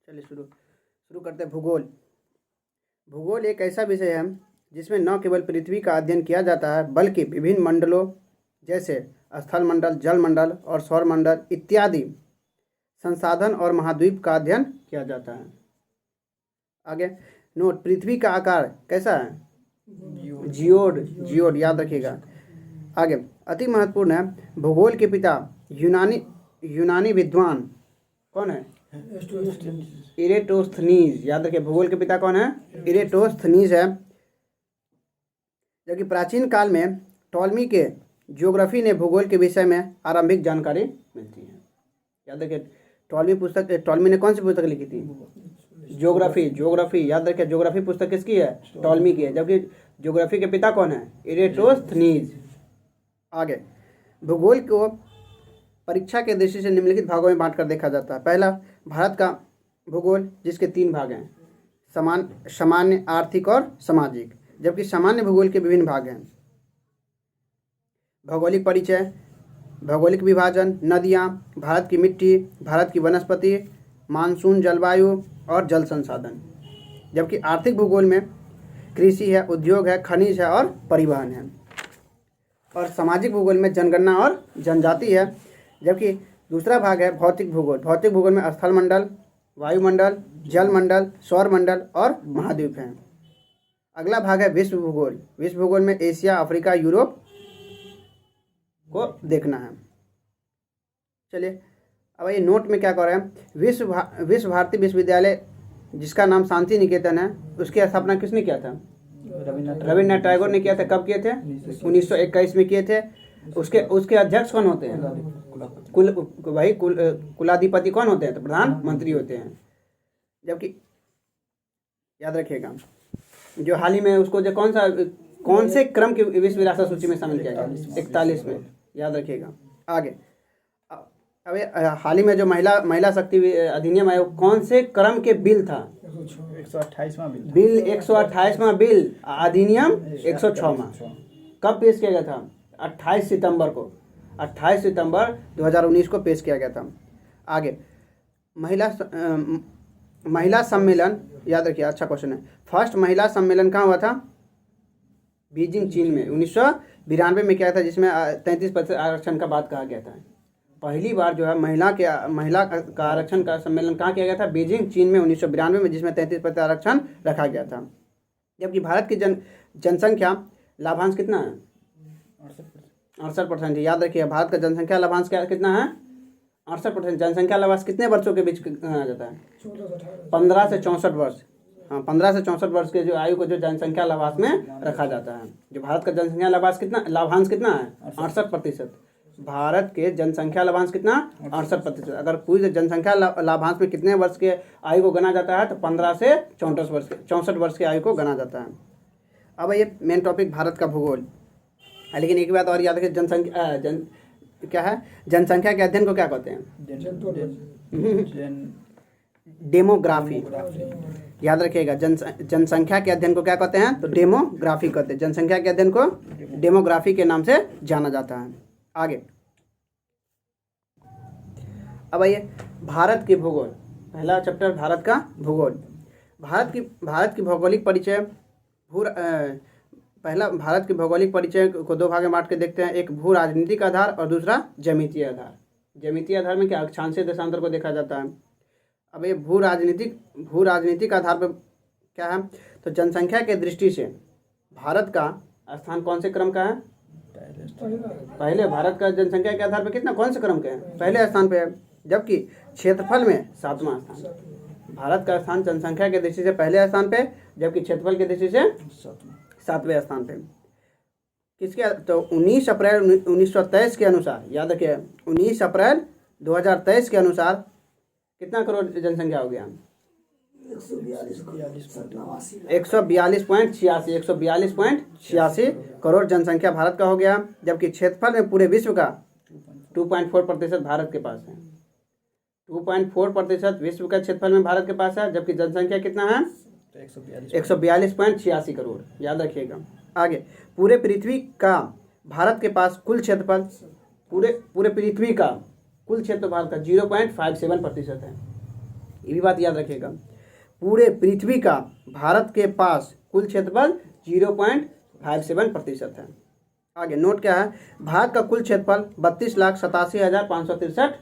चलिए शुरू शुरू करते हैं। भूगोल। भूगोल एक ऐसा विषय है जिसमें न केवल पृथ्वी का अध्ययन किया जाता है बल्कि विभिन्न मंडलों जैसे स्थल मंडल, जल मंडल और सौर मंडल इत्यादि संसाधन और महाद्वीप का अध्ययन किया जाता है। आगे नोट, पृथ्वी का आकार कैसा है? जियोड याद रखिएगा। आगे अति महत्वपूर्ण है, भूगोल के पिता यूनानी विद्वान कौन है? इरेटोस्थनीज। याद रखिए, भूगोल के पिता कौन है? इरेटोस्थनीज है। जबकि प्राचीन काल में टॉलमी के ज्योग्राफी ने भूगोल के विषय में आरंभिक जानकारी मिलती है। याद रखिए, टॉलमी ने कौन सी पुस्तक लिखी थी? ज्योग्राफी। याद रखिए, ज्योग्राफी पुस्तक किसकी है? टॉलमी की है। जबकि ज्योग्राफी के पिता कौन है? इरेटोस्थनीज। आगे भूगोल को परीक्षा के दृष्टि से निम्नलिखित भागों में बांटकर देखा जाता है। पहला, भारत का भूगोल, जिसके 3 भाग हैं, सामान्य, आर्थिक और सामाजिक। जबकि सामान्य भूगोल के विभिन्न भाग हैं: भौगोलिक परिचय, भौगोलिक विभाजन, नदियाँ, भारत की मिट्टी, भारत की वनस्पति, मानसून, जलवायु और जल संसाधन। जबकि आर्थिक भूगोल में कृषि है, उद्योग है, खनिज है और परिवहन है। और सामाजिक भूगोल में जनगणना और जनजाति है। जबकि दूसरा भाग है भौतिक भूगोल। भौतिक भूगोल में स्थल मंडल, वायुमंडल, जल मंडल, सौर मंडल और महाद्वीप हैं। अगला भाग है विश्व भूगोल। विश्व भूगोल में एशिया, अफ्रीका, यूरोप को देखना है। चलिए अब ये नोट में क्या कर रहे हैं, विश्व भारती विश्वविद्यालय, जिसका नाम शांति निकेतन है, उसकी स्थापना किसने किया था? रविन्द्रनाथ टैगोर ने किया था। कब किए थे? 1921 में किए थे। उसके अध्यक्ष कौन होते हैं? कुलाधिपति कौन होते हैं? तो प्रधानमंत्री होते हैं। जबकि याद रखिएगा, जो हाल ही में उसको जो कौन से क्रम की विश्व विरासत सूची में शामिल किया गया? 41 में। याद रखिएगा। आगे अब हाल ही में जो महिला शक्ति अधिनियम आया, कौन से क्रम के बिल था? 128वां बिल, अधिनियम 106वां। कब पेश किया गया था? 28 सितंबर को। 28 सितंबर 2019 को पेश किया गया था। आगे महिला सम्मेलन, याद रखिए, अच्छा क्वेश्चन है। फर्स्ट महिला सम्मेलन कहाँ हुआ था? बीजिंग, चीन में 1992 में किया था, जिसमें 33% आरक्षण का बात कहा गया था। पहली बार जो है महिला का आरक्षण का सम्मेलन कहाँ किया गया था? बीजिंग, चीन में 1992 में, जिसमें 33% आरक्षण रखा गया था। जबकि भारत की जनसंख्या लाभांश कितना है? 68%। याद रखिए, भारत का जनसंख्या लाभांश कितना है? 68%। जनसंख्या लाभांश कितने वर्षों के बीच कहा जाता है? 15 से 64 वर्ष। हाँ, 15 से 64 वर्ष के जो आयु को जो जनसंख्या लाभांश में रखा जाता है। जो भारत का जनसंख्या लाभांश कितना है? 68%। भारत के जनसंख्या लाभांश कितना? 68%। अगर पूरी जनसंख्या लाभांश में कितने वर्ष के आयु को गना जाता है? तो 15 से 64 वर्ष की आयु को गना जाता है। अब ये मेन टॉपिक भारत का भूगोल। लेकिन एक बात और याद रखिए, क्या है? जनसंख्या के अध्ययन को क्या कहते हैं? डेमोग्राफी। याद रखिएगा, जनसंख्या के अध्ययन को क्या कहते हैं? तो डेमोग्राफी कहते हैं। जनसंख्या के अध्ययन को डेमोग्राफी के नाम से जाना जाता है। आगे अब आइए भारत की भूगोल। पहला चैप्टर भारत का भूगोल। भारत की भौगोलिक परिचय। पहला भारत के भौगोलिक परिचय को 2 भाग में बांट के देखते हैं। एक भू राजनीतिक आधार और दूसरा ज्यामितीय आधार। ज्यामितीय आधार में क्या? अक्षांशीय देशांतर को देखा जाता है। अब ये भू राजनीतिक आधार पर क्या है? तो जनसंख्या के दृष्टि से भारत का स्थान कौन से क्रम का है? पहले। भारत का जनसंख्या के आधार पर कितना, कौन से क्रम के हैं? पहले स्थान पे है। जबकि क्षेत्रफल में 7वां स्थान। भारत का स्थान जनसंख्या के दृष्टि से पहले स्थान पे, जबकि क्षेत्रफल की दृष्टि से 7वें स्थान पे। किसके? तो 19 अप्रैल 1923 के अनुसार, याद रखिए, 19 अप्रैल 2023 के अनुसार कितना करोड़ जनसंख्या हो गया? 142.86 करोड़ जनसंख्या भारत का हो गया। जबकि क्षेत्रफल में पूरे विश्व का 2.4% भारत के पास है। 2.4% विश्व का क्षेत्रफल में भारत के पास है। जबकि जनसंख्या कितना है? 142.86 करोड़। याद रखिएगा। आगे पूरे पृथ्वी का भारत के पास कुल क्षेत्रफल, पूरे पृथ्वी का कुल क्षेत्रफल का 0.57% है। ये भी बात याद रखिएगा। पूरे पृथ्वी का भारत के पास कुल क्षेत्रफल 0.57% है। आगे नोट क्या है, भारत का कुल क्षेत्रफल 32,87,563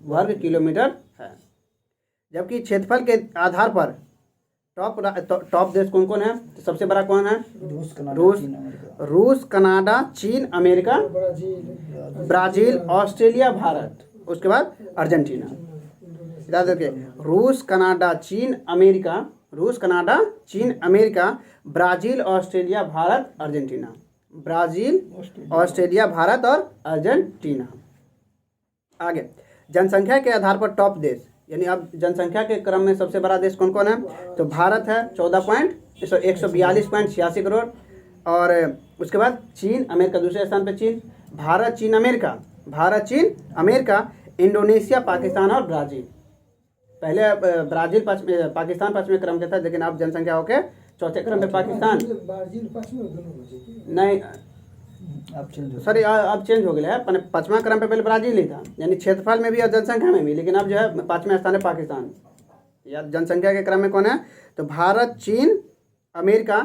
वर्ग किलोमीटर है। जबकि क्षेत्रफल के आधार पर टॉप देश कौन कौन है? तो सबसे बड़ा कौन है? रूस, कनाडा, चीन, अमेरिका, ब्राजील, ऑस्ट्रेलिया, भारत, उसके बाद अर्जेंटीना। याद रखिए, रूस, कनाडा, चीन, America, Brazil, Australia, Bharat, Argentina. Brazil, Australia, Bharat और अर्जेंटीना। आगे जनसंख्या के आधार पर टॉप देश, यानी अब जनसंख्या के क्रम में सबसे बड़ा देश कौन कौन है? तो भारत है 142.86 करोड़, और उसके बाद चीन, अमेरिका दूसरे स्थान पर चीन, भारत, चीन, अमेरिका, इंडोनेशिया, पाकिस्तान और ब्राज़ील। पहले ब्राज़ील पाकिस्तान पाँचवें क्रम के था, लेकिन अब जनसंख्या होकर चौथे क्रम पे पाकिस्तान नहीं, सॉरी अब चेंज हो गया है। पाँचवा क्रम पे पहले ब्राज़ील ही था, यानी क्षेत्रफल में भी और जनसंख्या में भी, लेकिन अब जो है पाँचवें स्थान है पाकिस्तान। या जनसंख्या के क्रम में कौन है? तो भारत, चीन, अमेरिका,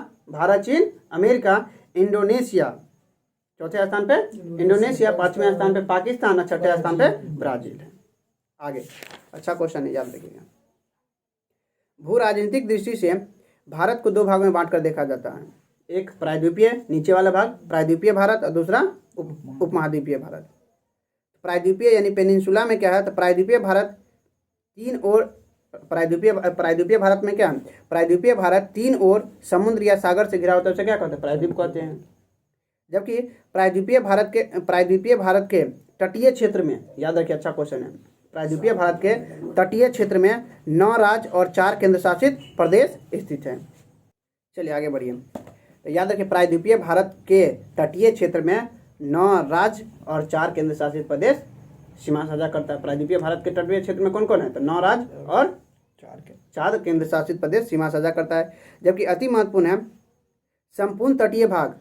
इंडोनेशिया चौथे स्थान पे, इंडोनेशिया पाँचवें स्थान पे पाकिस्तान और छठे स्थान पे ब्राज़ील है। आगे अच्छा क्वेश्चन है, याद रखिएगा। भू राजनीतिक दृष्टि से भारत को दो भागों में बांटकर देखा जाता है। एक प्रायद्वीपीय, नीचे वाला भाग प्रायद्वीपीय भारत, और दूसरा उपमहाद्वीपीय भारत। प्रायद्वीपीय यानी पेनिनसुला में क्या है? तो प्रायद्वीपीय भारत तीन ओर, प्रायद्वीपीय भारत में क्या है? प्रायद्वीपीय भारत तीन ओर समुद्र या सागर से घिरा होता है, उसे क्या कहते हैं? प्रायद्वीप कहते हैं। जबकि प्रायद्वीपीय भारत के तटीय क्षेत्र में, याद रखिए अच्छा क्वेश्चन है, प्रायद्वीपीय भारत के तटीय क्षेत्र में 9 राज्य और 4 केंद्र शासित प्रदेश स्थित हैं। चलिए आगे बढ़िए। तो याद रखिए, प्रायद्वीपीय भारत के तटीय क्षेत्र में 9 राज्य और 4 केंद्र शासित प्रदेश सीमा साझा करता है। प्रायद्वीपीय भारत के तटीय क्षेत्र में कौन कौन है? तो 9 राज्य और 4 केंद्र शासित प्रदेश सीमा साझा करता है। जबकि अति महत्वपूर्ण है, संपूर्ण तटीय भाग,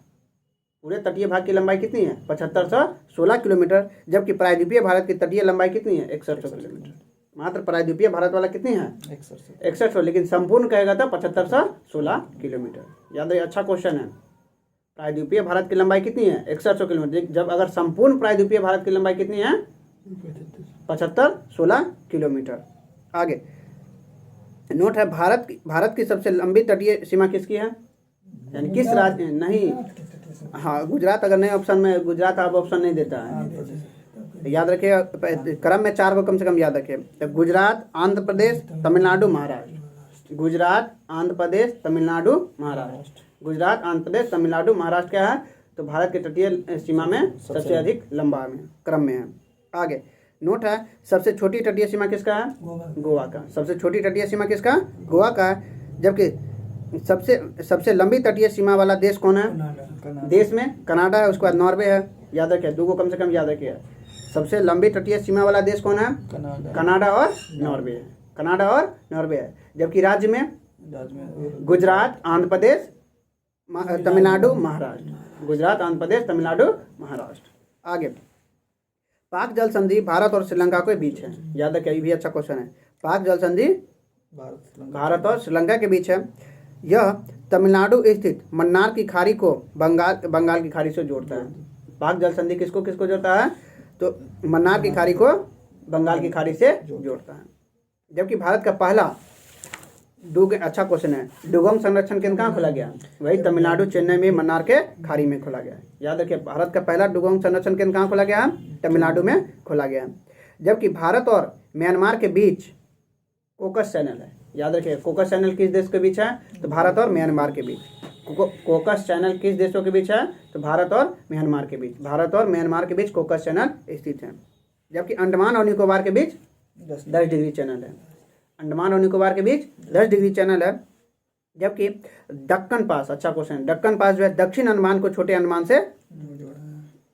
पूरे तटीय भाग की लंबाई कितनी है? 7516 किलोमीटर। जबकि प्रायद्वीपीय भारत की तटीय लंबाई कितनी है? 6100 किलोमीटर। मात्र प्रायद्वीपीय भारत वाला कितनी है? 6100, लेकिन संपूर्ण कहेगा तो 7516 किलोमीटर। याद रखिए अच्छा क्वेश्चन है। प्रायद्वीपीय भारत की लंबाई कितनी है? 6100 किलोमीटर। जब अगर संपूर्ण प्रायद्वीपीय भारत की लंबाई कितनी है? 7516 किलोमीटर। आगे नोट है, भारत की सबसे लंबी तटीय सीमा किसकी है? यानी किस राज्य? नहीं, हाँ गुजरात, अगर नहीं ऑप्शन में, गुजरात अब ऑप्शन नहीं देता है। याद रखिए, क्रम में 4 को कम से कम याद रखिए। तो गुजरात, आंध्र प्रदेश, तमिलनाडु, महाराष्ट्र। गुजरात, आंध्र प्रदेश, तमिलनाडु, महाराष्ट्र। गुजरात, आंध्र प्रदेश, तमिलनाडु, महाराष्ट्र क्या है? तो भारत के तटीय सीमा में सबसे अधिक लंबा में क्रम में है। आगे नोट है, सबसे छोटी तटीय सीमा किसका है? गोवा का। सबसे छोटी तटीय सीमा किसका? गोवा का है। जबकि सबसे लंबी तटीय सीमा वाला देश कौन है? देश में कनाडा है, उसके बाद नॉर्वे है। याद रखिए, 2 को कम से कम याद रखिए। सबसे लंबी तटीय सीमा वाला देश कौन है? कनाडा और नॉर्वे है। कनाडा और नॉर्वे है। जबकि राज्य में गुजरात, आंध्र प्रदेश, तमिलनाडु, महाराष्ट्र। गुजरात, आंध्र प्रदेश, तमिलनाडु, महाराष्ट्र। आगे पाक जल संधि भारत और श्रीलंका के बीच है। याद रखिए, ये भी अच्छा क्वेश्चन है। पाक जल संधि भारत और श्रीलंका के बीच है। यह तमिलनाडु स्थित मन्नार की खाड़ी को बंगाल की खाड़ी से जोड़ता है। पाक जल संधि किसको किसको जोड़ता है? तो मन्नार की खाड़ी को बंगाल की खाड़ी से जोड़ता है। जबकि भारत का पहला अच्छा क्वेश्चन है, डुगोंग संरक्षण केंद्र कहाँ खोला गया? वही तमिलनाडु, चेन्नई में मन्नार के खाड़ी में खोला गया। याद रखिए, भारत का पहला डुगोंग संरक्षण केंद्र कहाँ खोला गया? तमिलनाडु में खोला गया। जबकि भारत और म्यांमार के बीच कोकस चैनल है। याद रखिए, कोकस चैनल किस देश के बीच है? तो भारत और म्यांमार के बीच। कोकस चैनल किस देशों के बीच है? तो भारत और म्यांमार के बीच। भारत और म्यांमार के बीच कोकस चैनल स्थित है। जबकि अंडमान और निकोबार के बीच 10 डिग्री चैनल है। अंडमान और निकोबार के बीच 10 डिग्री चैनल है। जबकि दक्कन पास, अच्छा क्वेश्चन, दक्कन पास जो है दक्षिण अंडमान को छोटे अंडमान से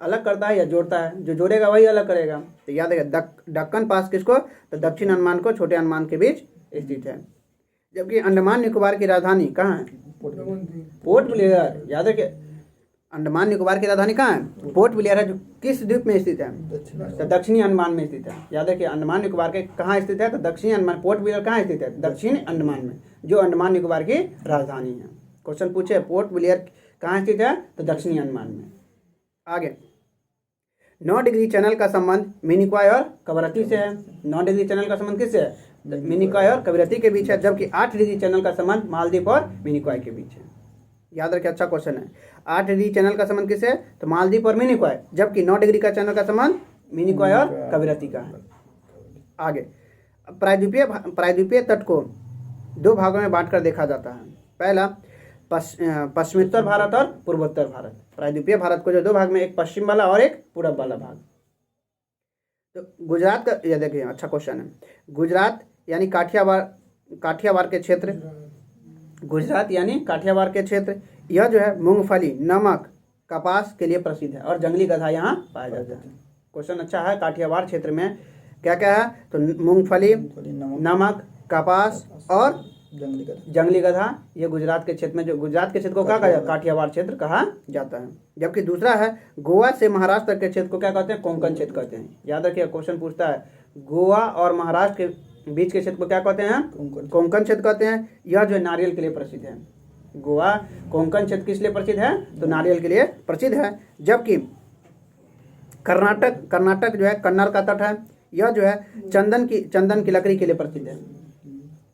अलग करता है या जोड़ता है? जो जोड़ेगा वही अलग करेगा। तो याद रखिए, दक्कन पास किसको? तो दक्षिण अंडमान को छोटे अंडमान के बीच स्थित है। जबकि अंडमान निकोबार की राजधानी कहाँ है? Port Blair. याद रखिए, अंडमान निकोबार की राजधानी कहाँ है? पोर्ट ब्लेयर है, जो किस द्वीप में स्थित है? तो दक्षिणी अंडमान में स्थित है। याद रखिए अंडमान निकोबार के कहाँ स्थित है? तो दक्षिणी अंडमान। पोर्ट ब्लेयर कहाँ स्थित है? दक्षिण अंडमान में, जो अंडमान निकोबार की राजधानी है। क्वेश्चन पूछे पोर्ट ब्लेयर कहाँ स्थित है? तो दक्षिणी अंडमान में। आगे 9 डिग्री चैनल का संबंध मिनिकॉय और कवरत्ती से है। 9 डिग्री चैनल का संबंध किससे है? मिनिकॉय और कवरत्ती के बीच है, जबकि 8 डिग्री चैनल का संबंध मालदीव और मिनिकॉय के बीच है। याद रखिए, अच्छा क्वेश्चन है। 8 डिग्री चैनल का संबंध किससे है? तो मालदीव और मिनिकॉय, जबकि 9 डिग्री का चैनल का संबंध मिनिकॉय और कवरत्ती का है। आगे प्रायद्वीपीय तट को 2 भागों में बांटकर देखा जाता है। पहला पश्चिमोत्तर भारत और पूर्वोत्तर भारत। प्रायद्वीपीय भारत को जो 2 भाग में, एक पश्चिम वाला और एक पूरब वाला भाग। तो गुजरात का, यह देखिए अच्छा क्वेश्चन है। गुजरात यानी काठियावाड़ के क्षेत्र, गुजरात यानी काठियावाड़ के क्षेत्र, यह जो है मूंगफली, नमक, कपास के लिए प्रसिद्ध है और जंगली गधा यहाँ पाया जाता है। क्वेश्चन अच्छा है। काठियावाड़ क्षेत्र में क्या क्या है? तो मूंगफली, नमक, कपास और जंगली गधा। ये गुजरात के क्षेत्र में, जो गुजरात के क्षेत्र को क्या कहा जाता है? काठियावाड़ क्षेत्र कहा जाता है। जबकि दूसरा है गोवा से महाराष्ट्र के क्षेत्र को क्या कहते हैं? कोंकण क्षेत्र कहते हैं। याद रखिए, क्वेश्चन पूछता है गोवा और महाराष्ट्र के बीच के क्षेत्र को क्या कहते हैं? कोंकण क्षेत्र कहते हैं। यह जो नारियल के लिए प्रसिद्ध है। गोवा कोंकण क्षेत्र किस लिए प्रसिद्ध है? तो नारियल के लिए प्रसिद्ध है। जबकि कर्नाटक जो है, कन्नड़ का तट है, यह जो है चंदन की लकड़ी के लिए प्रसिद्ध है।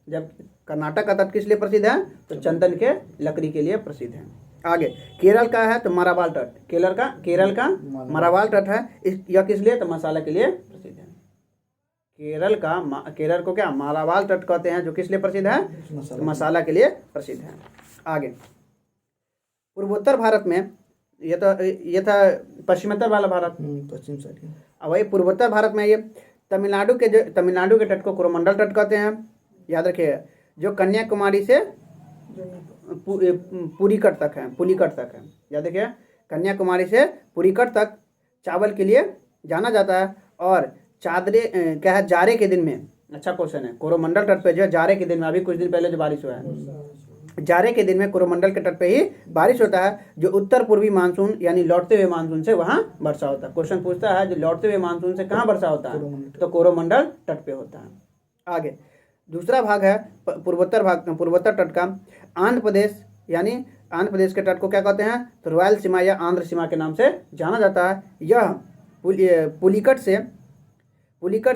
जब कर्नाटक का तट किस लिए प्रसिद्ध है? तो चंदन के लकड़ी के लिए प्रसिद्ध है। आगे केरल का है तो मारावाल तट। केरल का मारावाल तट है। यह किस लिए? तो मसाला के लिए प्रसिद्ध है। केरल को क्या मारावाल तट कहते हैं, जो किस लिए प्रसिद्ध है? तो मसाला के लिए प्रसिद्ध है। आगे पूर्वोत्तर भारत में, ये था पश्चिमोत्तर वाला भारत, पश्चिम साइड। अब वही पूर्वोत्तर भारत में ये तमिलनाडु के तट को कोरोमंडल तट कहते हैं। याद रखिए, जो कन्याकुमारी से पुलिकट तक है। याद रखिए, कन्याकुमारी से पुलिकट तक चावल के लिए जाना जाता है। और जाड़े के दिन में, अच्छा क्वेश्चन है, कोरोमंडल तट पे जो जाड़े के दिन में, अभी कुछ दिन पहले जो बारिश हुआ है, जाड़े के दिन में कोरोमंडल के तट पे ही बारिश होता है, जो उत्तर पूर्वी मानसून यानी लौटते हुए मानसून से वहाँ वर्षा होता है। क्वेश्चन पूछता है जो लौटते हुए मानसून से कहाँ वर्षा होता है? तो कोरोमंडल तट पे होता है। आगे दूसरा भाग है पूर्वोत्तर तट का आंध्र प्रदेश, यानी आंध्र प्रदेश के तट को क्या कहते हैं? तो रॉयल सीमा या आंध्र सीमा के नाम से जाना जाता है। यह पुलिकट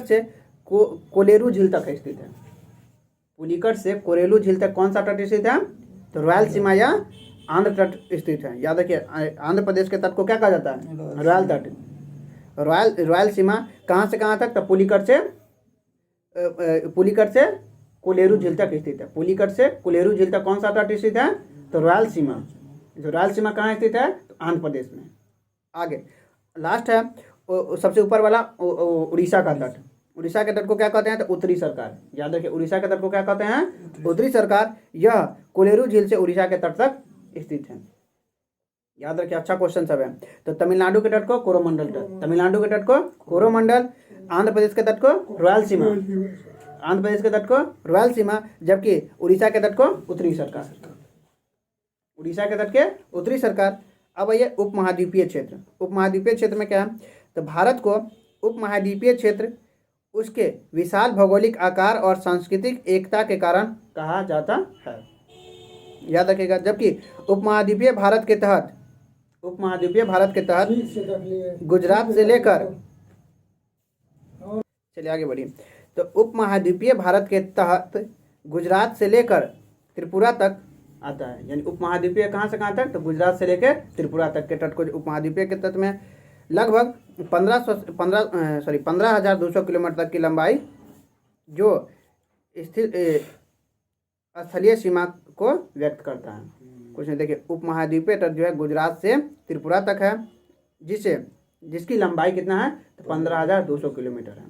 से कोलेरू झील तक स्थित है। पुलिकट से कोरेलू झील तक कौन सा तट स्थित है? तो रॉयल सीमा या आंध्र तट स्थित है। याद रखिए, आंध्र प्रदेश के तट को क्या कहा जाता है? रॉयल तट। रॉयल सीमा कहाँ से कहाँ तक? तो पुलिकट से कोलेरू झील तक स्थित है। पुलिकट से कोलेरू झील तक कौन सा तट स्थित है? तो रॉयल सीमा। जो रॉयल सीमा कहाँ स्थित है? तो आंध्र प्रदेश में। आगे लास्ट है सबसे ऊपर वाला उड़ीसा का तट। उड़ीसा के तट को क्या कहते हैं? तो उत्तरी सरकार। याद रखिए, उड़ीसा के तट को क्या कहते हैं? उत्तरी सरकार। यह कोलेरू झील से उड़ीसा के तट तक स्थित है। याद रखिए, अच्छा क्वेश्चन सब है। तो तमिलनाडु के तट को कोरोमंडल तट, तमिलनाडु के तट को कोरोमंडल, आंध्र प्रदेश के तट को रॉयल सीमा, आंध्र प्रदेश के तट को रॉयल सीमा, जबकि उड़ीसा के तट को उत्तरी सरकार। उड़ीसा के तट के उत्तरी सरकार। अब ये उपमहाद्वीपीय क्षेत्र। उपमहाद्वीपीय क्षेत्र में क्या है? तो भारत को उपमहाद्वीपीय क्षेत्र उसके विशाल भौगोलिक आकार और सांस्कृतिक एकता के कारण कहा जाता है। याद रखिएगा, जबकि उपमहाद्वीपीय भारत के तहत गुजरात से लेकर, चलिए आगे बढ़िए, तो उपमहाद्वीपीय भारत के तहत गुजरात से लेकर त्रिपुरा तक आता है। यानी उपमहाद्वीपीय कहाँ से कहाँ तक? तो गुजरात से लेकर त्रिपुरा तक के तट को उपमहाद्वीपीय के तट में लगभग 15,200 किलोमीटर तक की लंबाई जो स्थित स्थलीय सीमा को व्यक्त करता है। कुछ नहीं, देखिए उपमहाद्वीपीय तट जो है गुजरात से त्रिपुरा तक है, जिसकी लंबाई कितना है? तो 15,200 किलोमीटर है।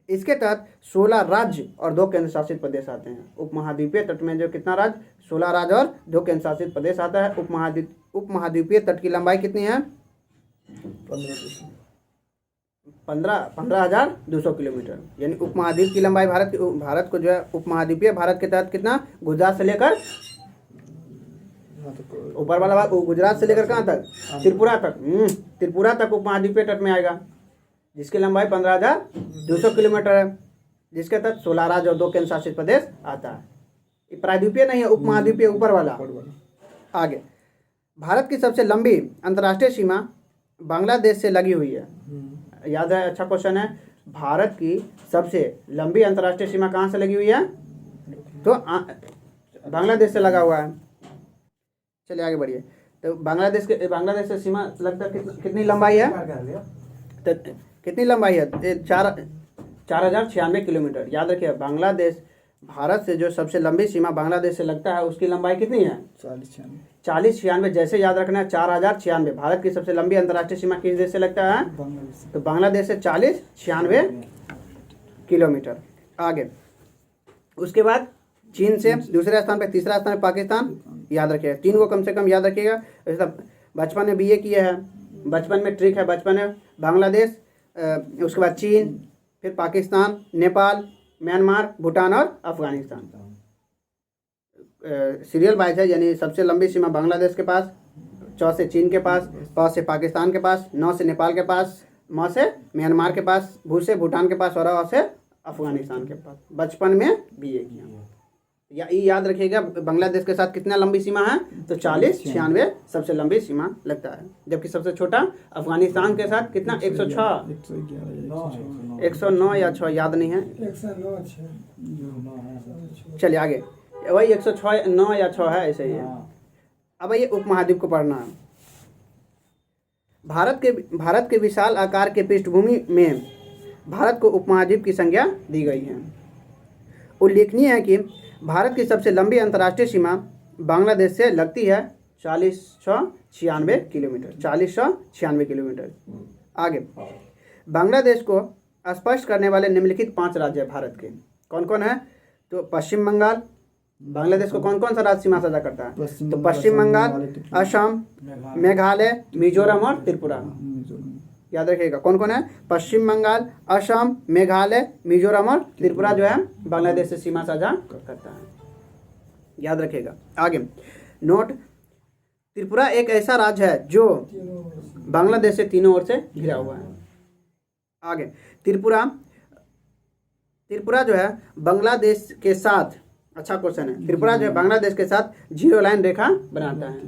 इसके तहत 16 राज्य और 2 केंद्र शासित प्रदेश आते हैं। उपमहाद्वीपीय तट में जो कितना राज्य? 16 राज्य और 2 केंद्र शासित प्रदेश आता है। उपमहाद्वीपीय तट की लंबाई कितनी है? 15,200 किलोमीटर। यानी उपमहाद्वीप की लंबाई भारत को जो है उपमहाद्वीपीय भारत के तहत कितना? गुजरात से लेकर ऊपर वाला भाग गुजरात से लेकर कहाँ तक, त्रिपुरा तक। त्रिपुरा तक उपमहाद्वीपीय तट में आएगा, जिसकी लंबाई 15,200 किलोमीटर है, जिसके तहत 16 राज्य और 2 केंद्र शासित प्रदेश आता है। ये प्रायद्वीपीय नहीं है, उपमहाद्वीपीय ऊपर वाला। आगे, भारत की सबसे लंबी अंतर्राष्ट्रीय सीमा बांग्लादेश से लगी हुई है। याद है, अच्छा क्वेश्चन है। भारत की सबसे लंबी अंतर्राष्ट्रीय सीमा कहाँ से लगी हुई है? तो बांग्लादेश से लगा हुआ है। चलिए आगे बढ़िए। तो बांग्लादेश से सीमा लगभग कितनी लंबाई है? तो कितनी लंबाई है? 4,096 किलोमीटर। याद रखिए, बांग्लादेश, भारत से जो सबसे लंबी सीमा बांग्लादेश से लगता है उसकी लंबाई कितनी है? 4096। जैसे याद रखना है, 4,096। भारत की सबसे लंबी अंतर्राष्ट्रीय सीमा किस देश से लगता है? तो बांग्लादेश से 4096 किलोमीटर। आगे, उसके बाद चीन से दूसरे स्थान पे, तीसरा स्थान पे पाकिस्तान। याद रखिएगा, 3 को कम से कम याद रखिएगा। जैसे बचपन में BA किया है, बचपन में ट्रिक है, बचपन में बांग्लादेश, उसके बाद चीन, फिर पाकिस्तान, नेपाल, म्यांमार, भूटान और अफगानिस्तान। सीरियल वाइज है, यानी सबसे लंबी सीमा बांग्लादेश के पास, 4 से चीन के पास, 5 से पाकिस्तान के पास, 9 से नेपाल के पास, म से म्यांमार के पास, भू से भूटान के पास और अ से अफगानिस्तान के पास। बचपन में BA किया। या ये याद रखिएगा, बांग्लादेश के साथ कितना लंबी सीमा है? तो 4096 सबसे लंबी सीमा लगता है। जबकि सबसे छोटा अफगानिस्तान के साथ कितना? 106, 109 या 6, याद नहीं है। 109। चलिए आगे, वही 106, 9 या 6 है, ऐसे ही है। अब ये उपमहाद्वीप को पढ़ना है। भारत के विशाल आकार के पृष्ठभूमि में भारत को उपमहाद्वीप की संज्ञा दी गई है। उल्लेखनीय है कि भारत की सबसे लंबी अंतर्राष्ट्रीय सीमा बांग्लादेश से लगती है 4096 किलोमीटर। 4096 किलोमीटर। आगे, बांग्लादेश को स्पष्ट करने वाले निम्नलिखित 5 राज्य है भारत के। कौन कौन है? तो पश्चिम बंगाल। बांग्लादेश को कौन कौन सा राज्य सीमा साझा करता है? तो पश्चिम बंगाल, असम, मेघालय, मिजोरम और त्रिपुरा। याद रखिएगा, कौन कौन है? पश्चिम बंगाल, असम, मेघालय, मिजोरम और त्रिपुरा जो है बांग्लादेश से सीमा साझा करता है। याद रखिएगा। आगे नोट, त्रिपुरा एक ऐसा राज्य है जो बांग्लादेश से तीनों ओर से घिरा हुआ है। आगे, त्रिपुरा जो है बांग्लादेश के साथ, अच्छा क्वेश्चन है, त्रिपुरा जो है बांग्लादेश के साथ 0 लाइन रेखा बनाता है।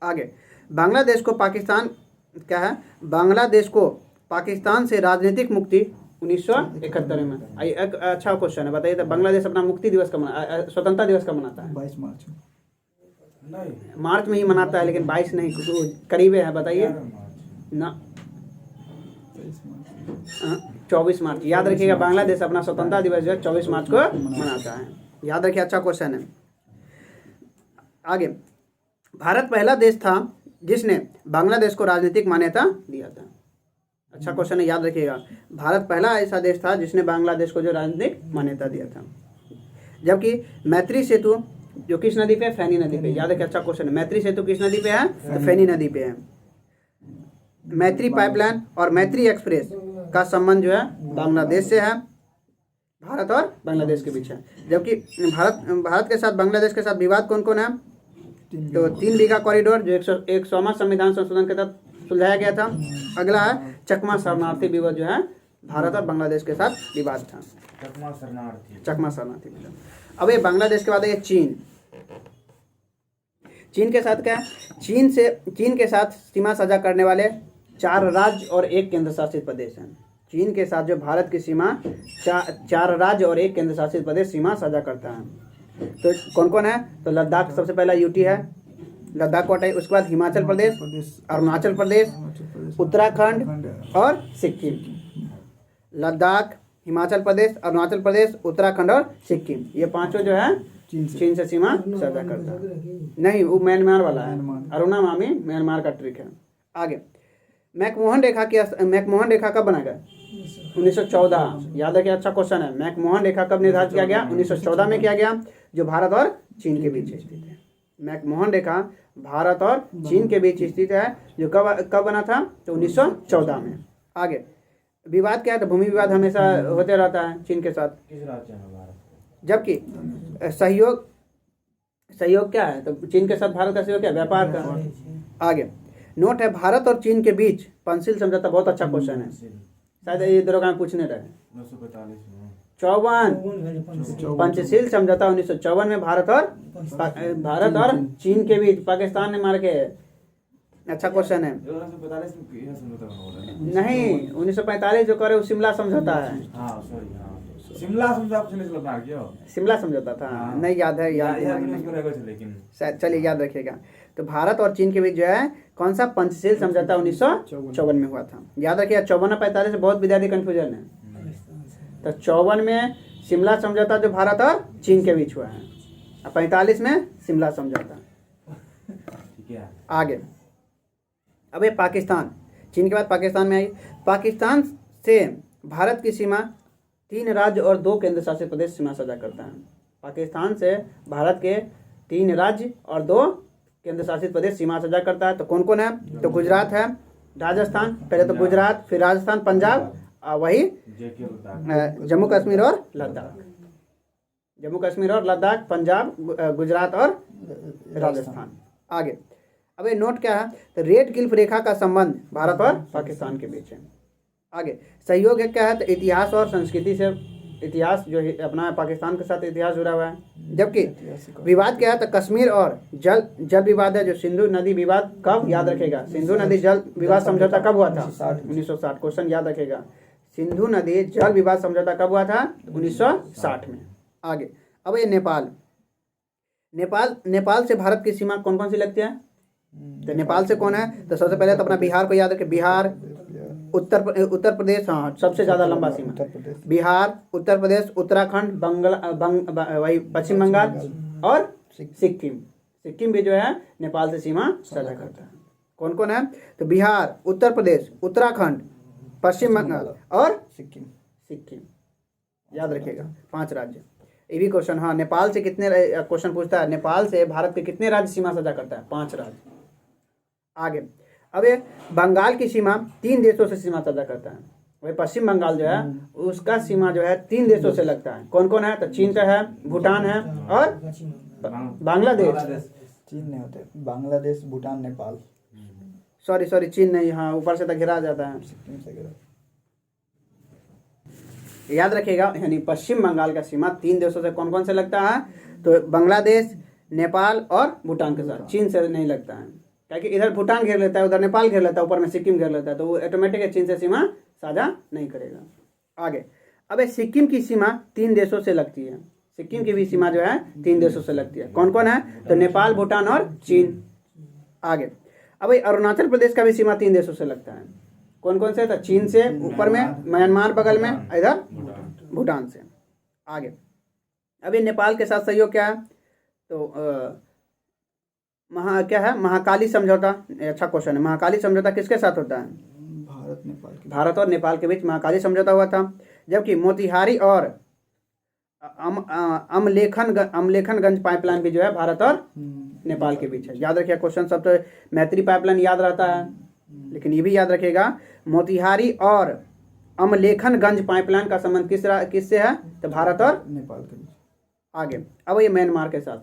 आगे, बांग्लादेश को पाकिस्तान क्या है? बांग्लादेश को पाकिस्तान से राजनीतिक मुक्ति 1971 में। एक अच्छा क्वेश्चन है, बताइए तो बांग्लादेश अपना मुक्ति दिवस का स्वतंत्रता दिवस का मनाता है? 22 मार्च में ही मनाता है, लेकिन 22 नहीं, करीब है, बताइए ना। 24 मार्च। याद रखिएगा, बांग्लादेश अपना स्वतंत्रता दिवस जो है 24 मार्च को मनाता है। याद रखिए, अच्छा क्वेश्चन है। आगे, भारत पहला देश था जिसने बांग्लादेश को राजनीतिक मान्यता दिया था। अच्छा क्वेश्चन है, याद रखिएगा, भारत पहला ऐसा देश था जिसने बांग्लादेश को जो राजनीतिक मान्यता दिया था। जबकि मैत्री सेतु जो किस नदी पे है? फेनी नदी पे। याद रखिए, अच्छा क्वेश्चन है। मैत्री सेतु किस नदी पे है? तो फेनी नदी पे है। मैत्री पाइपलाइन और मैत्री एक्सप्रेस का संबंध जो है बांग्लादेश से है, भारत और बांग्लादेश के बीच है। जबकि भारत के साथ बांग्लादेश के साथ विवाद कौन कौन है? तो 3 बीघा कॉरिडोर जो 100वां संविधान संशोधन के तहत सुलझाया गया था। अगला है चकमा शरणार्थी विवाद, जो है भारत और बांग्लादेश के साथ विवाद था। चकमा शरणार्थी विवाद। अब ये बांग्लादेश के बाद है चीन के साथ क्या है? चीन के साथ सीमा साझा करने वाले 4 राज्य और 1 केंद्र शासित प्रदेश हैं। चीन के साथ जो भारत की सीमा 4 राज्य और 1 केंद्र शासित प्रदेश सीमा साझा करता है। तो कौन कौन है? तो लद्दाख सबसे पहला UT है, लद्दाख को हटाइए। उसके बाद हिमाचल प्रदेश, अरुणाचल प्रदेश, उत्तराखंड और सिक्किम। लद्दाख, हिमाचल प्रदेश, अरुणाचल प्रदेश, उत्तराखंड और सिक्किम, ये 5 जो है चीन से सीमा साझा करता है। नहीं, वो म्यांमार वाला है, अरुणा मामी म्यांमार का ट्रिक है। आगे, मैकमोहन रेखा कब बना गया? 1914। याद रखिए, अच्छा क्वेश्चन है। मैकमोहन रेखा कब निर्धारित किया गया? 1914 में किया गया, जो भारत और चीन के बीच स्थित है। मैकमोहन रेखा भारत और चीन के बीच स्थित है, जो कब बना था? तो 1914 में। आगे, विवाद क्या है? तो भूमि विवाद हमेशा होते रहता है चीन के साथ। जबकि सहयोग क्या है? तो चीन के साथ भारत का सहयोग क्या है? व्यापार का। आगे नोट है, भारत और चीन के बीच पंचशील समझौता। बहुत अच्छा क्वेश्चन है, शायद ये दरोगा में पूछने रहे। 1954 पंचशील समझौता 1954 में भारत और चीन के बीच। पाकिस्तान ने मार के। अच्छा क्वेश्चन है। नहीं, 1945 जो करे वो शिमला समझौता है। शिमला समझौता था। नहीं याद है, चलिए याद रखिएगा। तो भारत और चीन के बीच जो है कौन सा पंचशील समझौता 1954 में हुआ था। याद रखिएगा। 54 और 45 से बहुत विद्यार्थी कंफ्यूजन है। तो 54 में शिमला समझौता जो भारत और चीन के बीच हुआ है, और 45 में शिमला समझौता। आगे अब ये पाकिस्तान, चीन के बाद पाकिस्तान में आई। पाकिस्तान से भारत की सीमा 3 राज्य और 2 केंद्र शासित प्रदेश सीमा साझा करता है। पाकिस्तान से भारत के 3 राज्य और 2 केंद्र शासित प्रदेश सीमा साझा करता है। तो कौन कौन है? तो गुजरात है, राजस्थान, पहले तो गुजरात, फिर राजस्थान, पंजाब, वही जम्मू कश्मीर और लद्दाख। जम्मू कश्मीर और लद्दाख, पंजाब, गुजरात और राजस्थान। आगे अब ये नोट क्या है? तो रेड गिल्फ रेखा का संबंध भारत और पाकिस्तान के बीच है। आगे सहयोग है क्या है? तो इतिहास और संस्कृति से। इतिहास जो है अपना पाकिस्तान के साथ इतिहास जुड़ा हुआ है। जबकि विवाद क्या है? तो कश्मीर और जल विवाद है, जो सिंधु नदी विवाद। कब? याद रखेगा, सिंधु नदी जल विवाद समझौता कब हुआ था? 1960। क्वेश्चन याद रखेगा, सिंधु नदी जल विवाद समझौता कब हुआ था? 1960 में। आगे अब ये नेपाल से भारत की सीमा कौन कौन सी लगती है? तो नेपाल से कौन है? तो सबसे पहले तो अपना बिहार को याद रखें। बिहार, उत्तर प्रदेश, हाँ सबसे ज़्यादा लंबा सीमा। बिहार, उत्तर प्रदेश, उत्तराखंड, वही पश्चिम बंगाल और सिक्किम। सिक्किम भी जो है नेपाल से सीमा साझा करता है। कौन कौन है? तो बिहार, उत्तर प्रदेश, उत्तराखंड, पश्चिम बंगाल और सिक्किम। याद रखिएगा 5 राज्य। ये भी क्वेश्चन, हाँ नेपाल से कितने क्वेश्चन पूछता है, नेपाल से भारत के कितने राज्य सीमा साझा करता है? 5 राज्य। आगे अब ये बंगाल की सीमा 3 देशों से सीमा साझा करता है। वही पश्चिम बंगाल जो है उसका सीमा जो है 3 देशों से लगता है। कौन कौन है? तो चीन से है, भूटान है और बांग्लादेश। चीन नहीं होते, बांग्लादेश, भूटान, नेपाल। सॉरी चीन नहीं, हाँ ऊपर से तक घिरा जाता है। सिक्किम से घिरा। याद रखिएगा, यानी पश्चिम बंगाल का सीमा 3 देशों से कौन कौन से लगता है? तो बांग्लादेश, नेपाल और भूटान के साथ। चीन से नहीं लगता है, क्योंकि इधर भूटान घेर लेता है, उधर नेपाल घेर लेता है, ऊपर में सिक्किम घेर लेता है, तो वो ऑटोमेटिक चीन से सीमा साझा नहीं करेगा। आगे अब सिक्किम की सीमा 3 देशों से लगती है। सिक्किम की भी सीमा जो है 3 देशों से लगती है। कौन कौन है? तो नेपाल, भूटान और चीन। आगे अब अरुणाचल प्रदेश का भी सीमा 3 देशों से लगता है। कौन कौन से? तो चीन से ऊपर में, म्यांमार बगल में, इधर भूटान से। आगे अब नेपाल के साथ सहयोग क्या है? तो क्या है? महाकाली समझौता। अच्छा क्वेश्चन है। महाकाली समझौता किसके साथ होता है? भारत और नेपाल के बीच महाकाली समझौता हुआ था। जबकि मोतिहारी और अमलेखनगंज पाइपलाइन भी जो है भारत और नेपाल के बीच है। याद रखिए क्वेश्चन सब तो मैत्री पाइपलाइन याद रहता है, लेकिन ये भी याद रखिएगा मोतिहारी और अमलेखनगंज पाइपलाइन का संबंध किससे है? तो भारत और नेपाल के बीच। आगे अब ये म्यांमार के साथ।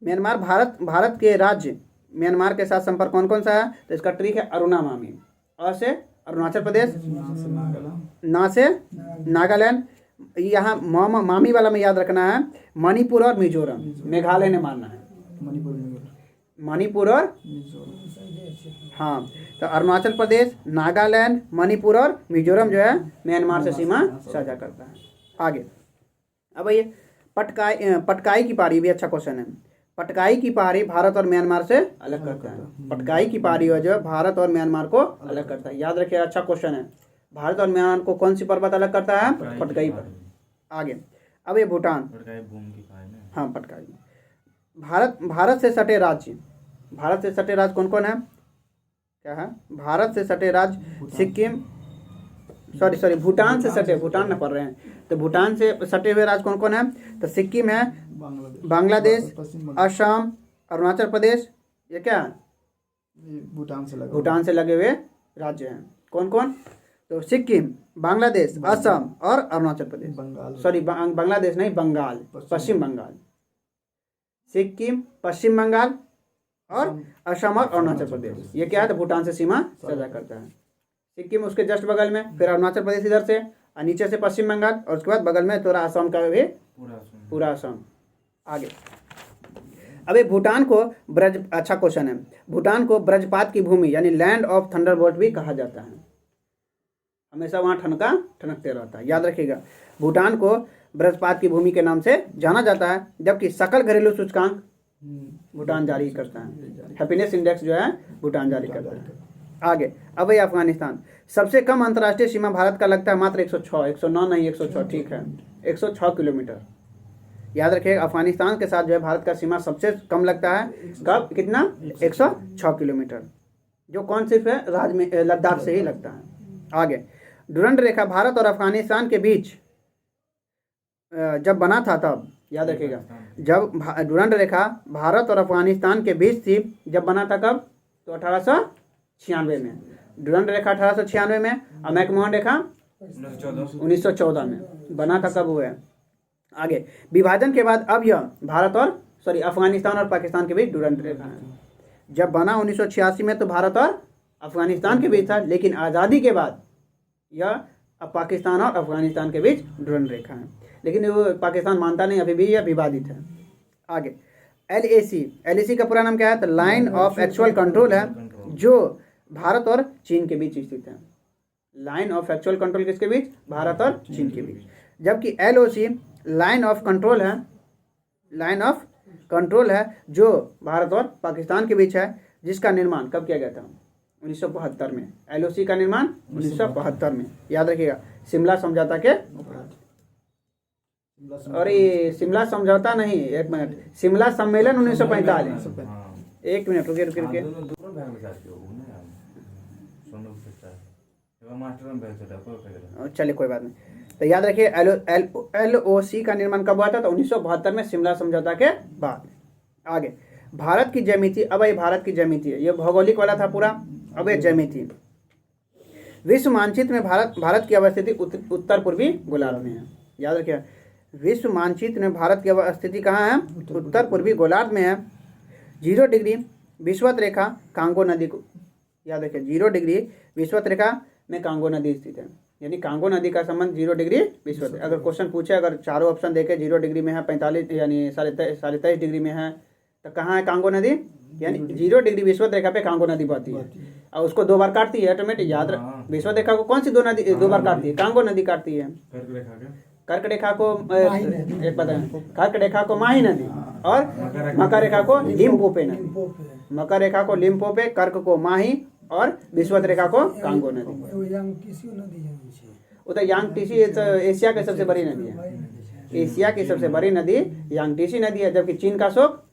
म्यांमार भारत के राज्य म्यांमार के साथ संपर्क कौन कौन सा है? तो इसका ट्रिक है अरुणा मामी। अ से अरुणाचल प्रदेश, ना से नागालैंड, यहाँ मामी वाला में याद रखना है मणिपुर और मिजोरम। मेघालय ने मानना है मणिपुर और हाँ। तो अरुणाचल प्रदेश, नागालैंड, मणिपुर और मिजोरम जो है म्यांमार से सीमा साझा करता है। आगे अब ये पटकाई की पहाड़ी भी अच्छा क्वेश्चन है। पटकाई की पहाड़ी भारत और म्यांमार से अलग करता है। पटकाई की पहाड़ी जो है भारत और म्यांमार को अलग करता है। याद रखिए, अच्छा क्वेश्चन है। भारत और म्यांमार को कौन सी पर्वत अलग करता है? पटकाई पर। आगे अब ये भूटान। हाँ पटकाई। भारत से सटे राज्य कौन कौन है? क्या है? भारत से सटे राज्य सिक्किम, सॉरी भूटान से सटे, भूटान न पढ़ रहे हैं, तो भूटान से सटे हुए राज्य कौन कौन है? तो सिक्किम है, बांग्लादेश, असम, अरुणाचल प्रदेश। ये क्या है? भूटान से लगे हुए राज्य हैं। कौन कौन? तो सिक्किम, बांग्लादेश, असम और अरुणाचल प्रदेश। सॉरी बांग्लादेश नहीं, बंगाल, पश्चिम बंगाल। सिक्किम, पश्चिम बंगाल और असम और अरुणाचल प्रदेश। ये क्या है, तो भूटान से सीमा साझा करता है। सिक्किम उसके जस्ट बगल में, फिर अरुणाचल प्रदेश इधर से, और नीचे से पश्चिम बंगाल, और उसके बाद बगल में थोड़ा असम का भी, पूरा असम। आगे अबे भूटान को ब्रज, अच्छा क्वेश्चन है, भूटान को ब्रजपात की भूमि यानी लैंड ऑफ थंडरबोल्ट भी कहा जाता है। हमेशा वहाँ ठनकते रहता है, याद रखिएगा। भूटान को ब्रजपात की भूमि के नाम से जाना जाता है, जबकि सकल घरेलू सूचकांक भूटान जारी करता है। हैप्पीनेस इंडेक्स जो है भूटान जारी करता है। आगे अब भाई अफगानिस्तान, सबसे कम अंतर्राष्ट्रीय सीमा भारत का लगता है मात्र 106, 109 नहीं 106, ठीक है 106 किलोमीटर। याद रखिएगा, अफगानिस्तान के साथ जो है भारत का सीमा सबसे कम लगता है, कब, कितना, 106 किलोमीटर, जो कौन सिर्फ है राज्य में लद्दाख से ही लगता है। आगे डुरंड रेखा भारत और अफगानिस्तान के बीच जब बना था, तब याद रखिएगा, जब डुरंड रेखा भारत और अफगानिस्तान के बीच थी, जब बना था कब, तो 1896 में डुरंड रेखा 1896 में, और मैकमोहन रेखा 1914 में बना था। कब हुआ है? आगे विभाजन के बाद अब यह भारत और अफगानिस्तान और पाकिस्तान के बीच डुरंड रेखा है। जब बना 1986 में तो भारत और अफगानिस्तान के बीच था, लेकिन आज़ादी के बाद यह अब पाकिस्तान और अफगानिस्तान के बीच डुरंड रेखा है, लेकिन वो पाकिस्तान मानता नहीं, अभी भी यह विवादित है। आगे LAC का पूरा नाम क्या है, तो लाइन ऑफ एक्चुअल कंट्रोल है, जो भारत और चीन के बीच स्थित है। लाइन ऑफ एक्चुअल कंट्रोल किसके बीच, भारत और चीन के बीच। जबकि LOC लाइन ऑफ कंट्रोल है, लाइन ऑफ कंट्रोल है जो भारत और पाकिस्तान के बीच है, जिसका निर्माण कब किया गया था, 1972 में। LOC का निर्माण 1972 में, याद रखिएगा, शिमला समझौता के उपरांत। और ये शिमला समझौता नहीं, एक मिनट, शिमला सम्मेलन 1945। एक मिनट रुके। चलिए कोई बात नहीं, तो याद रखिए LOC का निर्माण कब हुआ था, तो 1972 में, शिमला समझौता के बाद। आगे भारत की ज्यामिति, अब ये भारत की ज्यामिति है, ये भौगोलिक वाला था पूरा, अब ये ज्यामिति। विश्व मानचित्र में भारत की अवस्थिति उत्तर पूर्वी गोलार्ध में है। याद रखिए, विश्व मानचित्र में भारत की स्थिति कहाँ है, उत्तर पूर्वी गोलार्ध में है। 0 डिग्री विषुवत रेखा कांगो नदी को, याद रखिए 0 डिग्री विषुवत रेखा में कांगो नदी स्थित है, यानी कांगो नदी का संबंध 0 डिग्री विषुवत। अगर क्वेश्चन पूछे, अगर चारों ऑप्शन देखे, 0 डिग्री में है, 45 यानी 23.5 डिग्री में है, तो कहाँ है कांगो नदी, यानी 0 डिग्री विषुवत रेखा पे कांगो नदी बहती है, और उसको 2 बार काटती है ऑटोमेटिक। याद रख, विषुवत रेखा को कौन सी 2 बार काटती है, कांगो नदी काटती है। कर्क रेखा को एक पता है, कर्क रेखा को माही नदी, और मकर रेखा को लिम्पोपे नदी। मकर रेखा को लिम्पोपे, कर्क को माही, और विषुवत रेखा को कांगो नदी। उधर यांगटीसी एशिया की सबसे बड़ी नदी है, एशिया की सबसे बड़ी नदी यांगटीसी नदी है, जबकि चीन का शोक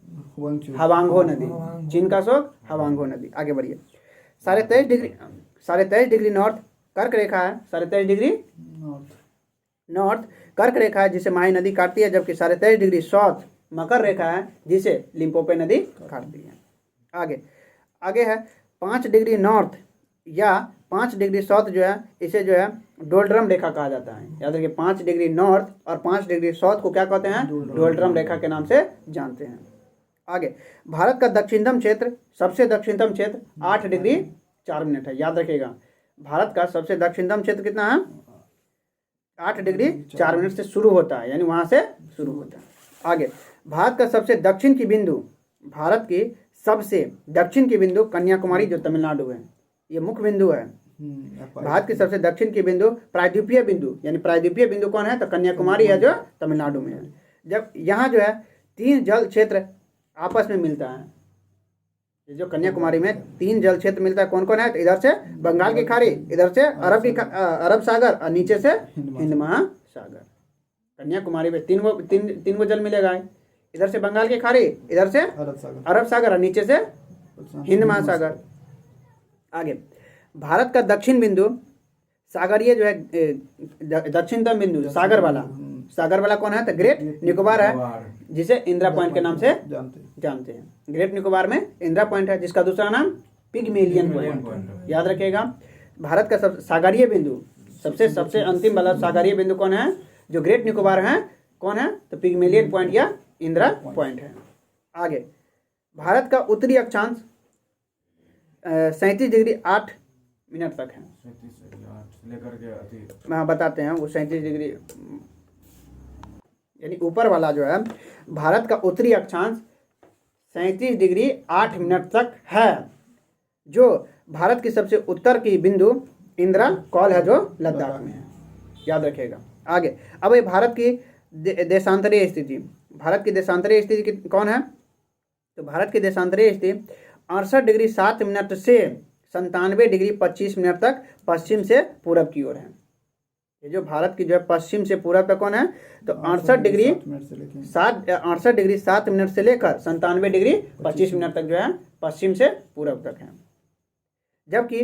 हवांगो नदी, चीन का शोक हवांगो नदी। आगे बढ़िए, 23.5 डिग्री नॉर्थ कर्क रेखा है, 23.5 डिग्री नॉर्थ कर्क रेखा है जिसे माही नदी काटती है, जबकि 23.5 डिग्री साउथ मकर रेखा है जिसे लिम्पोपे नदी काटती है। आगे है 5 डिग्री नॉर्थ या 5 डिग्री साउथ जो है, इसे जो है डोल्ड्रम रेखा कहा जाता है। याद रखिए, 5 डिग्री नॉर्थ और 5 डिग्री साउथ को क्या कहते हैं, डोल्ड्रम रेखा के नाम से जानते हैं। आगे भारत का दक्षिणतम क्षेत्र, सबसे दक्षिणतम क्षेत्र 8 डिग्री 4 मिनट है। याद रखिएगा, भारत का सबसे दक्षिणतम क्षेत्र कितना है, 8 डिग्री 4 मिनट से शुरू होता है, यानी वहाँ से शुरू होता है। आगे भारत का सबसे दक्षिण की बिंदु, भारत की सबसे दक्षिण की बिंदु कन्याकुमारी जो तमिलनाडु है, ये मुख्य बिंदु है। भारत की सबसे दक्षिण की बिंदु प्रायद्वीपीय बिंदु, यानी प्रायद्वीपीय बिंदु कौन है, तो कन्याकुमारी है जो तमिलनाडु में है। जब यहाँ जो है 3 जल क्षेत्र आपस में मिलता है, जो कन्याकुमारी में 3 जल क्षेत्र मिलता है, कौन कौन है, तो इधर से बंगाल की खाड़ी, इधर से अरब सागर, और नीचे से हिंद महासागर। कन्याकुमारी में तीन गो जल मिलेगा, इधर से बंगाल की खाड़ी, इधर से अरब सागर, और नीचे से हिंद महासागर। आगे भारत का दक्षिण बिंदु सागरीय जो है, दक्षिणतम बिंदु सागर वाला कौन है, तो ग्रेट निकोबार है, जिसे इंदिरा पॉइंट के नाम से जानते हैं। ग्रेट निकोबार में इंदिरा पॉइंट है, जिसका दूसरा नाम पिगमेलियन पॉइंट। याद रखिएगा, भारत का सागरीय बिंदु सबसे अंतिम वाला सागरीय बिंदु कौन है, जो ग्रेट निकोबार है, कौन है, तो पिगमेलियन पॉइंट या इंदिरा पॉइंट है। आगे, भारत का उत्तरी अक्षांश 37 डिग्री 8 मिनट तक है। 37 लेकर के हाँ बताते हैं, वो 37 डिग्री यानी ऊपर वाला जो है, भारत का उत्तरी अक्षांश 37 डिग्री 8 मिनट तक है, जो भारत की सबसे उत्तर की बिंदु इंदिरा कॉल है जो लद्दाख में है, याद रखिएगा। आगे, अब ये भारत की देशांतरीय स्थिति, भारत की देशांतरीय स्थिति कौन है, तो भारत की देशांतरीय स्थिति 68 डिग्री 7 मिनट से 97 डिग्री 25 मिनट तक पश्चिम से पूरब की ओर है। ये जो भारत की जो है पश्चिम से पूरब पे कौन है, तो 68 डिग्री 7 मिनट से लेकर 97 डिग्री 25 मिनट तक जो है पश्चिम से पूरब तक है। जबकि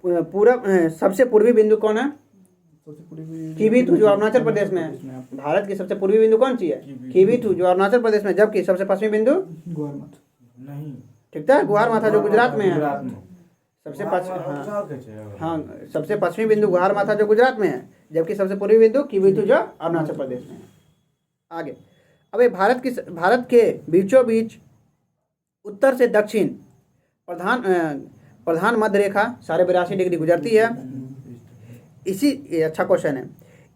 पूरब सबसे पूर्वी बिंदु कौन है, किवीथु जो अरुणाचल प्रदेश में है। भारत की सबसे पूर्वी बिंदु कौन सी है, किवीथु जो अरुणाचल प्रदेश में। जबकि सबसे पश्चिमी बिंदु नहीं, ठीक है, गुहार माथा जो गुजरात में है। गुजरात में सबसे पश्चिमी, हाँ सबसे पश्चिमी बिंदु गुहार माथा जो गुजरात में है, जबकि सबसे पूर्वी बिंदु किवीथु जो अरुणाचल प्रदेश में है। आगे, अब ये भारत के बीचों बीच उत्तर से दक्षिण प्रधान मध्य रेखा 82.5 डिग्री गुजरती है। इसी, ये अच्छा क्वेश्चन है,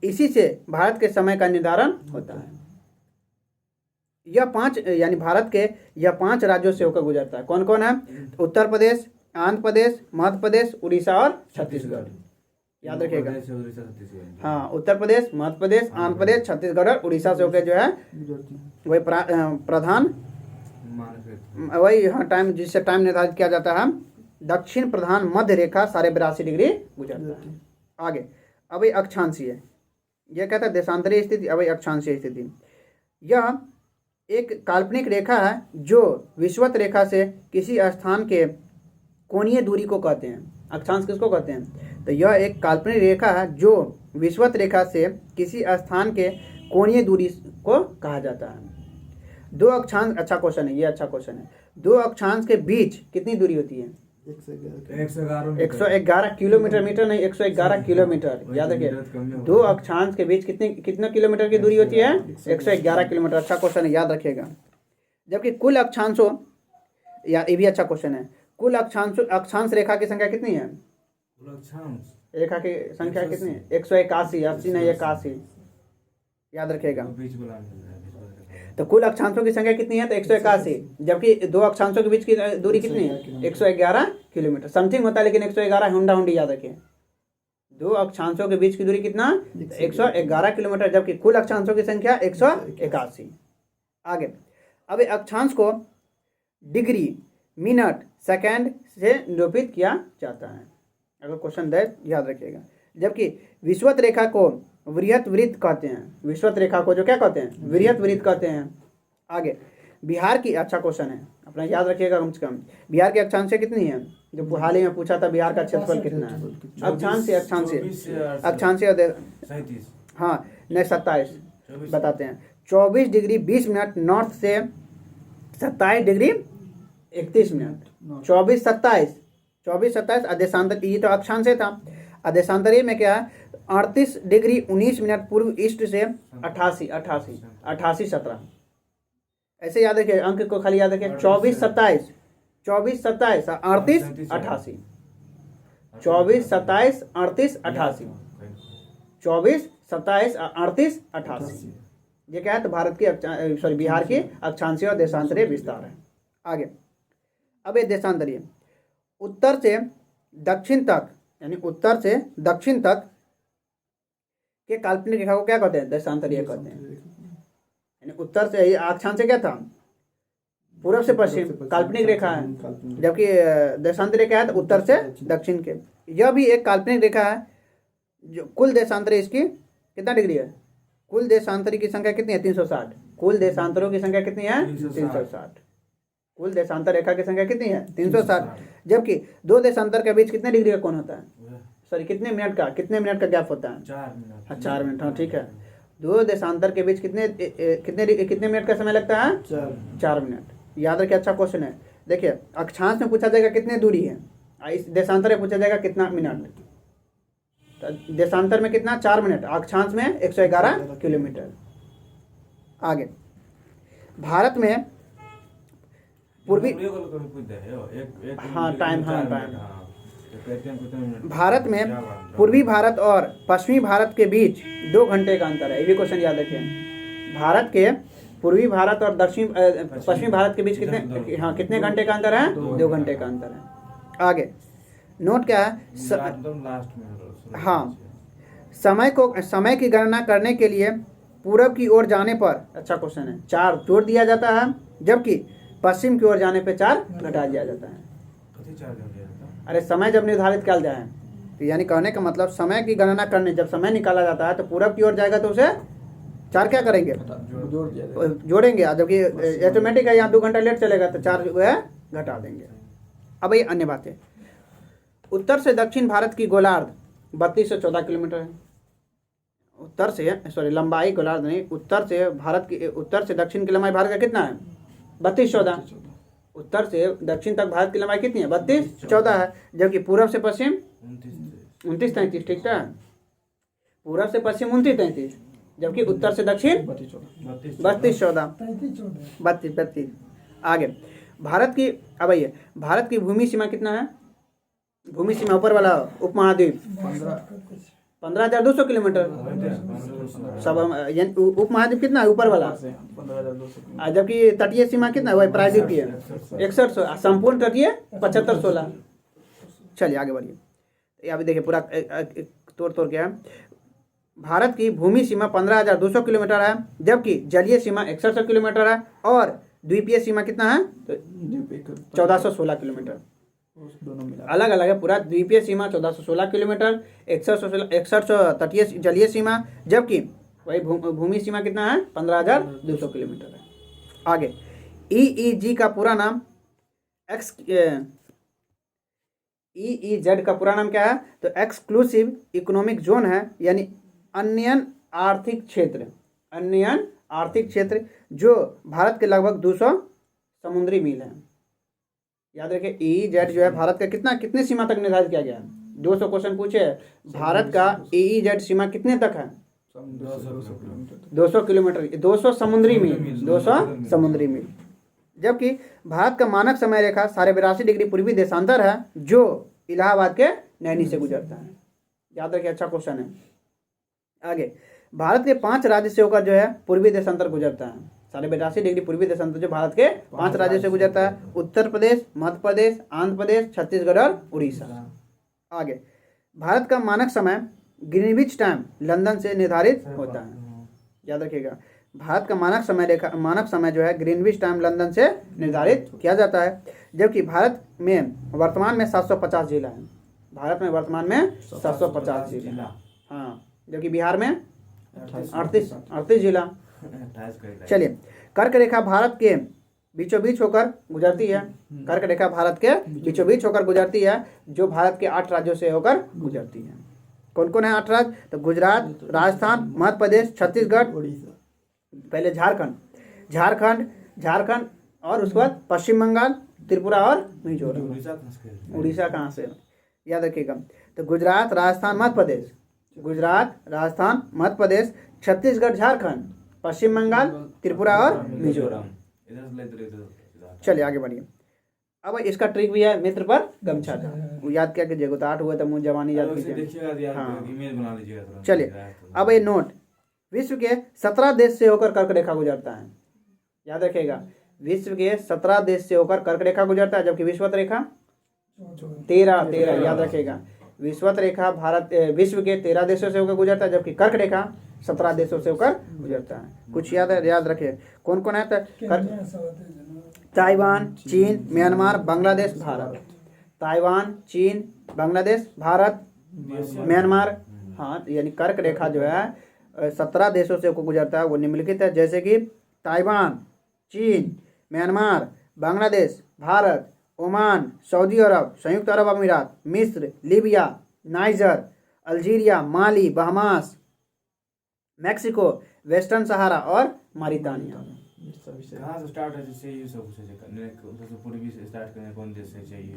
इसी से भारत के समय का निर्धारण होता है। यह 5 यानी भारत के यह 5 राज्यों से होकर गुजरता है। कौन कौन है, उत्तर प्रदेश, आंध्र प्रदेश, मध्य प्रदेश, उड़ीसा और छत्तीसगढ़, याद रखिएगा। हाँ, उत्तर प्रदेश, मध्य प्रदेश, आंध्र प्रदेश, छत्तीसगढ़ और उड़ीसा से होकर जो है वही प्रधान, वही हाँ टाइम जिससे टाइम निर्धारित किया जाता है, दक्षिण प्रधान मध्य रेखा 82.5 डिग्री गुजरता है। आगे, अब ये अक्षांशीय, यह कहता है देशांतरीय स्थिति, अब ये अक्षांशीय स्थिति। यह एक काल्पनिक रेखा है जो विषुवत रेखा से किसी स्थान के कोणीय दूरी को कहते हैं। अक्षांश किसको कहते हैं, तो यह एक काल्पनिक रेखा है जो विषुवत रेखा से किसी स्थान के कोणीय दूरी को कहा जाता है। दो अक्षांश, अच्छा क्वेश्चन है ये, अच्छा क्वेश्चन है। दो अक्षांश के बीच कितनी दूरी होती है, 111 किलोमीटर, मीटर नहीं 111 किलोमीटर, याद रखिए। दो अक्षांश के बीच कितने किलोमीटर की दूरी होती है, 111 किलोमीटर। अच्छा क्वेश्चन है, याद रखिएगा। जबकि कुल अक्षांशों, या ये भी अच्छा क्वेश्चन है, कुल अक्षांश रेखा की संख्या कितनी है, रेखा की संख्या कितनी है, 181, 80 नहीं 81, याद रखिएगा। तो कुल अक्षांशों की संख्या कितनी है, तो 181। जबकि दो अक्षांशों के बीच की दूरी कितनी है, 111 किलोमीटर। समथिंग होता है लेकिन 111 हुंडा हुंडी, याद रखिए। दो अक्षांशों के बीच की दूरी कितना, 111 किलोमीटर, जबकि कुल अक्षांशों की संख्या 181। आगे, अब अक्षांश को डिग्री, मिनट, सेकंड से निरूपित किया जाता है। अगर क्वेश्चन दे याद रखिएगा। जबकि विषुवत रेखा को वृहत वृत्त कहते हैं। विषुवत रेखा को जो क्या कहते हैं, वृहत वृत्त कहते हैं। आगे, बिहार की, अच्छा क्वेश्चन है, अपना याद रखिएगा कम से कम। बिहार की अक्षांशें कितनी है, जो हाल ही में पूछा था, बिहार का क्षेत्रफल कितना है, अक्षांशीय हाँ नहीं 27 बताते हैं। 24 डिग्री 20 मिनट नॉर्थ से 27 डिग्री 31 मिनट, 24-27 अदेशांतर, ये तो अक्षांश था। अदेशांतरीय में क्या है, 38 डिग्री 19 मिनट पूर्व ईस्ट से 88-17, ऐसे याद रखिए। अंक को खाली याद रखिए, 24-27, 38, 24-27, 38, 38। ये क्या है, तो भारत की बिहार की अक्षांशीय और देशांतरीय विस्तार है। आगे, अब ये देशांतरीय उत्तर से दक्षिण तक, यानी उत्तर से दक्षिण तक के काल्पनिक रेखा को क्या कहते हैं, देशांतरीय कहते हैं। यानी उत्तर से, अक्षांश क्या था, पूर्व से पश्चिम काल्पनिक रेखा है, जबकि देशांतरीय क्या है, तो उत्तर से दक्षिण के। यह भी एक काल्पनिक रेखा है जो कुल देशांतरीय इसकी कितना डिग्री है, कुल देशांतरी की संख्या कितनी है, 360। कुल देशांतरों की संख्या कितनी है, 360। कुल देशांतर रेखा की संख्या कितनी है, 360। जबकि दो देशांतर के बीच कितने डिग्री का कोण होता है, सॉरी कितने मिनट का गैप होता है, 4 मिनट। हाँ ठीक है, दो देशांतर के बीच कितने मिनट का समय लगता है, 4 मिनट, याद रखिए। अच्छा क्वेश्चन है। देखिए, अक्षांश में पूछा जाएगा कितनी दूरी है, इस देशांतर में पूछा जाएगा कितना मिनट। तो देशांतर में कितना, 4 मिनट, अक्षांश में 111 किलोमीटर। आगे, भारत में पूर्वी ये को कभी पूछ दे एक एक हाँ, टाइम, हाँ, चार टाइम। मिनट, हाँ। तो कहते हैं कितने मिनट भारत में क्या बात है? पूर्वी भारत और पश्चिमी भारत के बीच 2 घंटे का अंतर है। ये भी क्वेश्चन याद रखें। भारत के पूर्वी भारत और पश्चिमी भारत के बीच कितने घंटे का अंतर है? 2 घंटे का अंतर है। आगे नोट क्या है? एकदम लास्ट में शुरू हाँ, समय की गणना करने के लिए पूरब की ओर जाने पर, अच्छा क्वेश्चन है, 4 जोड़ दिया जाता है, जबकि पश्चिम की ओर जाने पर 4 घटा दिया जाता है। कथी चार्ज हो गया? अरे समय जब निर्धारित किया जाए, तो यानी कहने का मतलब समय की गणना करने जब समय निकाला जाता है तो पूरब की ओर जाएगा तो उसे 4 क्या करेंगे? जोड़ दिया जाएगा। जोड़ेंगे। जबकि ऑटोमेटिक है, यहाँ 2 घंटा लेट चलेगा तो 4 जो है घटा देंगे। अब ये अन्य बातें, उत्तर से दक्षिण भारत की गोलार्ध 3214 किलोमीटर है। उत्तर से लंबाई गोलार्ध नहीं, उत्तर से दक्षिण की लंबाई भारत का कितना है? 3214। उत्तर से दक्षिण तक भारत की लंबाई कितनी है? 3214 है। जबकि पूरब से पश्चिम 29-33, ठीक है। पूरब से पश्चिम 29-33, जबकि उत्तर से दक्षिण 32-14, 32-32। आगे भारत की, अब आइए, भारत की भूमि सीमा कितना है? भूमि सीमा ऊपर वाला उपमहाद्वीप 15,200 किलोमीटर। सब उपमहाद्वीप कितना है? ऊपर वाला। 15,200। जबकि तटीय सीमा कितना है? वही प्रायद्वीप की है 6100। संपूर्ण तटीय 7516। चलिए आगे बढ़िए। अभी देखिए पूरा तोड़ के है। भारत की भूमि सीमा 15,200 किलोमीटर है, जबकि जलीय सीमा 6100 किलोमीटर है, और द्वीपीय सीमा कितना है? तो 1416 किलोमीटर। दोनों मिला अलग अलग है। पूरा द्वीपीय सीमा 1416 किलोमीटर, 6100 तटीय जलीय सीमा, जबकि वही भूमि सीमा कितना है? 15,200 किलोमीटर है। आगे EEZ का पूरा नाम EEZ का पूरा नाम क्या है? तो एक्सक्लूसिव इकोनॉमिक जोन है, यानी अन्यन आर्थिक क्षेत्र। अन्यन आर्थिक क्षेत्र जो भारत के लगभग 200 समुद्री मील है। याद रखिए EEZ जो है भारत का कितने सीमा तक निर्धारित किया गया है? 200 क्वेश्चन पूछे, भारत का EEZ सीमा कितने तक है? 200 किलोमीटर, 200 समुद्री मील, 200 समुद्री मील। जबकि भारत का मानक समय रेखा 82.5 डिग्री पूर्वी देशांतर है, जो इलाहाबाद के नैनी से गुजरता है। याद रखिए, अच्छा क्वेश्चन है। आगे भारत के 5 राज्य से होकर जो है पूर्वी देशांतर गुजरता है। 82.5 डिग्री पूर्वी देशांतर जो भारत के 5 राज्यों से गुजरता है: उत्तर प्रदेश, मध्य प्रदेश, आंध्र प्रदेश, छत्तीसगढ़ और उड़ीसा। आगे भारत का मानक समय ग्रीनविच टाइम लंदन से निर्धारित होता है। याद रखिएगा, भारत का मानक समय जो है ग्रीनविच टाइम लंदन से निर्धारित किया जाता है। जबकि भारत में वर्तमान में 750 जिला है। भारत में वर्तमान में 750 जिला, हाँ, जबकि बिहार में 38 जिला। चलिए, कर्क रेखा भारत के बीचों बीच होकर गुजरती है। कर्क रेखा भारत के बीचों बीच होकर गुजरती है, जो भारत के 8 राज्यों से होकर गुजरती है। कौन कौन है 8 राज्य? तो गुजरात, राजस्थान, मध्य प्रदेश, छत्तीसगढ़, उड़ीसा, पहले झारखंड और उसके बाद पश्चिम बंगाल, त्रिपुरा और मिजोरम। उड़ीसा कहाँ से? याद रखिएगा, तो गुजरात, राजस्थान, मध्य प्रदेश, गुजरात, राजस्थान, मध्य प्रदेश, छत्तीसगढ़, झारखंड, पश्चिम बंगाल, त्रिपुरा और मिजोरम। चलिए आगे बढ़िए। अब इसका ट्रिक भी है, मित्र पर गमछा था, वो याद क्या कीजिएगा, तो 8 हुआ तो मुझे जवानी याद कीजिए। हाँ, चलिए अब ये नोट, विश्व के 17 देश से होकर कर्क रेखा गुजरता है। याद रखिएगा, विश्व के 17 देश से होकर कर्क रेखा गुजरता है, जबकि विषुवत रेखा 13 याद रखिएगा, विषुवत रेखा विश्व के 13 देशों से होकर गुजरता है, जबकि कर्क रेखा 17 देशों से होकर गुजरता है। कुछ याद रखिए, कौन कौन है? ताइवान, चीन, म्यांमार, बांग्लादेश, भारत। ताइवान, चीन, बांग्लादेश, भारत, म्यांमार। हाँ, यानी कर्क रेखा जो है 17 देशों से होकर गुजरता है। वो निम्नलिखित है, जैसे कि ताइवान, चीन, Myanmar, Bangladesh, Bharat, Oman, Saudi अरब, संयुक्त अरब अमीरात, मिस्र, Libya, Niger, Algeria, Mali, Bahamas, Mexico, Western Sahara और मारितानिया। कहाँ से स्टार्ट है? जैसे ये सब सबसे पूर्वी से स्टार्ट करने कौन देश से चाहिए?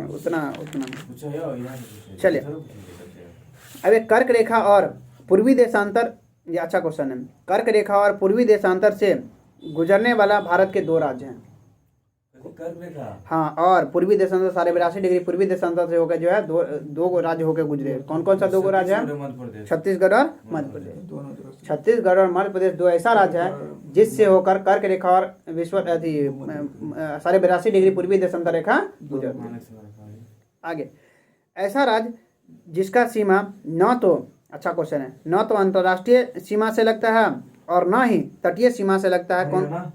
उतना पूछा है और यहाँ से पूछा। चलिए, अब एक कर्क रेखा और पूर्वी देशांतर, ये अच्छा क्वेश्चन है। कर्क रेखा और पूर्वी देशांतर से गुजरने वाला भारत के 2 राज्य हैं। कर में था। हाँ, और पूर्वी देशांतर 82.5 डिग्री पूर्वी देशांतर से होकर जो है दो राज्य होकर गुजरे। कौन कौन सा 2 राज्य है? मध्य प्रदेश। छत्तीसगढ़ और मध्य प्रदेश। दोनों तरफ से। छत्तीसगढ़ और मध्य प्रदेश 2 ऐसा राज्य है जिससे होकर कर्क रेखा और विश्व 82.5 डिग्री पूर्वी देशांतर रेखा गुजरती है। मानक से बड़ा है। आगे, ऐसा राज्य जिसका सीमा न तो, अच्छा क्वेश्चन है, न तो अंतर्राष्ट्रीय सीमा से लगता है और न ही तटीय सीमा से लगता है। कौन? हरियाणा?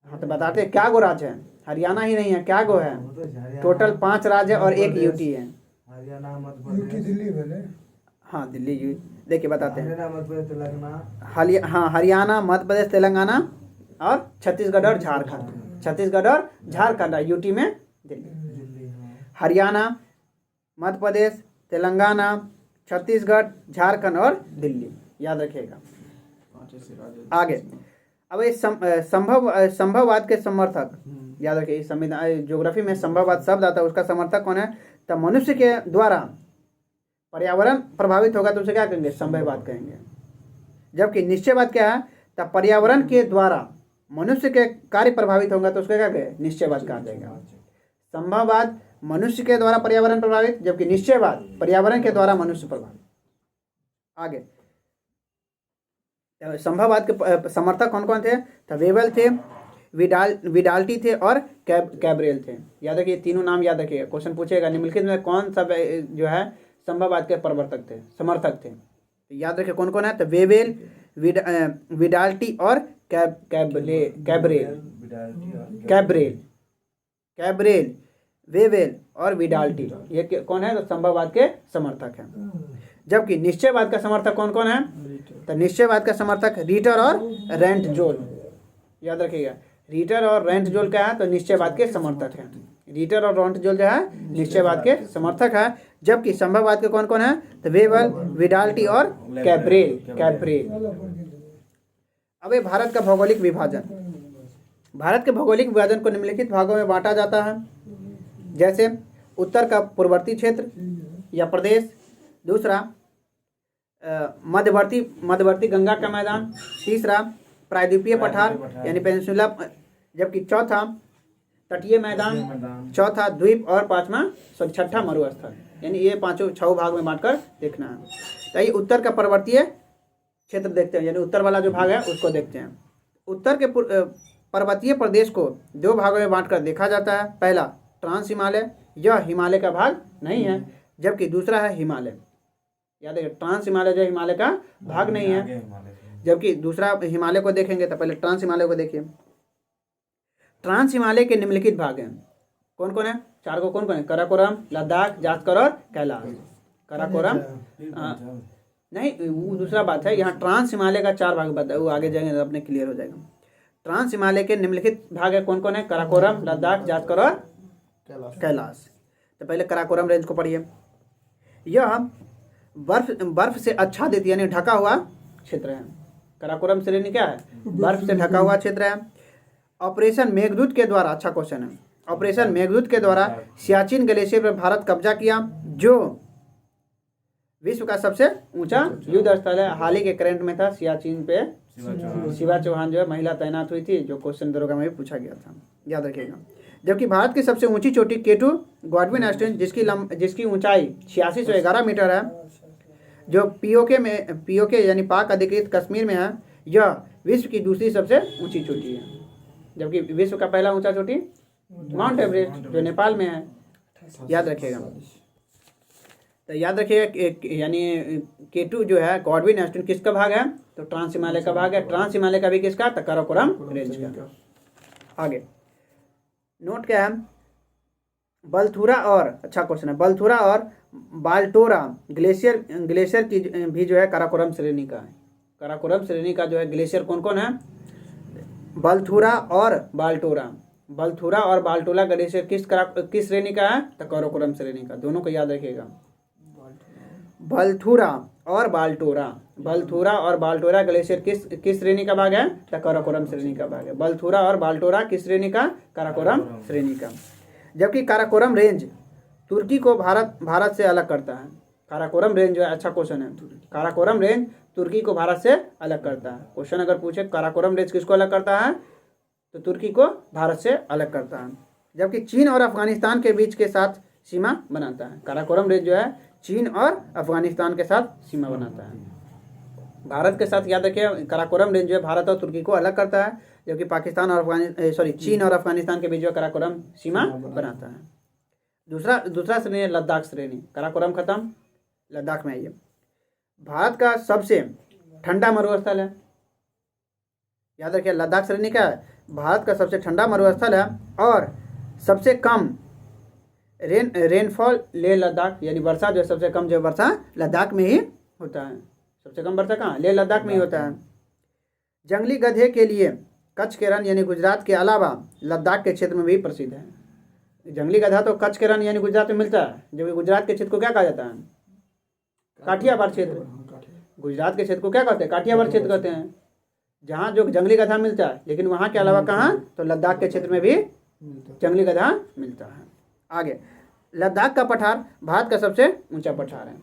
हाँ, तो बताते हैं क्या गो राज्य है। हरियाणा ही नहीं है, क्या गो है? वो तो हरियाणा, टोटल 5 राज्य और 1 प्रदेश। यूटी है। हरियाणा, मध्य प्रदेश। हाँ, दिल्ली यू, देखिए बताते हैं। हरियाणा, मध्य प्रदेश, तेलंगाना। हाँ, हरियाणा, मध्य प्रदेश, तेलंगाना और छत्तीसगढ़ और झारखंड। छत्तीसगढ़ और झारखंड, यूटी में दिल्ली। दिल्ली, हाँ। हरियाणा, मध्य प्रदेश, तेलंगाना, छत्तीसगढ़, झारखंड और दिल्ली, याद रखिएगा। 5 ऐसे राज्य। आगे, अब ये संभववाद के समर्थक, याद रखिए, इस संविधान ज्योग्राफी में संभववाद शब्द आता है, उसका समर्थक कौन है? तब मनुष्य के द्वारा पर्यावरण प्रभावित होगा तो उसे क्या कहेंगे? संभववाद कहेंगे। जबकि निश्चयवाद क्या है? तब पर्यावरण के द्वारा मनुष्य के कार्य प्रभावित होगा तो उसका क्या कहेंगे? निश्चयवाद कहा जाएगा। संभववाद मनुष्य के द्वारा पर्यावरण प्रभावित, जबकि निश्चयवाद पर्यावरण के द्वारा मनुष्य प्रभावित। आगे, संभववाद के समर्थक कौन कौन थे? तो वेबल थे, विडाल्टी थे और कैब्रेल थे। याद रखिए, तीनों नाम याद रखिएगा, क्वेश्चन पूछेगा निम्नलिखित में कौन सा जो है संभववाद के प्रवर्तक थे, समर्थक थे। तो याद रखिए कौन कौन है? तो वेबेल, विडाल्टी और कैब्रेल, वेबेल और विडाल्टी, ये कौन है? तो संभववाद के समर्थक हैं। जबकि निश्चयवाद का समर्थक कौन कौन है? तो निश्चयवाद का समर्थक रीटर और रेंटजोल, याद रखिएगा। रीटर और रेंटजोल क्या है? तो निश्चयवाद के समर्थक हैं। रीटर और रेंटजोल जो है निश्चयवाद के समर्थक है। जबकि संभववाद के कौन कौन है? तो वेबल, विडाल्टी और कैब्रेल। अब भारत का भौगोलिक विभाजन। भारत के भौगोलिक विभाजन को निम्नलिखित भागों में बांटा जाता है, जैसे उत्तर का पूर्ववर्ती क्षेत्र या प्रदेश, दूसरा मध्यवर्ती गंगा का मैदान, तीसरा प्रायद्वीपीय पठार यानी पेनिनसुला, जबकि चौथा तटीय मैदान, चौथा द्वीप और छठा मरुस्थल। यानी ये 6 भाग में बांटकर देखना है। तो ये उत्तर का पर्वतीय क्षेत्र देखते हैं, यानी उत्तर वाला जो भाग है उसको देखते हैं। उत्तर के पर्वतीय प्रदेश को 2 भागों में बांटकर देखा जाता है। पहला ट्रांस हिमालय, यह हिमालय का भाग नहीं है, जबकि दूसरा है हिमालय। याद है, ट्रांस हिमालय जो हिमालय का भाग नहीं है, जबकि दूसरा हिमालय को देखेंगे। तो पहले ट्रांस हिमालय को देखिए। ट्रांस हिमालय के निम्नलिखित भाग हैं, कौन कौन है? 4 को कौन कौन है? काराकोरम, लद्दाख, जास्कर और कैलाश। काराकोरम नहीं, वो दूसरा बात है। यहाँ ट्रांस हिमालय का 4 भाग बताया, वो आगे जाएंगे अपने क्लियर हो जाएगा। ट्रांस हिमालय के निम्नलिखित भाग है, कौन कौन है? काराकोरम, लद्दाख, जास्कर और कैलाश। तो पहले काराकोरम रेंज को पढ़िए। यह बर्फ से आच्छादित यानी ढका हुआ क्षेत्र है। काराकोरम श्रेणी क्या है? बर्फ से ढका हुआ क्षेत्र है। ऑपरेशन मेघदूत के द्वारा, अच्छा क्वेश्चन है, ऑपरेशन मेघदूत के द्वारा सियाचिन ग्लेशियर पर भारत कब्जा किया, जो विश्व का सबसे ऊंचा युद्ध स्थल है। हाल ही के करंट में था सियाचिन पे शिवा चौहान जो है महिला तैनात हुई थी, जो क्वेश्चन दरोगा में भी पूछा गया था, याद रखिएगा। जबकि भारत की सबसे ऊंची चोटी केटू गॉडविन आइलैंड जिसकी ऊंचाई 8611 मीटर है, जो पीओके यानी पाक अधिकृत कश्मीर में है, यह विश्व की दूसरी सबसे ऊंची चोटी है। जबकि विश्व का पहला ऊंचा चोटी माउंट एवरेस्ट जो नेपाल में है, याद रखिएगा। तो याद रखिएगा, यानी केटू जो है गॉडविन आइलैंड किसका भाग है? तो ट्रांस हिमालय का भाग है। ट्रांस हिमालय का भी किसका? तो काराकोरम रेंज का। आगे नोट क्या है? बलथुरा और, अच्छा क्वेश्चन है, बलथुरा और बाल्टोरा ग्लेशियर की भी जो है काराकोरम श्रेणी का है। काराकोरम श्रेणी का जो है ग्लेशियर कौन कौन है? बलथुरा और बाल्टोरा। बलथुरा और बाल्टोरा ग्लेशियर किस श्रेणी का है? तो काराकोरम श्रेणी का। दोनों को याद रखिएगा। बलथुरा और बाल्टोरा ग्लेशियर किस श्रेणी का भाग है? तो काराकोरम श्रेणी का भाग है। बलथुरा और बाल्टोरा किस श्रेणी का? काराकोरम श्रेणी का। जबकि काराकोरम रेंज तुर्की को भारत से अलग करता है। काराकोरम रेंज जो है, अच्छा क्वेश्चन है, काराकोरम रेंज तुर्की को भारत से अलग करता है। क्वेश्चन अगर पूछे काराकोरम रेंज किसको अलग करता है, तो तुर्की को भारत से अलग करता है। जबकि चीन और अफगानिस्तान के बीच के साथ सीमा बनाता है। काराकोरम रेंज जो है चीन और अफगानिस्तान के साथ सीमा बनाता है। भारत के साथ याद रखिए काराकोरम रेंज जो है भारत और तुर्की को अलग करता है, जबकि पाकिस्तान और चीन और अफगानिस्तान के बीच जो काराकोरम सीमा बनाता है। दूसरा श्रेणी है लद्दाख श्रेणी। काराकोरम खत्म, लद्दाख में आइए। भारत का सबसे ठंडा मरुस्थल है, याद रखिए लद्दाख श्रेणी का है, भारत का सबसे ठंडा मरुस्थल है और सबसे कम रेनफॉल लेह लद्दाख, यानी वर्षा जो है सबसे कम जो वर्षा लद्दाख में ही होता है। सबसे कम वर्षा कहाँ, लेह लद्दाख में ही होता है। जंगली गधे के लिए कच्छ के रण यानी गुजरात के अलावा लद्दाख के क्षेत्र में भी प्रसिद्ध है। जंगली गधा तो कच्छ के रण यानी गुजरात में मिलता है, जबकि गुजरात के क्षेत्र को क्या कहा जाता है, काठियावाड़ क्षेत्र। गुजरात के क्षेत्र को क्या कहते हैं, काठियावाड़ क्षेत्र कहते हैं, जहाँ जो जंगली गधा मिलता है। लेकिन वहाँ के अलावा कहाँ, तो लद्दाख के क्षेत्र में भी जंगली गधा मिलता है। आगे, लद्दाख का पठार भारत का सबसे ऊंचा पठार है।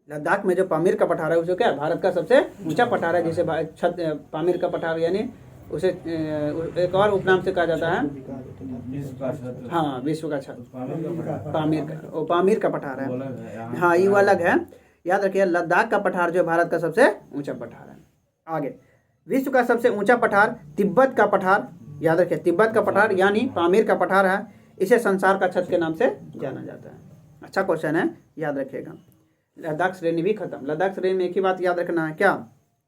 लद्दाख में जो पामीर का पठार है उसे क्या भारत का सबसे ऊंचा पठार है, जिसे पामीर का पठार यानी उसे एक और उपनाम से कहा जाता है, हाँ विश्व का छत, पामीर का पठार है। हाँ ये अलग है, याद रखिए लद्दाख का पठार जो भारत का सबसे ऊंचा पठार है। आगे, विश्व का सबसे ऊंचा पठार तिब्बत का पठार, याद रखिए तिब्बत का पठार यानी पामीर का पठार है। इसे संसार का छत के नाम से जाना जाता है। अच्छा क्वेश्चन है, याद रखिएगा। लद्दाख श्रेणी भी खत्म। लद्दाख श्रेणी में एक ही बात याद रखना है क्या,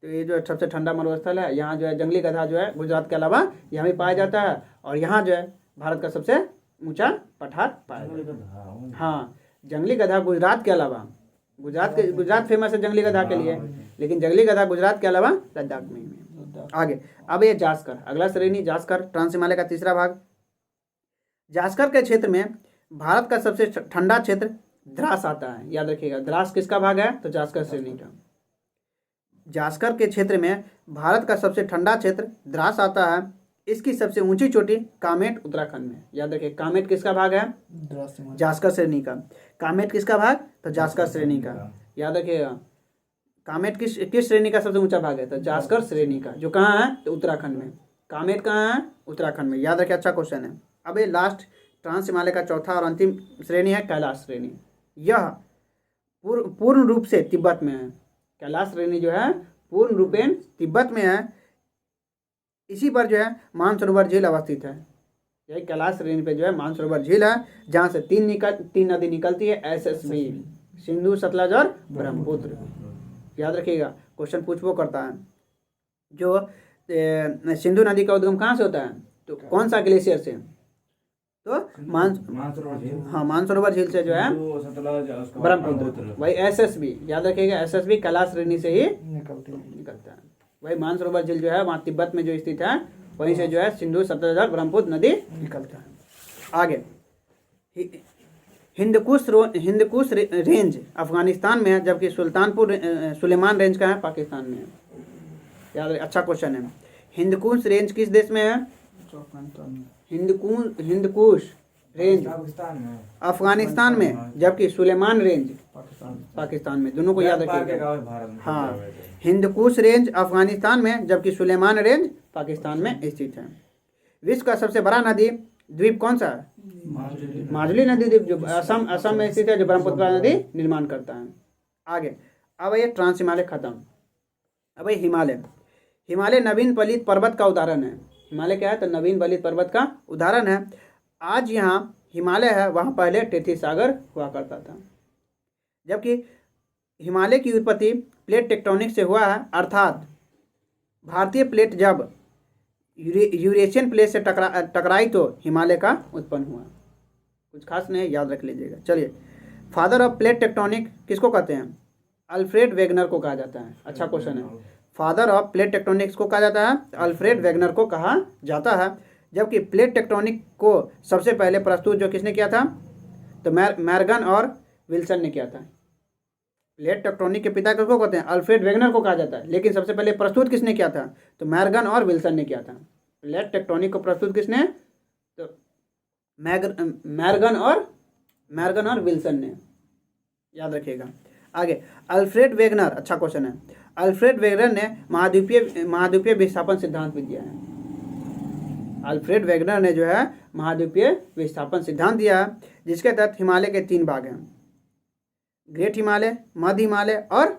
तो ये जो सबसे ठंडा मरुस्थल है, यहाँ जो है जंगली गधा जो है गुजरात के अलावा यहाँ भी पाया जाता है, और यहाँ जो है भारत का सबसे ऊंचा पठार पाया जाता है। हाँ, जंगली गधा गुजरात के अलावा, गुजरात फेमस है जंगली गधा के लिए, लेकिन जंगली गधा गुजरात के अलावा लद्दाख में ही। आगे, अब ये जास्कर, अगला श्रेणी जास्कर, ट्रांस हिमालय का तीसरा भाग। जास्कर के क्षेत्र में भारत का सबसे ठंडा क्षेत्र द्रास आता है। याद रखिएगा द्रास किसका भाग है, तो जास्कर श्रेणी का। जास्कर के क्षेत्र में भारत का सबसे ठंडा क्षेत्र द्रास आता है। इसकी सबसे ऊंची चोटी कामेट उत्तराखंड में। याद रखिए कामेट किसका भाग है, जास्कर श्रेणी का। कामेट किसका भाग, तो जास्कर श्रेणी का। याद रखिएगा कामेट किस श्रेणी का सबसे ऊंचा भाग है, तो जास्कर श्रेणी का, जो कहाँ है, तो उत्तराखंड में। कामेट कहाँ है, उत्तराखंड में। याद रखिए, अच्छा क्वेश्चन है। अब ये लास्ट ट्रांस हिमालय का चौथा और अंतिम श्रेणी है कैलाश श्रेणी। यह पूर्ण रूप से तिब्बत में है। कैलाश श्रेणी जो है पूर्ण रूपेण तिब्बत में है। इसी पर जो है मानसरोवर झील अवस्थित है। यही कैलाश श्रेणी पे जो है मानसरोवर झील है, जहाँ से तीन नदी निकलती है, एसएसबी, सिंधु, सतलज और ब्रह्मपुत्र। याद रखिएगा क्वेश्चन पूछ वो करता है, जो सिंधु नदी का उद्गम कहाँ से होता है, तो कौन सा ग्लेशियर से, तो मानसरोवर झील से जो है ब्रह्मपुत्र। वही एसएसबी, याद रखिएगा एसएसबी कैलाश श्रेणी से ही निकलता है। वही मानसरोवर झील जो है वहाँ तिब्बत में जो स्थित है, वहीं से जो है सिंधु, सतलज और ब्रह्मपुत्र नदी निकलता है। आगे, हिंदकुश रेंज अफगानिस्तान में है, जबकि सुलेमान रेंज का है, पाकिस्तान में है। याद अच्छा क्वेश्चन है। हिंदकुश रेंज किस देश में है, हिंदकुश रेंज अफगानिस्तान में, जबकि सुलेमान रेंज पाकिस्तान में। दोनों को याद रखिएगा। हाँ, हिंदकुश रेंज अफगानिस्तान में, जबकि सुलेमान रेंज पाकिस्तान में स्थित है। विश्व का सबसे बड़ा नदी द्वीप कौन सा है, माजुली नदी द्वीप, जो असम में स्थित है, जो ब्रह्मपुत्र नदी निर्माण करता है। आगे, अब ये ट्रांस हिमालय खत्म। अब ये हिमालय नवीन पलित पर्वत का उदाहरण है। हिमालय क्या है, तो नवीन पलित पर्वत का उदाहरण है। आज यहाँ हिमालय है, वहाँ पहले टेथी सागर हुआ करता था। जबकि हिमालय की उत्पत्ति प्लेट टेक्टोनिक से हुआ है, अर्थात भारतीय प्लेट जब यूरेशियन प्लेट से टकराई तो हिमालय का उत्पन्न हुआ। कुछ खास नहीं, याद रख लीजिएगा। चलिए, फादर ऑफ प्लेट टेक्टोनिक किसको कहते हैं, अल्फ्रेड वेगनर को कहा जाता है। अच्छा क्वेश्चन है। फादर ऑफ प्लेट टेक्टोनिक्स को कहा जाता है, अल्फ्रेड वेगनर को कहा जाता है। जबकि प्लेट टेक्टोनिक को सबसे पहले प्रस्तुत जो किसने किया था, तो मैर्गन और विल्सन ने किया था। प्लेट टेक्टोनिक के पिता किसको कहते हैं, अल्फ्रेड वेगनर को कहा जाता है, लेकिन सबसे पहले प्रस्तुत किसने किया था, तो मैर्गन और विल्सन ने किया था। प्लेट टेक्टोनिक को प्रस्तुत किसने, तो मैर्गन और विल्सन ने। याद रखिएगा। आगे अल्फ्रेड वेगनर, अच्छा क्वेश्चन है, अल्फ्रेड वेगनर ने महाद्वीपीय विस्थापन सिद्धांत भी दिया है। अल्फ्रेड वेगनर ने जो है महाद्वीपीय विस्थापन सिद्धांत दिया है, जिसके तहत हिमालय के 3 भाग हैं, ग्रेट हिमालय, मध्य हिमालय और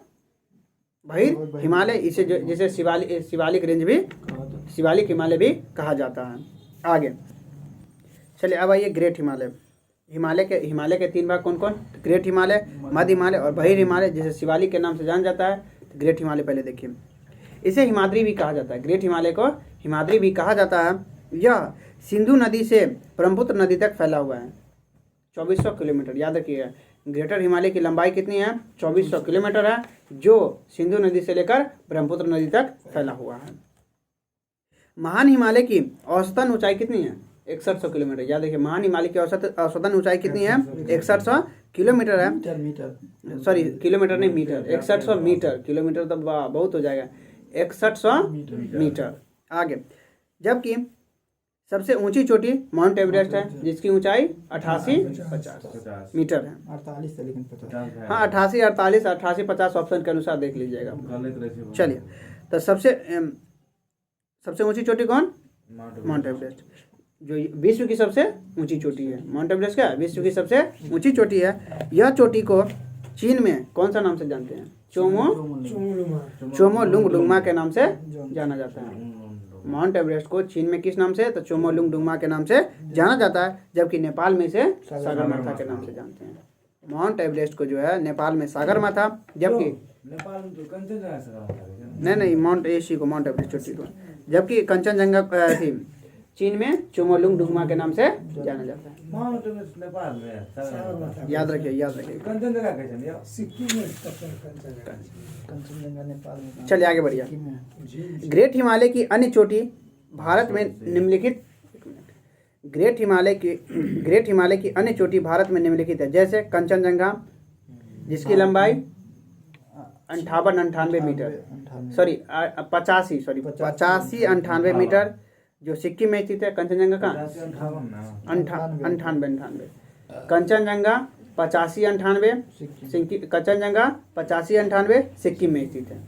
बहिर हिमालय। इसे जिसे शिवालिक रेंज भी, शिवालिक हिमालय भी कहा जाता है। आगे चलिए अब आइए ग्रेट हिमालय। हिमालय के 3 भाग कौन कौन? ग्रेट हिमालय, मध्य हिमालय और बहिर हिमालय, जिसे शिवालिक के नाम से जाना जाता है। तो ग्रेट हिमालय पहले देखिए, इसे हिमाद्री भी कहा जाता है, ग्रेट हिमालय को हिमाद्री भी कहा जाता है। यह सिंधु नदी से ब्रह्मपुत्र नदी तक फैला हुआ है, 2400 किलोमीटर। याद रखिएगा, ग्रेटर हिमालय की लंबाई कितनी है? 2400 किलोमीटर है, जो सिंधु नदी से लेकर ब्रह्मपुत्र नदी तक फैला हुआ है। महान हिमालय की औसतन ऊंचाई कितनी है? 6100 किलोमीटर। याद रखिए, महान हिमालय की औसतन ऊंचाई कितनी है? 6100 किलोमीटर है। सॉरी, किलोमीटर नहीं, मीटर। 6100 मीटर, किलोमीटर तो बहुत हो जाएगा, 6100 मीटर। आगे, जबकि सबसे ऊंची चोटी माउंट एवरेस्ट है, जिसकी ऊंचाई 8850 मीटर है। 48 है लेकिन 50 हाँ, 88, 48, 88, 50 ऑप्शन के अनुसार देख लीजिएगा। चलिए, तो सबसे ऊंची चोटी कौन? माउंट एवरेस्ट, जो विश्व की सबसे ऊंची चोटी है। माउंट एवरेस्ट क्या? विश्व की सबसे ऊंची चोटी है। यह चोटी को चीन में कौन सा नाम से जानते हैं? चोमोलुंगडुंगमा के नाम से जाना जाता है। माउंट एवरेस्ट को चीन में किस नाम से? तो चोमोलुंगडुंगमा के नाम से जाना जाता है, जबकि नेपाल में इसे सागरमाथा के नाम से जानते हैं। माउंट एवरेस्ट को जो है नेपाल में सागरमाथा, जबकि नेपाल में तो कंचनजंगा सागरमाथा है। नहीं, माउंट एसी को, माउंट एवरेस्ट चोटी को, जबकि कंचनजंगा थी चीन में चोमोलुंगडुंगमा के नाम से जाना जाता है। माउंट एवरेस्ट नेपाल में सागरमाथा। याद रखिए। कंचनजंगा कैसे नहीं? सिक्किम में कंचनजंगा नेपाल में। चलिए आगे बढ़िया। ग्रेट हिमालय की अन्य चोटी भारत में निम्नलिखित ग्रेट हिमालय की अन्य चोटी भारत में निम्नलिखित है, जैसे कंचनजंगा, जिसकी लंबाई 58-98 मीटर, सॉरी 85-98 मीटर, जो सिक्किम में स्थित है। कंचनजंगा का 98 कंचनजंगा 85-98 कंचनजंगा 85-98 सिक्किम में स्थित है।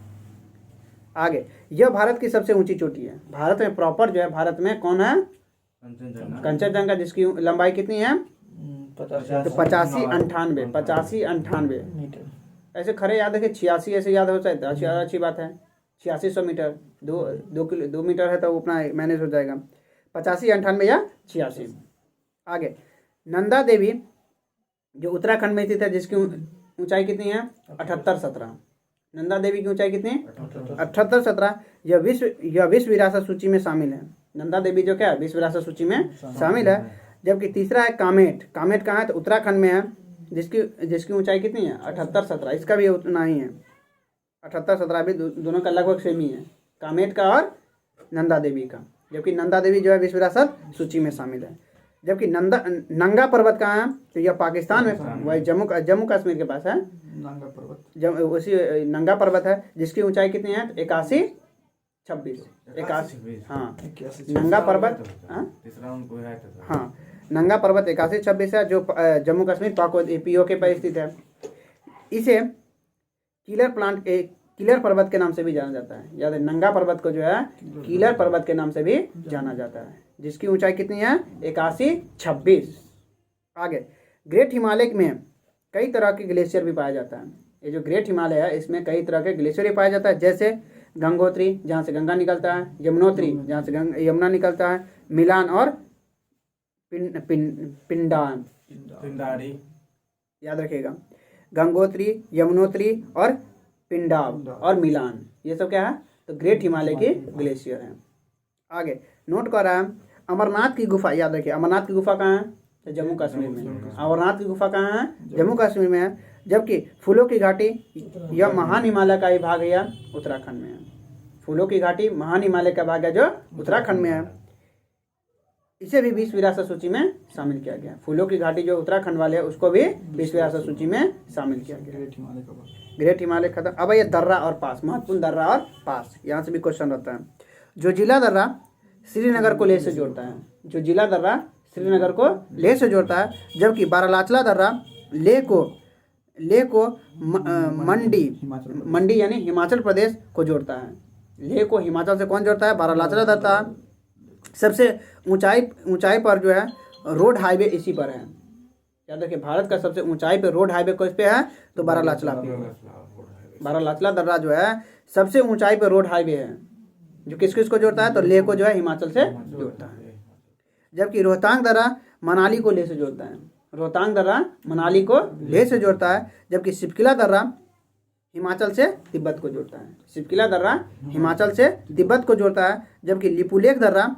आगे, यह भारत की सबसे ऊंची चोटी है। भारत में प्रॉपर जो है, भारत में कौन है? कंचनजंगा, जिसकी लंबाई कितनी है? 85-98 मीटर। ऐसे खरे याद रखे, 86 ऐसे याद हो सकता है, अच्छी बात है। 8600 मीटर, 2 मीटर है तो उतना मैनेज हो जाएगा। 85-98 या 86। आगे, नंदा देवी जो उत्तराखंड में स्थित है, जिसकी ऊंचाई कितनी है? 78-17। नंदा देवी की ऊंचाई कितनी? 78-17। यह विश्व विरासत सूची में शामिल है। नंदा देवी जो क्या है? विश्व विरासत सूची में शामिल है। जबकि तीसरा है कामेट। कामेट कहाँ है? तो उत्तराखंड में है, जिसकी ऊंचाई कितनी है? 78-17। इसका भी उतना ही है, 78-17 भी दोनों का लगभग सेम ही है, कामेट का और नंदा देवी का। जबकि नंदा देवी जो है विश्व विरासत सूची में शामिल है। जबकि नंगा पर्वत कहाँ है? तो यह पाकिस्तान में, वही जम्मू कश्मीर के पास है। नंगा पर्वत, उसी नंगा पर्वत है, जिसकी ऊंचाई कितनी है? 81-26। हाँ, नंगा पर्वत, हाँ, नंगा पर्वत 81-26 है, जो जम्मू कश्मीर POK पर स्थित है। इसे किलर पर्वत के नाम से भी जाना जाता है। याद है, नंगा पर्वत को जो है किलर पर्वत के नाम से भी जाना जाता है, जिसकी ऊंचाई कितनी है? 81-26। आगे, ग्रेट हिमालय में कई तरह के ग्लेशियर भी पाया जाता है। ये जो ग्रेट हिमालय है, इसमें कई तरह के ग्लेशियर भी पाया जाता है, जैसे गंगोत्री, जहाँ से गंगा निकलता है, यमुनोत्री, जहाँ से यमुना निकलता है, मिलान और पिंडारी। याद रखिएगा, गंगोत्री, यमुनोत्री और पिंडाब और मिलान, ये सब क्या है? तो ग्रेट हिमालय के ग्लेशियर हैं। आगे नोट कर रहा है, अमरनाथ की गुफा। याद रखिए, अमरनाथ की गुफा कहाँ है? तो जम्मू कश्मीर में। अमरनाथ की गुफा कहाँ है? जम्मू कश्मीर में है। जबकि फूलों की घाटी, यह महान हिमालय का ही भाग है, या उत्तराखंड में है। फूलों की घाटी महान हिमालय का भाग है, जो उत्तराखंड में है। इसे भी विश्व विरासत सूची में शामिल किया गया। फूलों की घाटी जो उत्तराखंड वाले है, उसको भी विश्व विरासत सूची में शामिल किया गया। ग्रेट हिमालय खत्म। अब ये दर्रा और पास, महत्वपूर्ण दर्रा और पास, यहाँ से भी क्वेश्चन रहता है। जो जिला दर्रा श्रीनगर को लेह से जोड़ता है, जो जिला दर्रा श्रीनगर को लेह से जोड़ता है, जबकि बारालाचला दर्रा लेह को लेह को मंडी हिमाचल प्रदेश। मंडी यानी हिमाचल प्रदेश को जोड़ता है। लेह को हिमाचल से कौन जोड़ता है? बारालाचला धरता है। सबसे ऊंचाई पर जो है रोड हाईवे इसी पर है। याद रखिए, भारत का सबसे ऊंचाई पे रोड हाईवे किस पे है? तो बारालाचला पे है। बारालाचला दर्रा जो है सबसे ऊंचाई पे रोड हाईवे है, जो किस किस को जोड़ता है? तो लेह को जो है हिमाचल से जोड़ता है। जबकि रोहतांग दर्रा मनाली को लेह से जोड़ता है। रोहतांग दर्रा मनाली को लेह से जोड़ता है। जबकि सिपकिला दर्रा हिमाचल से तिब्बत को जोड़ता है। सिपकिला दर्रा हिमाचल से तिब्बत को जोड़ता है। जबकि लिपुलेख दर्रा,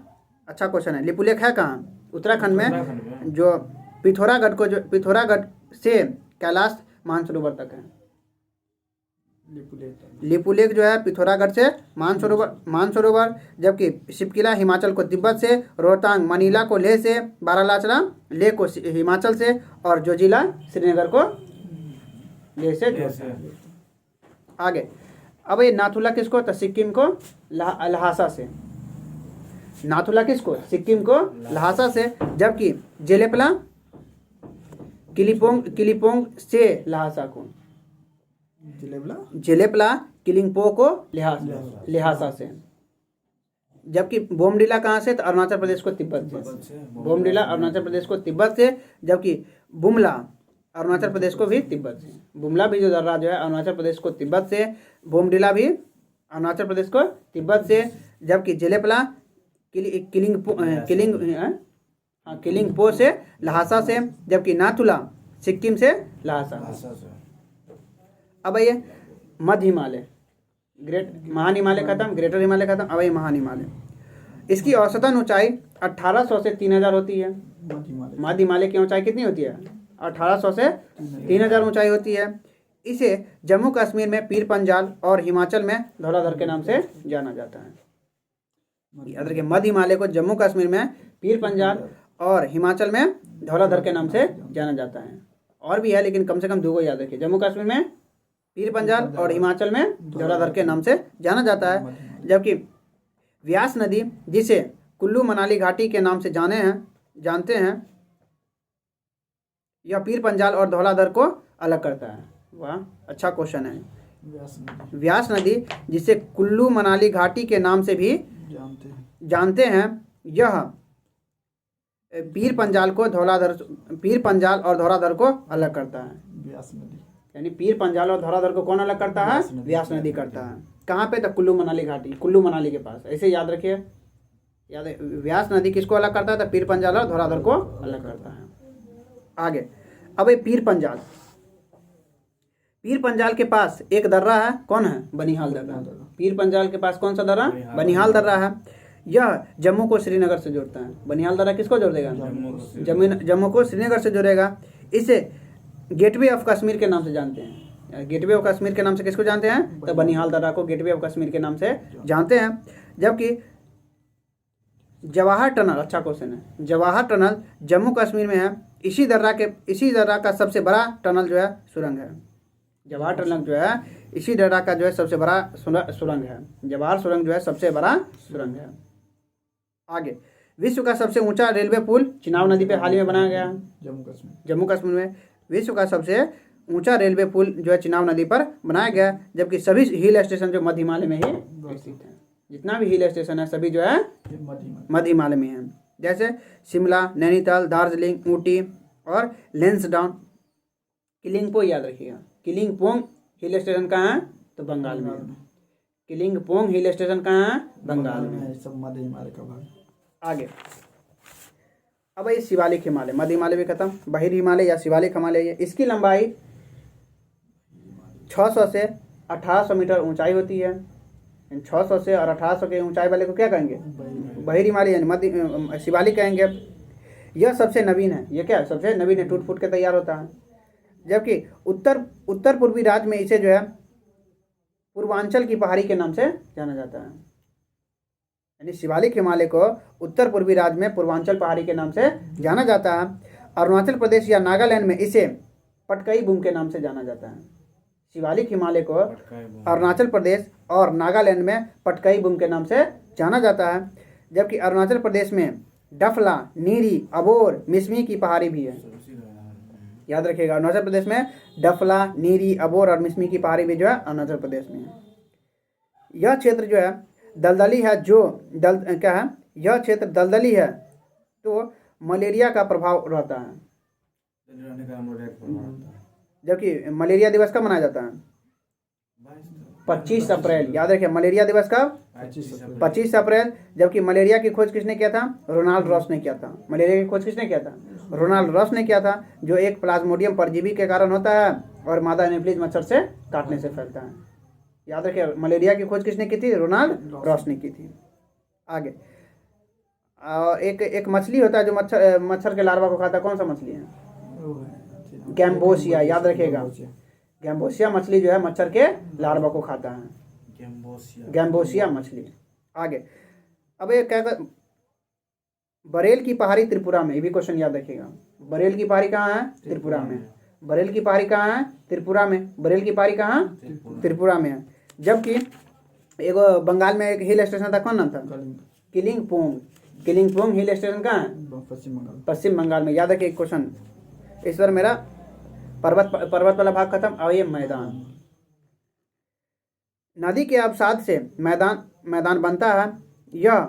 अच्छा क्वेश्चन है, लिपुलेख है कहाँ? उत्तराखंड में, जो पिथौरागढ़ से कैलाश मानसरोवर तक है। लिपुलेख जो है पिथौरागढ़ से मानसरोवर। जबकि सिपकिला हिमाचल को तिब्बत से, रोहतांग मनीला को लेह से, बारालाचला लेह को हिमाचल से, और जोजिला श्रीनगर को लेह से जोड़ता है। आगे अब ये नाथुला किसको? तो सिक्किम को लहासा से। नाथुला किसको? सिक्किम को लहासा से। जबकि जेलेपला किलिपोंग से लहासा को। जेलेपला किलिंगपो को लिहासा से। जबकि बोमडिला कहाँ से? तो अरुणाचल प्रदेश को तिब्बत से। बोमडिला अरुणाचल प्रदेश को तिब्बत से। जबकि बुमला अरुणाचल प्रदेश को भी तिब्बत से। बुमला भी जो दर्रा जो है अरुणाचल प्रदेश को तिब्बत से। बोमडिला भी अरुणाचल प्रदेश को तिब्बत से। जबकि जेलेपला किलिंगपो से लहासा से। जबकि नाथुला सिक्किम से लहासा। अब ये मध्य हिमालय, महान हिमालय खत्म, ग्रेटर हिमालय खत्म। अब ये महान हिमालय, इसकी औसतन ऊंचाई 1800 से 3000 होती है। मध्य हिमालय की ऊंचाई कितनी होती है? 1800 से 3000 ऊंचाई होती है। इसे जम्मू कश्मीर में पीर पंजाल और हिमाचल में धौलाधर के नाम से जाना जाता है। याद रखिए, मध्य हिमालय को जम्मू कश्मीर में पीर पंजाल और हिमाचल में धौलाधर के नाम से जाना जाता है। और भी है, लेकिन कम से कम 2 को याद रखिए। जम्मू कश्मीर में पीर पंजाल और हिमाचल में धौलाधर के नाम से जाना जाता है। जबकि व्यास नदी, जिसे कुल्लू मनाली घाटी के नाम से जानते हैं, यह पीर पंजाल और धौलाधर को अलग करता है। वाह, अच्छा क्वेश्चन है। व्यास नदी, जिसे कुल्लू मनाली घाटी के नाम से भी जानते हैं, यह पीर पंजाल और धौलाधर को अलग करता है। व्यास नदी यानी पीर पंजाल और धौलाधर को कौन अलग करता है? व्यास नदी करता है। कहाँ पे? तो कुल्लू मनाली घाटी, कुल्लू मनाली के पास। ऐसे याद रखिए, व्यास नदी किसको अलग करता है? तो पीर पंजाल और धौलाधर को अलग करता है। आगे अब ये पीर पंजाल के पास एक दर्रा है, कौन है? बनिहाल दर्रा। पीर पंजाल के पास कौन सा दर्रा? बनिहाल दर्रा है। यह जम्मू को श्रीनगर से जोड़ता है। बनिहाल दर्रा किसको जोड़ देगा? जम्मू को श्रीनगर से जोड़ेगा। इसे गेटवे ऑफ कश्मीर के नाम से जानते हैं। गेटवे ऑफ कश्मीर के नाम से किसको जानते हैं? तो बनिहाल दर्रा को गेटवे ऑफ कश्मीर के नाम से जानते हैं। जबकि जवाहर टनल, अच्छा क्वेश्चन है, जवाहर टनल जम्मू कश्मीर में है। इसी दर्रा का सबसे बड़ा टनल जो है सुरंग है। जवाहर टनल जो है इसी दर्रा का जो है सबसे बड़ा सुरंग है। जवाहर सुरंग जो है सबसे बड़ा सुरंग है। आगे, विश्व का सबसे ऊंचा रेलवे पुल चिनाब नदी पे हाल ही में बनाया गया है। जम्मू कश्मीर में विश्व का सबसे ऊंचा रेलवे पुल जो है चिनाब नदी पर बनाया गया है। जबकि सभी हिल स्टेशन जो मध्य हिमालय में ही स्थित है। जितना भी हिल स्टेशन है सभी जो है मध्य हिमालय में है। जैसे शिमला, नैनीताल, दार्जिलिंग, ऊटी और लेंसडाउन। किलिंगपो याद रखिएगा, किलिंगपोंग हिल स्टेशन कहाँ है? तो बंगाल में है। किलिंगपोंग हिल स्टेशन कहाँ है? बंगाल में। सब मध्य हिमालय का भाग। आगे अब ये शिवालिक हिमालय, मध्य हिमालय भी खत्म, बहिर हिमालय या शिवालिक हिमालय है। इसकी लंबाई 600 से 1800 मीटर ऊंचाई होती है। 600 से और 1800 के ऊंचाई वाले को क्या कहेंगे? बहिर हिमालय यानी मध्य शिवालिक कहेंगे। यह सबसे नवीन है। ये क्या? सबसे नवीन है, टूट फूट के तैयार होता है। जबकि उत्तर पूर्वी राज्य में इसे जो है पूर्वांचल की पहाड़ी के नाम से जाना जाता है। यानी शिवालिक हिमालय को उत्तर पूर्वी राज्य में पूर्वांचल पहाड़ी के नाम से जाना जाता है। अरुणाचल प्रदेश या नागालैंड में इसे पटकई बूम के नाम से जाना जाता है। शिवालिक हिमालय को अरुणाचल प्रदेश और नागालैंड में पटकई बूम के नाम से जाना जाता है। जबकि अरुणाचल प्रदेश में डफला, नीरी, अबोर, मिसमी की पहाड़ी भी है। याद रखिएगा। अरुणाचल प्रदेश में डफला, नीरी, अबोर और मिसमी की पहाड़ी भी जो है अरुणाचल प्रदेश में है। यह क्षेत्र जो है दलदली है, क्या है, यह क्षेत्र दलदली है तो मलेरिया का प्रभाव रहता है। रहने का मलेरिया का प्रभाव होता है। जबकि मलेरिया दिवस कब मनाया जाता है? 25 अप्रैल। याद रखिए मलेरिया दिवस कब? 25 अप्रैल। जबकि मलेरिया की खोज किसने किया था? रोनाल्ड रॉस ने किया था। मलेरिया की खोज किसने किया था? रोनाल्ड रॉस ने किया था, जो एक प्लाज्मोडियम परजीवी के कारण होता है और मादा एनोफिलीज मच्छर से काटने से फैलता है। याद रखिए मलेरिया की खोज किसने की थी? रोनाल्ड रॉस ने की थी। आगे एक मछली होता है जो मच्छर के लार्वा को खाता है, कौन सा मछली है? गैम्बोसिया। याद रखिएगा गैम्बोसिया मछली जो है मच्छर के लार्वा को खाता है, गैम्बोसिया मछली। आगे अब ये क्या बरेल की पहाड़ी त्रिपुरा में, ये भी क्वेश्चन याद रखिएगा। बरेल की पहाड़ी कहाँ है? त्रिपुरा में। बरेल की पहाड़ी कहाँ है? त्रिपुरा में। बरेल की पहाड़ी कहाँ? त्रिपुरा में है। जबकि एक बंगाल में एक हिल स्टेशन था, कौन नाम था? किलिंगपोंग। किलिंगपोंग हिल स्टेशन कहाँ है? पश्चिम बंगाल में। याद रखिए क्वेश्चन। इस बार मेरा पर्वत वाला भाग खत्म। अब ये मैदान, नदी के अवसाद से मैदान बनता है। यह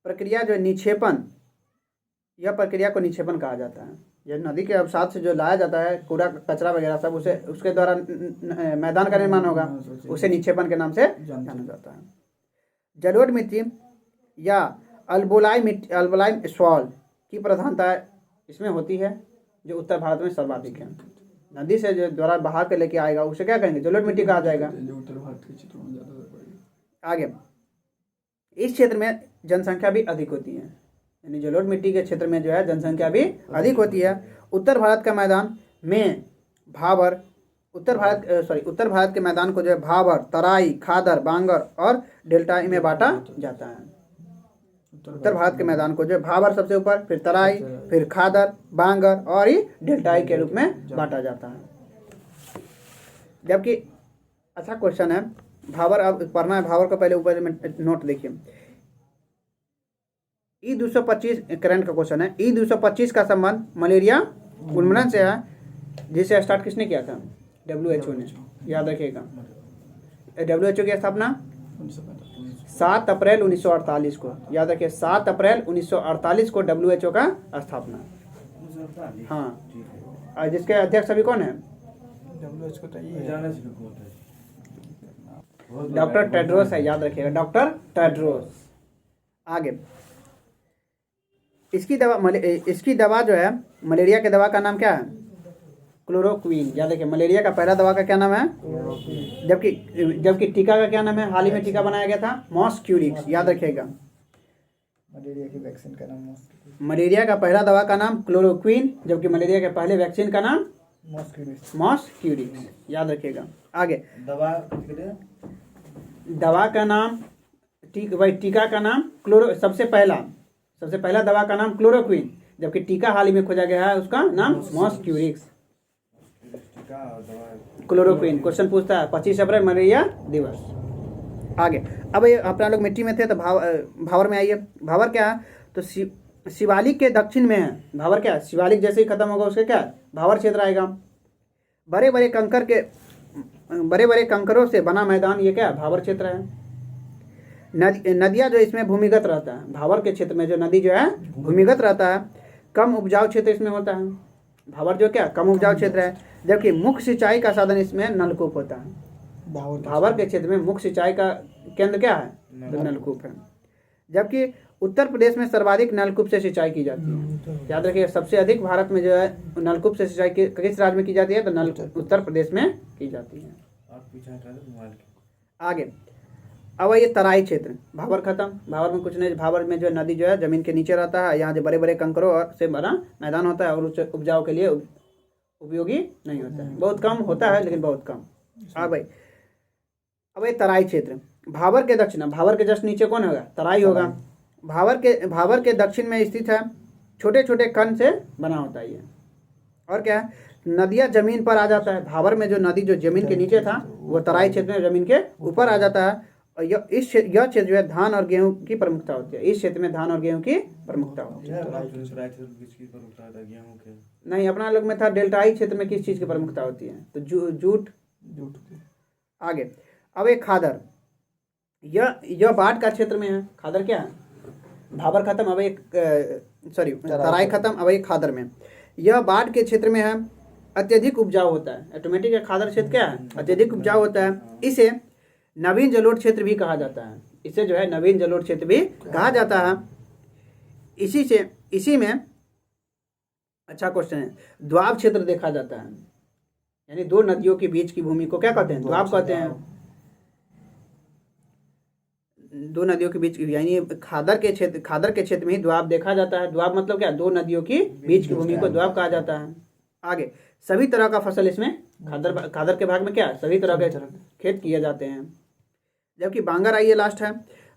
प्रक्रिया जो निक्षेपण, यह प्रक्रिया को निक्षेपण कहा जाता है। यह नदी के अवसाद से जो लाया जाता है कूड़ा कचरा वगैरह सब, उसे उसके द्वारा मैदान का निर्माण होगा, उसे निक्षेपण के नाम से जाना जाता है। जलोढ़ मिट्टी या अल्बोलाई सॉइल की प्रधानता इसमें होती है, जो उत्तर भारत में सर्वाधिक है। नदी से जो द्वारा बहा के लेके आएगा उसे क्या कहेंगे? जलोढ़ मिट्टी कहा जाएगा। उत्तर भारत के क्षेत्रों में ज़्यादा। आगे इस क्षेत्र में जनसंख्या भी अधिक होती है, यानी जलोढ़ मिट्टी के क्षेत्र में जो है जनसंख्या भी अधिक होती है। उत्तर भारत का मैदान में भाबर, उत्तर भारत के मैदान को जो है भाबर, तराई, खादर, बांगर और डेल्टाई में बांटा जाता है। उत्तर भारत के मैदान को जो है भाबर सबसे ऊपर, फिर तराई, फिर खादर, बांगर और ही डेल्टाई के रूप में बांटा जाता है। जबकि अच्छा क्वेश्चन है भाबर, अब पढ़ना है भाबर का, पहले ऊपर में नोट देखिए। E225 करंट का क्वेश्चन है। E225 का संबंध मलेरिया उन्मूलन से है, जिसे स्टार्ट किसने किया था? WHO ने। याद रखिएगा WHO की स्थापना 7 अप्रैल 1948 को। याद रखिए 7 अप्रैल 1948 को WHO का स्थापना। हाँ, और जिसके अध्यक्ष अभी कौन है? डॉक्टर टेड्रोस है। याद रखिएगा डॉक्टर टेड्रोस। आगे इसकी दवा जो है, मलेरिया के दवा का नाम क्या है? क्लोरोक्वीन। याद रखिए मलेरिया का पहला दवा का क्या नाम है? जबकि टीका का क्या नाम है? हाल ही में टीका बनाया गया था मॉस्क्यूरिक्स। याद रखिएगा मलेरिया की वैक्सीन का नाम मलेरिया का पहला दवा का नाम क्लोरोक्वीन, जबकि मलेरिया के पहले वैक्सीन का नाम मॉस्क्यूरिक्स। याद रखिएगा। आगे दवा का नाम टीका का नाम सबसे पहला दवा का नाम क्लोरोक्वीन, जबकि टीका हाल ही में खोजा गया है उसका नाम मॉस्क्यूरिक्स। क्लोरोक्वीन क्वेश्चन पूछता है 25 अप्रैल मलेरिया दिवस। आगे अब ये अपना लोग मिट्टी में थे तो भावर में आइए। भावर क्या है? तो शिवालिक के दक्षिण में है। भावर क्या है? शिवालिक जैसे ही खत्म होगा उसके क्या भावर क्षेत्र आएगा। बड़े बड़े कंकरों से बना मैदान, ये क्या भावर क्षेत्र है। नदियाँ जो इसमें भूमिगत रहता है, भावर के क्षेत्र में जो नदी जो है भूमिगत रहता है। कम उपजाऊ क्षेत्र इसमें होता है। भावर जो क्या कम उपजाऊ क्षेत्र है, जबकि मुख्य सिंचाई का साधन इसमें नलकूप होता है। भावर के क्षेत्र में मुख्य सिंचाई का केंद्र क्या है? तो नलकूप है। जबकि उत्तर प्रदेश में सर्वाधिक नलकूप से सिंचाई की जाती है। याद रखिए सबसे अधिक भारत में जो है नलकूप से सिंचाई किस राज्य में की जाती है? तो उत्तर प्रदेश में की जाती है। आगे अब ये तराई क्षेत्र, भावर खत्म। भावर में कुछ नहीं, भावर में जो नदी जो है जमीन के नीचे रहता है। यहाँ जो बड़े बड़े कंकरों और से बना मैदान होता है और उस उपजाऊ के लिए उपयोगी नहीं होता है, बहुत कम होता है लेकिन बहुत कम। हाँ भाई, अब ये तराई क्षेत्र भावर के दक्षिण, भावर के जस्ट नीचे कौन होगा? तराई होगा। भावर के दक्षिण में स्थित है। छोटे छोटे कण से बना होता है ये। और क्या है? नदियाँ जमीन पर आ जाता है। भावर में जो नदी जो जमीन के नीचे था वो तराई क्षेत्र में जमीन के ऊपर आ जाता है और यह क्षेत्र जो है धान और गेहूं की प्रमुखता होती है। इस क्षेत्र में धान और गेहूं की प्रमुखता होती है। किसकी प्रमुखता होता है? गेहूं के? नहीं, अपना लोग में था डेल्टाई क्षेत्र में किस चीज़ की प्रमुखता होती है, तो जूट। जूट की। आगे अब एक खादर, यह बाढ़ का क्षेत्र में है। खादर क्या है? भाबर खत्म, अब एक तराई खत्म, अब एक खादर में। यह बाढ़ के क्षेत्र में है, अत्यधिक उपजाऊ होता है। ऑटोमेटिक है, खादर क्षेत्र क्या है? अत्यधिक उपजाऊ होता है। इसे नवीन जलोढ़ क्षेत्र भी कहा जाता है। इसे जो है नवीन जलोढ़ क्षेत्र भी कहा जाता है। इसी में अच्छा क्वेश्चन है, द्वाब क्षेत्र देखा जाता है। यानी दो नदियों के बीच की भूमि को क्या कहते हैं? द्वाब कहते हैं। दो नदियों के बीच, यानी खादर के क्षेत्र में ही द्वाब देखा जाता है। द्वाब मतलब क्या? दो नदियों की बीच की भूमि को द्वाब कहा जाता है। आगे सभी तरह का फसल इसमें खादर के भाग में क्या? सभी तरह के खेत किए जाते हैं। जबकि बांगर आइए लास्ट है।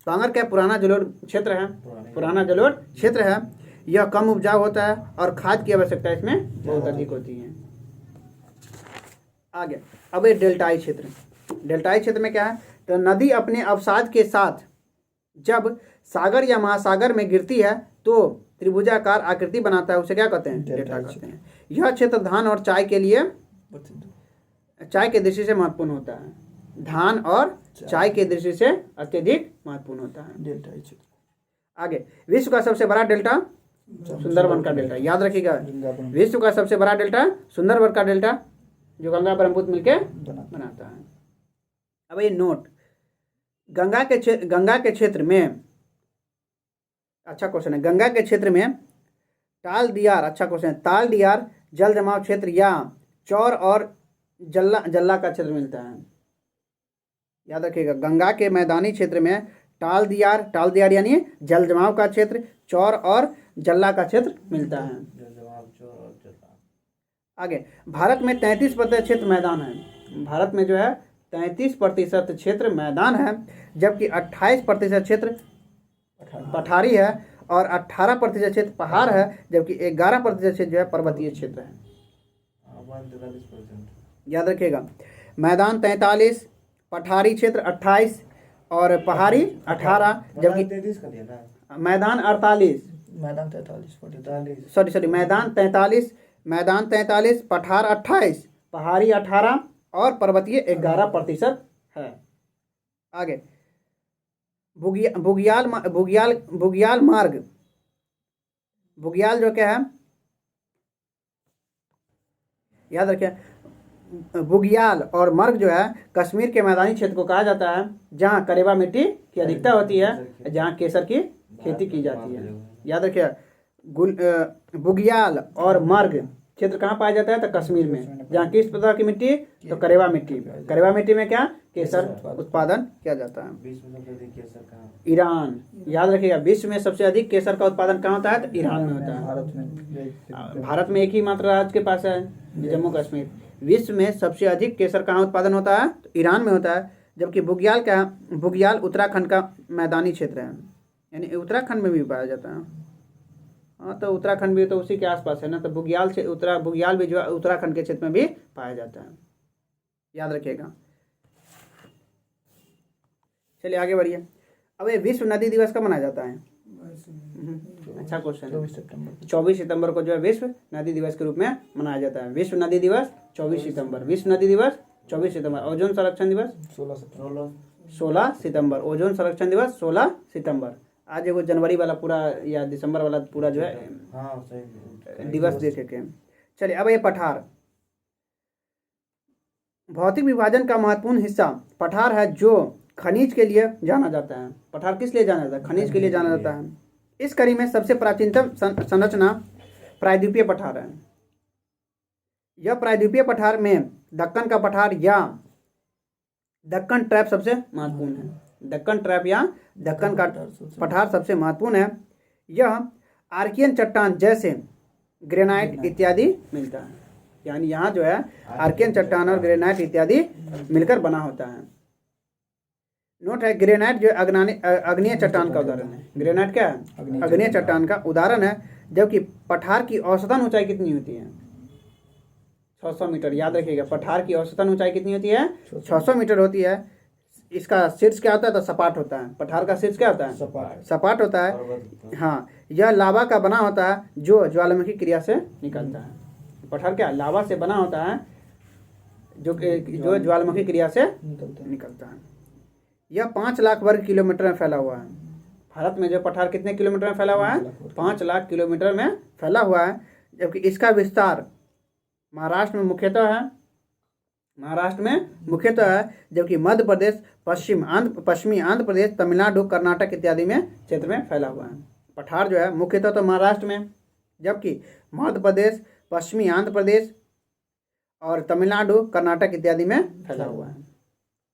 बांगर क्या? पुराना जलोढ़ क्षेत्र है। पुराना जलोढ़ क्षेत्र है। यह कम उपजाऊ होता है और खाद की आवश्यकता इसमें बहुत अधिक होती है। आगे अब ये डेल्टाई क्षेत्र। डेल्टाई क्षेत्र में क्या है? तो नदी अपने अवसाद के साथ जब सागर या महासागर में गिरती है तो त्रिभुजाकार आकृति बनाता है, उसे क्या कहते हैं? डेल्टा कहते हैं। यह क्षेत्र धान और चाय के दृष्टि से महत्वपूर्ण होता है। धान और चाय के दृष्टि से अत्यधिक महत्वपूर्ण होता है डेल्टाई क्षेत्र। आगे विश्व का सबसे बड़ा डेल्टा सुंदरबन का डेल्टा, याद रखिएगा। विश्व का सबसे बड़ा डेल्टा सुंदरबन का डेल्टा, जो गंगा ब्रह्मपुत्र मिलके बनाता है। अब ये नोट, गंगा के क्षेत्र में, अच्छा क्वेश्चन है, गंगा के क्षेत्र में ताल दियार, अच्छा क्वेश्चन है, ताल दियार जल जमाव क्षेत्र या चौर और जल्ला का क्षेत्र मिलता है। याद रखिएगा, गंगा के मैदानी क्षेत्र में टाल दियार यानी जल जमाव का क्षेत्र, चौर और जल्ला का क्षेत्र मिलता है। आगे भारत में 33% क्षेत्र मैदान है। भारत में जो है 33% क्षेत्र मैदान है, जबकि 28% क्षेत्र पठारी है और 18% क्षेत्र पहाड़ है, जबकि 11% क्षेत्र जो है पर्वतीय क्षेत्र है। याद रखिएगा, मैदान 43, पठारी क्षेत्र 28 और पहाड़ी 18, जबकि मैदान 48, मैदान 43, सॉरी मैदान 43, पठार 28, पहाड़ी 18 और पर्वतीय 11% है। आगे बुग्याल मार्ग, बुग्याल जो क्या है, याद रखिए, बुग्याल और मर्ग जो है कश्मीर के मैदानी क्षेत्र को कहा जाता है, जहाँ करेबा मिट्टी की अधिकता होती है, जहाँ केसर की खेती की जाती है। याद रखिए, बुग्याल और मर्ग क्षेत्र कहाँ पाया जाता है? तो कश्मीर में। जहाँ किस प्रकार की मिट्टी? तो करेबा मिट्टी। करेबा मिट्टी में क्या? केसर उत्पादन किया जाता है। ईरान, याद रखिएगा, विश्व में सबसे अधिक केसर का उत्पादन कहाँ होता है? तो ईरान में होता है। भारत में एक ही मात्र राज्य के पास है, जम्मू कश्मीर। विश्व में सबसे अधिक केसर कहाँ उत्पादन होता है? तो ईरान में होता है। जबकि बुग्याल उत्तराखंड का मैदानी क्षेत्र है, यानी उत्तराखंड में भी पाया जाता है। हाँ, तो उत्तराखंड भी तो उसी के आसपास है ना, तो बुग्याल भी जो है उत्तराखंड के क्षेत्र में भी पाया जाता है। याद रखिएगा। चलिए आगे बढ़िए। अब ये विश्व नदी दिवस कब मनाया जाता है? अच्छा क्वेश्चन है। 24 सितंबर को जो है विश्व नदी दिवस के रूप में मनाया जाता है। विश्व नदी दिवस 24 सितंबर। विश्व नदी दिवस 24 सितंबर। ओजोन संरक्षण दिवस 16 सितंबर। ओजोन संरक्षण दिवस 16 सितंबर। आज एगो जनवरी वाला पूरा या दिसंबर वाला पूरा जो है दिवस देखे के। चलिए अब ये पठार, भौतिक विभाजन का महत्वपूर्ण हिस्सा पठार है, जो खनिज के लिए जाना जाता है। पठार किस लिए जाना जाता है? खनिज के लिए जाना जाता है। इस कड़ी में सबसे प्राचीनतम संरचना प्रायद्वीपीय पठार है। यह प्रायद्वीपीय पठार में दक्कन का पठार या दक्कन ट्रैप सबसे महत्वपूर्ण है। दक्कन ट्रैप या दक्कन का पठार सबसे महत्वपूर्ण है। यह आर्कियन चट्टान जैसे ग्रेनाइट इत्यादि मिलता है, यानी यहाँ जो है आर्कियन चट्टान और ग्रेनाइट इत्यादि मिलकर बना होता है। नोट है, ग्रेनाइट जो अग्नीय चट्टान का उदाहरण है। ग्रेनाइट क्या है? अग्नीय चट्टान का उदाहरण है। जबकि पठार की औसतन ऊंचाई कितनी होती है? 600 मीटर। याद रखिएगा, पठार की औसतन ऊंचाई कितनी होती है? 600 मीटर होती है। इसका शीर्ष क्या होता है? तो सपाट होता है। पठार का शीर्ष क्या होता है? सपाट। सपाट होता है। पर्वत हाँ, यह लावा का बना होता है जो ज्वालामुखी क्रिया से निकलता है। पठार क्या लावा से बना होता है जो ज्वालामुखी क्रिया से निकलता है। यह 5 लाख वर्ग किलोमीटर में फैला हुआ है। भारत में जो पठार कितने किलोमीटर में फैला हुआ है? 5 लाख किलोमीटर में फैला हुआ है। जबकि इसका विस्तार महाराष्ट्र में मुख्यतः है, जबकि मध्य प्रदेश, पश्चिमी आंध्र प्रदेश, तमिलनाडु, कर्नाटक इत्यादि में क्षेत्र में फैला हुआ है। पठार जो है मुख्यतः तो महाराष्ट्र में, जबकि मध्य प्रदेश, पश्चिमी आंध्र प्रदेश और तमिलनाडु, कर्नाटक इत्यादि में फैला हुआ है।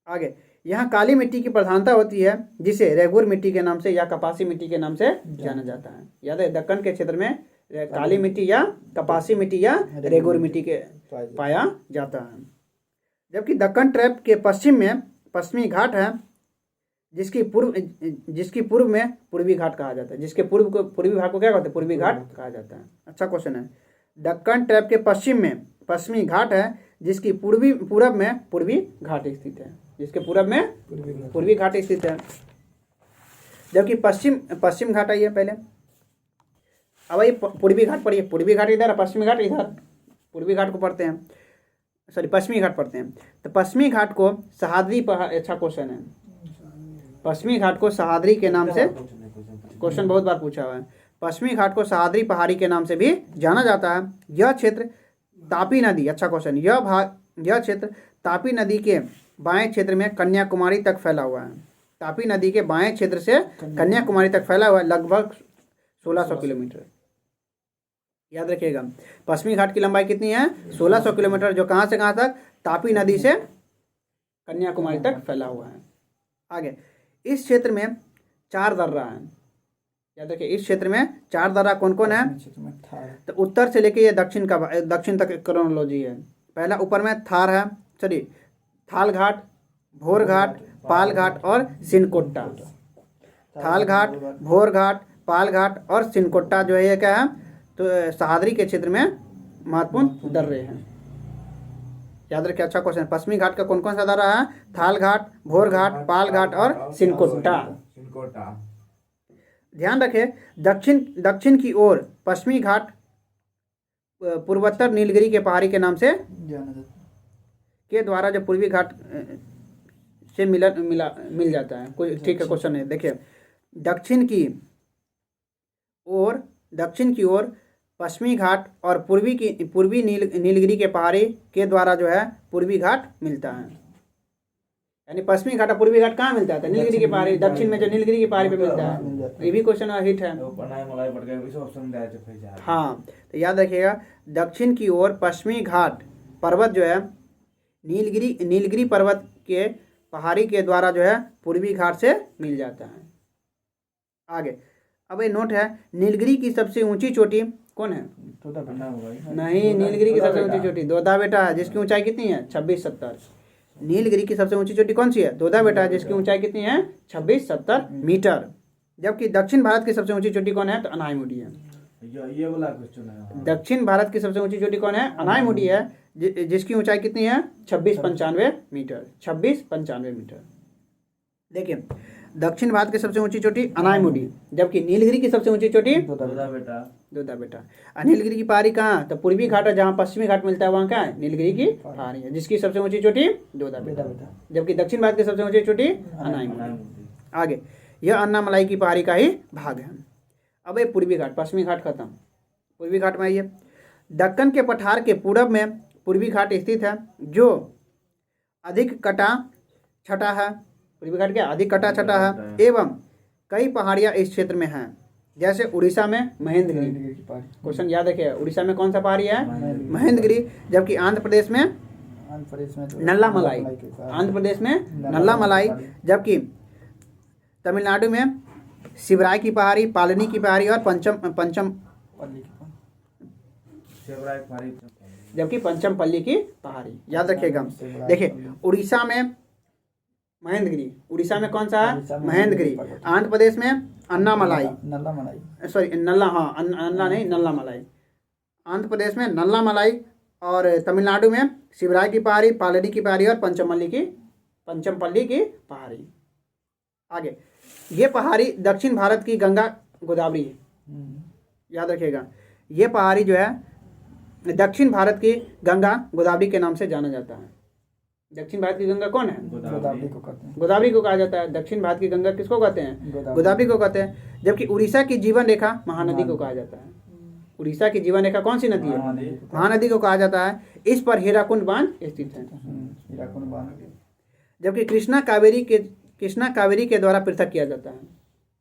आगे, यहाँ काली मिट्टी की प्रधानता होती है, जिसे रेगुर मिट्टी के नाम से या कपासी मिट्टी के नाम से जाना जाता है। याद है, दक्कन के क्षेत्र में काली मिट्टी या कपासी मिट्टी या रेगुर मिट्टी के पाया जाता है। जबकि दक्कन ट्रैप के पश्चिम में पश्चिमी घाट है, जिसकी पूर्व में पूर्वी घाट कहा जाता है। जिसके पूर्वी भाग को क्या कहते हैं? पूर्वी घाट कहा जाता है। अच्छा क्वेश्चन है। दक्कन ट्रैप के पश्चिम में पश्चिमी घाट है, जिसकी पूरब में पूर्वी घाट स्थित है। जिसके पूरब में पूर्वी घाट स्थित है। जबकि पश्चिम घाट आइए पहले। अब ये पूर्वी घाट पढ़िए। पूर्वी घाट इधर, पश्चिमी घाट इधर। पूर्वी घाट को पढ़ते हैं, सॉरी पश्चिमी घाट पढ़ते हैं। तो पश्चिमी घाट को सहाद्री पहाड़, अच्छा क्वेश्चन है। पश्चिमी घाट को सहाद्री के नाम से, क्वेश्चन बहुत बार पूछा हुआ है। पश्चिमी घाट को सहाद्री पहाड़ी के नाम से भी जाना जाता है। यह क्षेत्र तापी नदी, अच्छा क्वेश्चन, यह क्षेत्र तापी नदी के बाएं क्षेत्र में कन्याकुमारी तक फैला हुआ है। तापी नदी के बाएं क्षेत्र से कन्याकुमारी तक फैला हुआ है, लगभग 1600 किलोमीटर। याद रखिएगा, पश्चिमी घाट की लंबाई कितनी है? 1600 किलोमीटर, जो कहाँ से कहाँ तक? तापी नदी से कन्याकुमारी तक फैला हुआ है। आगे, इस क्षेत्र में 4 दर्रा है। याद रखिए, इस क्षेत्र में 4 दर्रा कौन कौन है? तो उत्तर से लेके ये दक्षिण तक क्रोनोलॉजी है। पहला ऊपर में थाल घाट, भोर घाट, पाल घाट और सिनकोट्टा। थाल घाट, भोर घाट, पाल घाट और सिनकोट्टा जो है ये क्या है? तो सहाद्री के क्षेत्र में महत्वपूर्ण दर्रे हैं। याद रखिए, अच्छा क्वेश्चन। पश्चिमी घाट का कौन कौन सा दर्रा है? थाल घाट, भोर घाट, पाल घाट और सिनकोट्टा। ध्यान रखें, दक्षिण की ओर पश्चिमी घाट पूर्वोत्तर नीलगिरी के पहाड़ी के नाम से के द्वारा जो पूर्वी घाट से मिल जाता है। कोई ठीक है क्वेश्चन है। देखिए, दक्षिण की ओर पश्चिमी घाट और पूर्वी नीलगिरी के पहाड़ी के द्वारा जो है पूर्वी घाट मिलता है। यानी पश्चिमी घाट और पूर्वी घाट कहाँ मिलता है? नीलगिरी के पहाड़ी, दक्षिण में जो नीलगिरी की पहाड़ी पे मिलता है। ये भी क्वेश्चन हिट है। हाँ, तो याद रखिएगा, दक्षिण की ओर पश्चिमी घाट पर्वत जो है नीलगिरी पर्वत के पहाड़ी के द्वारा जो है पूर्वी घाट से मिल जाता है। आगे, अब ये नोट है, नीलगिरी की सबसे ऊंची चोटी कौन है? नहीं, नीलगिरी की सबसे ऊंची चोटी दोदा बेटा है, जिसकी ऊंचाई कितनी है? 2670। नीलगिरी की सबसे ऊंची चोटी कौन सी है? दोदा बेटा, जिसकी ऊंचाई कितनी है? 2670 मीटर। जबकि दक्षिण भारत की सबसे ऊंची चोटी कौन है? तो अनायमुडी है। ये वाला क्वेश्चन है। दक्षिण भारत की सबसे ऊंची चोटी कौन है? अनायमुडी है, जिसकी ऊंचाई कितनी है? 2695 मीटर। 2695 मीटर। देखिए, दक्षिण भारत की सबसे ऊंची चोटी अनायमुडी, जबकि नीलगिरी की सबसे ऊंची चोटी दोदा बेटा। नीलगिरी की पहाड़ी कहाँ? तो पूर्वी घाट है, जहाँ पश्चिमी घाट मिलता है वहाँ क्या है? नीलगिरी की पहाड़ी है, जिसकी सबसे ऊंची चोटी दोदा बेटा। जबकि दक्षिण भारत की सबसे ऊंची चोटी अनायमुडी। आगे, यह अन्नामलाई की पहाड़ी का ही भाग है। अब ये पूर्वी घाट, पश्चिमी घाट खत्म, पूर्वी घाट में आइए। दक्कन के पठार के पूरब में पूर्वी घाट स्थित है, जो अधिक कटा छटा है। पूर्वी घाट क्या? अधिक कटा छटा है, एवं कई पहाड़ियाँ इस क्षेत्र में हैं, जैसे उड़ीसा में महेंद्रगिरी। क्वेश्चन याद रखिए, उड़ीसा में कौन सा पहाड़ी है? महेंद्रगिरी। जबकि आंध्र प्रदेश में नल्ला मलाई। आंध्र प्रदेश में नल्ला मलाई। जबकि तमिलनाडु में शिवराय की पहाड़ी, पालनी की पहाड़ी और जबकि पंचमपल्ली की पहाड़ी। याद रखिएगा। देखिए, उड़ीसा में महेंद्रगिरी, उड़ीसा में कौन सा है? महेंद्रगिरी। आंध्र प्रदेश में अन्नामलाई, नल्ला मलाई। आंध्र प्रदेश में नल्ला मलाई और तमिलनाडु में शिवराय की पहाड़ी, पालनी की पहाड़ी और पंचमल्ली की पंचमपल्ली की पहाड़ी। आगे, ये पहाड़ी दक्षिण भारत की गंगा गोदावरी है, याद रखिएगा। ये पहाड़ी जो है दक्षिण भारत की गंगा गोदावरी के नाम से जाना जाता है। दक्षिण भारत की गंगा कौन है? गोदावरी को कहते हैं। गोदावरी को कहा जाता है। दक्षिण भारत की गंगा किसको कहते हैं? गोदावरी। गोदावरी को कहते हैं। जबकि उड़ीसा की जीवन रेखा महानदी को कहा जाता है। उड़ीसा की जीवन रेखा कौन सी नदी है? महानदी को कहा जाता है। इस पर हीराकुंड बांध स्थित है। हीराकुंड बांध। जबकि कृष्णा कावेरी के द्वारा पृथक किया जाता है।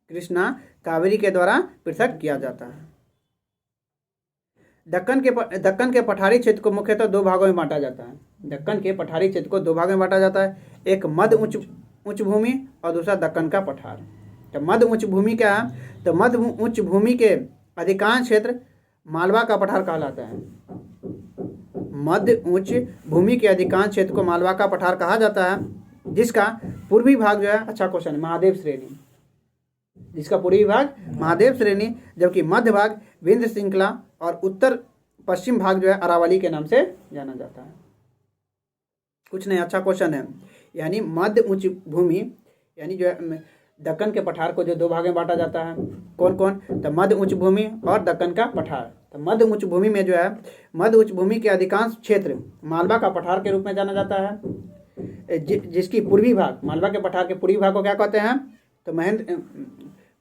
कृष्णा कावेरी के द्वारा पृथक किया जाता है। दक्कन के पठारी क्षेत्र को मुख्यतः दो भागों में बांटा जाता है। दक्कन के पठारी क्षेत्र को दो भागों में बांटा जाता है, एक मध्य उच्च भूमि और दूसरा दक्कन का पठार। तो मध्य उच्च भूमि क्या है? तो मध्य उच्च भूमि के अधिकांश क्षेत्र मालवा का पठार कहलाता है। मध्य उच्च भूमि के अधिकांश क्षेत्र को मालवा का पठार कहा जाता है, जिसका पूर्वी भाग जो है, अच्छा क्वेश्चन, महादेव श्रेणी, जिसका पूर्वी भाग महादेव श्रेणी, जबकि मध्य भाग विंध्य श्रृंखला और उत्तर पश्चिम भाग जो है अरावली के नाम से जाना जाता है। कुछ नहीं, अच्छा क्वेश्चन है। यानी मध्य उच्च भूमि यानी जो है दक्कन के पठार को जो दो भाग में बांटा जाता है, कौन कौन? तो मध्य उच्च भूमि और दक्कन का पठार। तो मध्य उच्च भूमि में जो है, मध्य उच्च भूमि के अधिकांश क्षेत्र मालवा का पठार के रूप में जाना जाता है, जिसकी पूर्वी भाग, मालवा के पठार के पूर्वी भाग को क्या कहते हैं? तो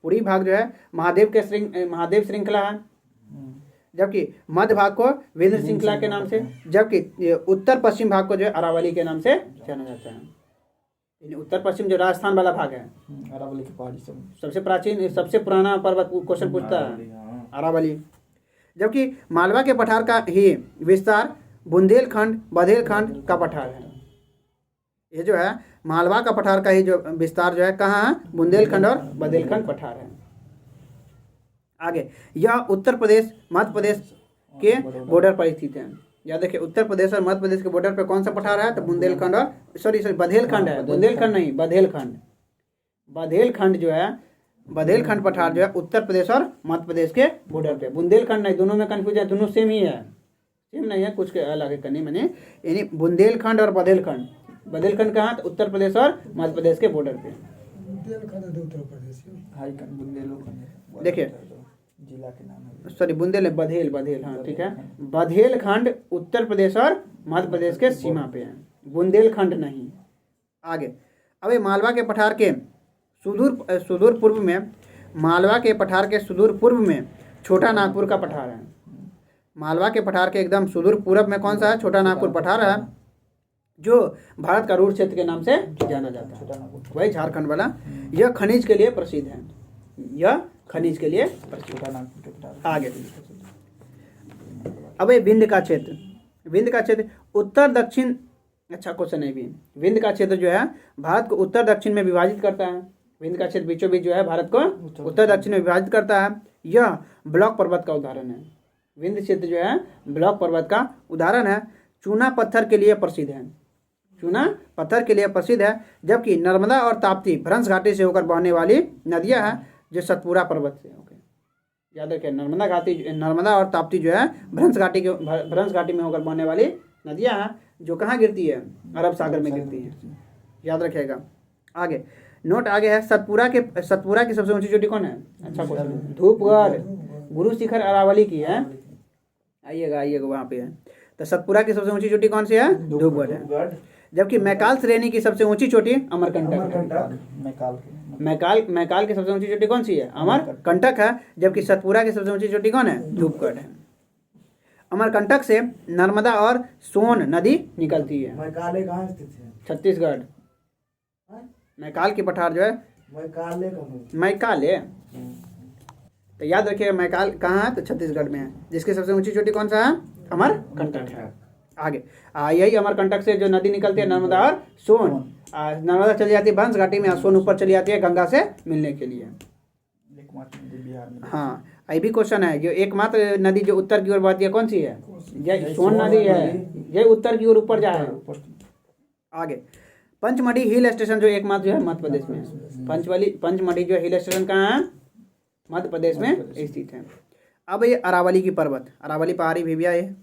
पूर्वी भाग जो है महादेव श्रृंखला है, जबकि मध्य भाग को विंध्य श्रृंखला के नाम से, जबकि उत्तर पश्चिम भाग को जो है अरावली के नाम से जाना जाता है। उत्तर पश्चिम जो राजस्थान वाला भाग है, अरावली की पहाड़ी सबसे प्राचीन, सबसे पुराना पर्वत क्वेश्चन पूछता है, अरावली। जबकि मालवा के पठार का ही विस्तार बुंदेलखंड बघेलखंड का पठार है। ये जो है मालवा का पठार का ही जो विस्तार जो है कहाँ है? बुंदेलखंड और बघेलखंड पठार है। आगे, यह उत्तर प्रदेश मध्य प्रदेश के बॉर्डर पर स्थित है। याद रखिए, उत्तर प्रदेश और मध्य प्रदेश के बॉर्डर पर कौन सा पठार है? तो बुंदेलखंड और बघेलखंड है। बुंदेलखंड नहीं, बघेलखंड। बघेलखंड जो है, बघेलखंड पठार जो है उत्तर प्रदेश और मध्य प्रदेश के बॉर्डर पे। बुंदेलखंड नहीं, दोनों में कंफ्यूज है, दोनों सेम ही है, सेम नहीं है, कुछ अलग है करने मैंने। यानी बुंदेलखंड और बघेलखंड। बघेलखंड कहाँ? तो उत्तर प्रदेश और मध्य प्रदेश के बॉर्डर पे। देखिए, जिला के नाम है, सॉरी बघेल, हाँ ठीक है। बघेलखंड उत्तर प्रदेश और मध्य प्रदेश के सीमा पे है, बुंदेलखंड नहीं। आगे, अब मालवा के पठार के सुदूर पूर्व में, मालवा के पठार के सुदूर पूर्व में छोटा नागपुर का पठार है। मालवा के पठार के एकदम सुदूर पूर्व में कौन सा है? छोटा नागपुर पठार है, जो भारत का रूढ़ क्षेत्र के नाम से जाना जाता है, वही झारखंड वाला। यह खनिज के लिए प्रसिद्ध है, यह खनिज के लिए प्रसिद्ध। आगे, अब विंध्य का क्षेत्र उत्तर दक्षिण, अच्छा क्वेश्चन है भी। विंध्य का क्षेत्र जो है भारत को उत्तर दक्षिण में विभाजित करता है। विंध्य का क्षेत्र बीचों बीच जो है भारत को उत्तर दक्षिण में विभाजित करता है। यह ब्लॉक पर्वत का उदाहरण है। विंध्य क्षेत्र जो है ब्लॉक पर्वत का उदाहरण है। चूना पत्थर के लिए प्रसिद्ध है, चूना पत्थर के लिए प्रसिद्ध है। जबकि नर्मदा और ताप्ती भ्रंश घाटी से होकर बहने वाली नदियां हैं, जो सतपुरा पर्वत से। ओके, याद रखिए, नर्मदा और ताप्ती जो है भ्रंश घाटी में होकर बहने वाली नदियां हैं, जो कहाँ गिरती है? अरब सागर में गिरती है, याद रखिएगा। आगे नोट आगे है, सतपुरा की सबसे ऊंची चोटी कौन है? अच्छा क्वेश्चन, धूपगढ़। गुरु शिखर अरावली की है, आइएगा वहाँ पे है। तो सतपुरा की सबसे ऊंची चोटी कौन सी है? धूपगढ़ है। जबकि मैकाल श्रेणी की सबसे ऊंची चोटी अमरकंटक। मैकाल की सबसे ऊंची चोटी कौन सी है? अमरकंटक है। जबकि सतपुरा की सबसे ऊंची चोटी कौन है? धूपगढ़ है। अमरकंटक से नर्मदा और सोन नदी निकलती है। मैकाले कहाँ स्थित है? छत्तीसगढ़। मैकाल की पठार जो है मैकाले, तो याद रखिए मैकाल कहाँ है? तो छत्तीसगढ़ में है। जिसकी सबसे ऊंची चोटी कौन सा है? अमरकंटक है। आगे, यही अमरकंटक से जो नदी निकलती है नर्मदा और सोन, नर्मदा चली जाती है भंस घाटी में, सोन ऊपर चली जाती है गंगा से मिलने के लिए। हाँ, ये भी क्वेश्चन है, जो एकमात्र नदी जो उत्तर की ओर बहती है कौन सी है? ये सोन नदी है, ये उत्तर की ओर ऊपर जा है। आगे, पंचमढ़ी हिल स्टेशन जो एकमात्र जो है मध्य प्रदेश में है। पंचमढ़ी जो हिल स्टेशन कहाँ है? मध्य प्रदेश में स्थित है। अब ये अरावली की पर्वत, अरावली पहाड़ी भी है।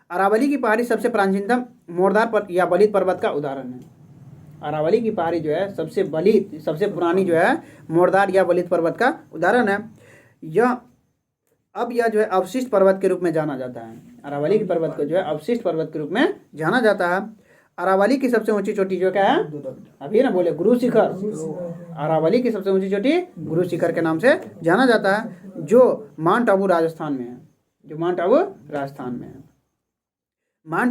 अरावली की पहाड़ी सबसे प्राचीनतम मोरदार या बलित पर्वत का उदाहरण है। अरावली की पहाड़ी जो है सबसे पुरानी जो है मोरदार या बलित पर्वत का उदाहरण है। यह जो है अवशिष्ट पर्वत के रूप में जाना जाता है। अरावली की पर्वत को जो है अवशिष्ट पर्वत के रूप में जाना जाता है। अरावली की सबसे ऊंची चोटी जो क्या है, अभी ना बोले, गुरु शिखर। अरावली की सबसे ऊंची चोटी गुरु शिखर के नाम से जाना जाता है, जो माउंट आबू राजस्थान में है। माउंट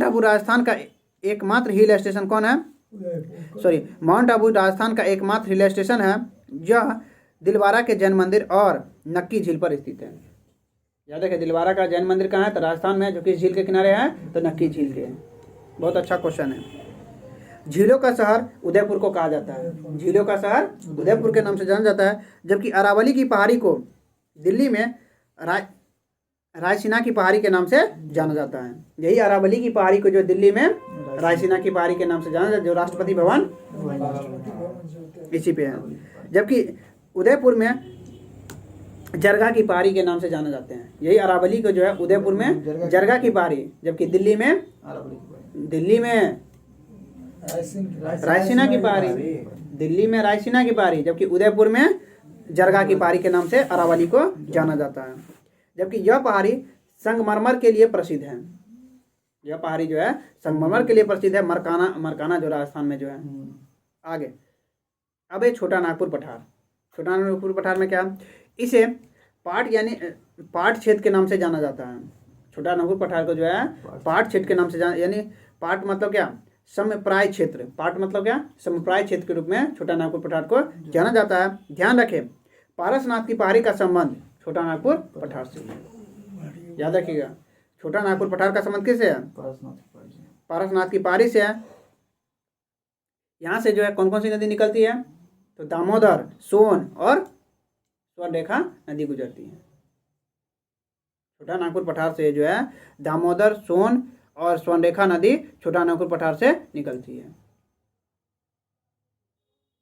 आबू राजस्थान का एकमात्र हिल स्टेशन कौन है? माउंट आबू राजस्थान का एकमात्र हिल स्टेशन है। यह दिलवारा के जैन मंदिर और नक्की झील पर स्थित है। याद रखिए, दिलवारा का जैन मंदिर कहाँ है? तो राजस्थान में, जो कि झील के किनारे है, तो नक्की झील के। बहुत अच्छा क्वेश्चन है। झीलों का शहर उदयपुर को कहा जाता है। झीलों का शहर उदयपुर के नाम से जाना जाता है। जबकि अरावली की पहाड़ी को दिल्ली में रायसीना की पहाड़ी के नाम से जाना जाता है। यही अरावली की पहाड़ी को जो दिल्ली में रायसीना की पहाड़ी के नाम से जाना जाता है, जो राष्ट्रपति भवन इसी पे है। जबकि उदयपुर में जरगा की पहाड़ी के नाम से जाना जाते हैं। यही अरावली को जो है उदयपुर में जरगा की पहाड़ी, जबकि दिल्ली में रायसीना की पहाड़ी, दिल्ली में रायसीना की पहाड़ी, जबकि उदयपुर में जरगा की पहाड़ी के नाम से अरावली को जाना जाता है। जबकि यह पहाड़ी संगमरमर के लिए प्रसिद्ध है। यह पहाड़ी जो है संगमरमर के लिए प्रसिद्ध है। मरकाना जो राजस्थान में जो है। आगे अब ये छोटा नागपुर पठार में क्या, इसे पाट क्षेत्र के नाम से जाना जाता है। छोटा नागपुर पठार को जो है पाट क्षेत्र के नाम से यानी पाट मतलब क्या, समप्राय क्षेत्र। पाट मतलब क्या, समप्राय क्षेत्र के रूप में छोटा नागपुर पठार को जाना जाता है। ध्यान रखें, पारसनाथ की पहाड़ी का संबंध छोटा नागपुर पठार से। याद रखिएगा, छोटा नागपुर पठार का संबंध किससे है? पारसनाथ की पहाड़ी से है। यहाँ से जो है कौन कौन सी नदी निकलती है? तो दामोदर, सोन और स्वर्णरेखा नदी गुजरती है। छोटा नागपुर पठार से जो है दामोदर, सोन और स्वर्णरेखा नदी छोटा नागपुर पठार से निकलती है।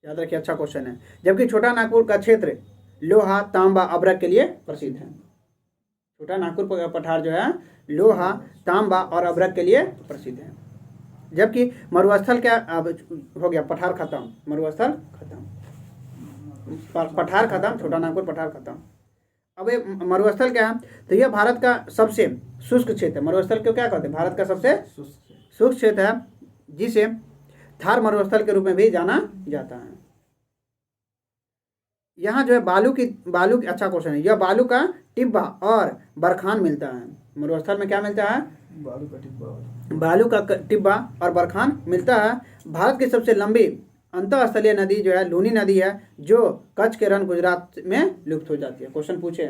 याद रखिए, अच्छा क्वेश्चन है। जबकि छोटा नागपुर का क्षेत्र लोहा, तांबा, अभ्रक के लिए प्रसिद्ध है। छोटा नागपुर पठार जो है लोहा, तांबा और अभ्रक के लिए प्रसिद्ध है। जबकि मरुस्थल क्या, अब हो गया पठार खत्म, मरुस्थल खत्म, पठार खत्म, छोटा नागपुर पठार खत्म। अब ये मरुस्थल क्या है? तो यह भारत का सबसे शुष्क क्षेत्र है। मरुस्थल को क्या कहते हैं? भारत का सबसे शुष्क क्षेत्र है, जिसे थार मरुस्थल के रूप में भी जाना जाता है। यहाँ जो है बालू की अच्छा क्वेश्चन है। यह बालू का टिब्बा और बरखान मिलता है। मरुस्थल में क्या मिलता है? बालू का टिब्बा और बरखान मिलता है। भारत की सबसे लंबी अंतःस्थलीय नदी जो है लूनी नदी है, जो कच्छ के रण गुजरात में लुप्त हो जाती है। क्वेश्चन पूछे,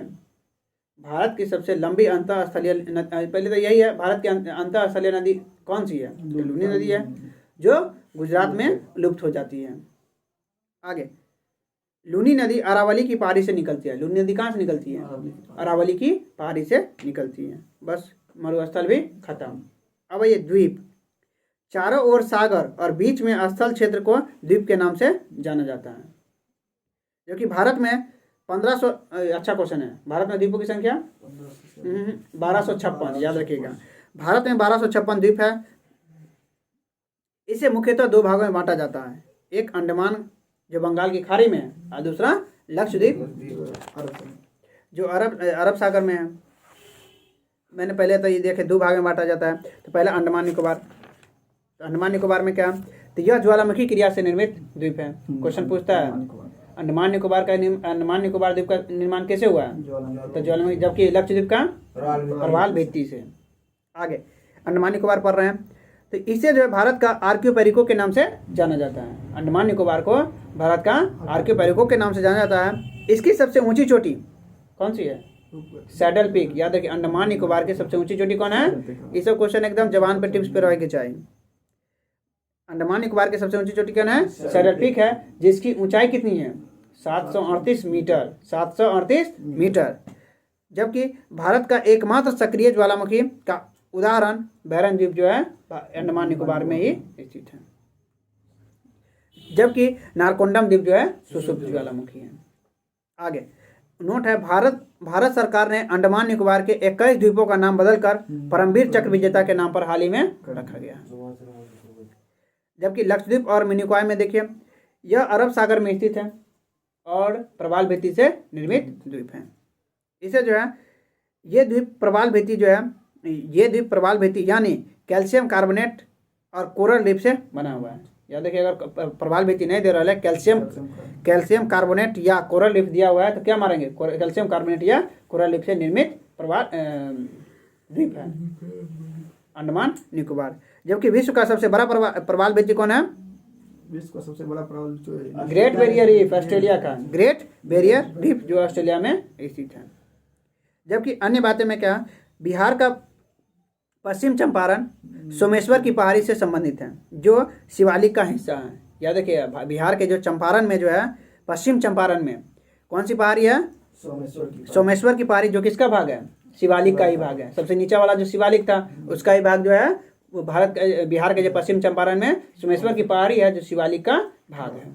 भारत की सबसे लंबी अंतःस्थलीय नदी, पहले तो यही है, भारत की अंतःस्थलीय नदी कौन सी है? लूनी नदी है, जो गुजरात में लुप्त हो जाती है। आगे, लूनी नदी अरावली की पहाड़ी से निकलती है। लूनी नदी कहाँ से निकलती है? अरावली की पहाड़ी से निकलती है। बस, मरुस्थल भी खत्म। अब ये द्वीप, चारों ओर सागर और बीच में स्थल क्षेत्र को द्वीप के नाम से जाना जाता है। जो कि भारत में 1500, अच्छा क्वेश्चन है, भारत में द्वीपों की संख्या 1256। याद रखिएगा, भारत में 1256 द्वीप है। इसे मुख्यतः दो भागों में बांटा जाता है। एक अंडमान जो बंगाल की खाड़ी में है, और दूसरा लक्षद्वीप जो अरब सागर में है। मैंने पहले तो ये देखे, दो भाग में बांटा जाता है। तो पहला अंडमान निकोबार। तो अंडमान निकोबार में क्या, तो यह ज्वालामुखी क्रिया से निर्मित द्वीप है। क्वेश्चन पूछता है, अंडमान निकोबार द्वीप का निर्माण कैसे हुआ है? तो ज्वालामुखी, जबकि लक्षद्वीप का प्रवाल भित्ति से। आगे अंडमान निकोबार पढ़ रहे हैं, तो इसे जो है भारत का आर्कियोपेरिको के नाम से जाना जाता है। अंडमान निकोबार को भारत का आर्कियोपेरिको के नाम से जाना जाता है। इसकी सबसे ऊंची चोटी कौन सी है? Saddle peak. याद रखिए, अंडमान निकोबार की सबसे ऊंची चोटी कौन है? ये सब क्वेश्चन एकदम जवान पे टिप्स पे रह के चाहिए। अंडमान निकोबार की सबसे ऊंची चोटी कौन है? सैडल पीक है, जिसकी ऊंचाई कितनी है? 738 मीटर। 738 मीटर। जबकि भारत का एकमात्र सक्रिय ज्वालामुखी का उदाहरण बैरन द्वीप जो है अंडमान निकोबार में ही स्थित है। जबकि नारकोंडम द्वीप जो है सुषुप्त ज्वालामुखी है। आगे नोट है, भारत सरकार ने अंडमान निकोबार के 21 द्वीपों का नाम बदलकर परमवीर चक्र विजेता के नाम पर हाल ही में रखा गया है। जबकि लक्षद्वीप और मिनिकॉय में देखिए यह अरब सागर में स्थित है और प्रवाल भित्ति से निर्मित द्वीप है। इसे जो है ये द्वीप प्रवाल भित्ति जो है ये द्वीप प्रवाल भित्ति यानी कैल्शियम कार्बोनेट और कोरल रीफ से बना हुआ है। याद रखिए अगर प्रवाल भित्ति नहीं दे रहा है कैल्शियम कार्बोनेट या कोरल रीफ दिया हुआ है तो क्या मारेंगे, कैल्शियम कार्बोनेट या कोरल रीफ से निर्मित प्रवाल द्वीप है अंडमान निकोबार। जबकि विश्व का सबसे बड़ा प्रवाल भित्ति कौन है? विश्व का सबसे बड़ा प्रवाल जो है ग्रेट बैरियर रीफ, ऑस्ट्रेलिया का ग्रेट बैरियर रीफ जो ऑस्ट्रेलिया में स्थित है। जबकि अन्य बातें में क्या, बिहार का पश्चिम चंपारण सोमेश्वर की पहाड़ी से संबंधित है जो शिवालिक का हिस्सा है। याद रखिए बिहार के जो चंपारण में जो है पश्चिम चंपारण में कौन सी पहाड़ी है? सोमेश्वर की पहाड़ी, जो किसका भाग है? शिवालिक का ही भाग है। सबसे नीचा वाला जो शिवालिक था उसका ही भाग जो है वो बिहार के जो पश्चिम चंपारण में सोमेश्वर की पहाड़ी है जो शिवालिक का भाग है।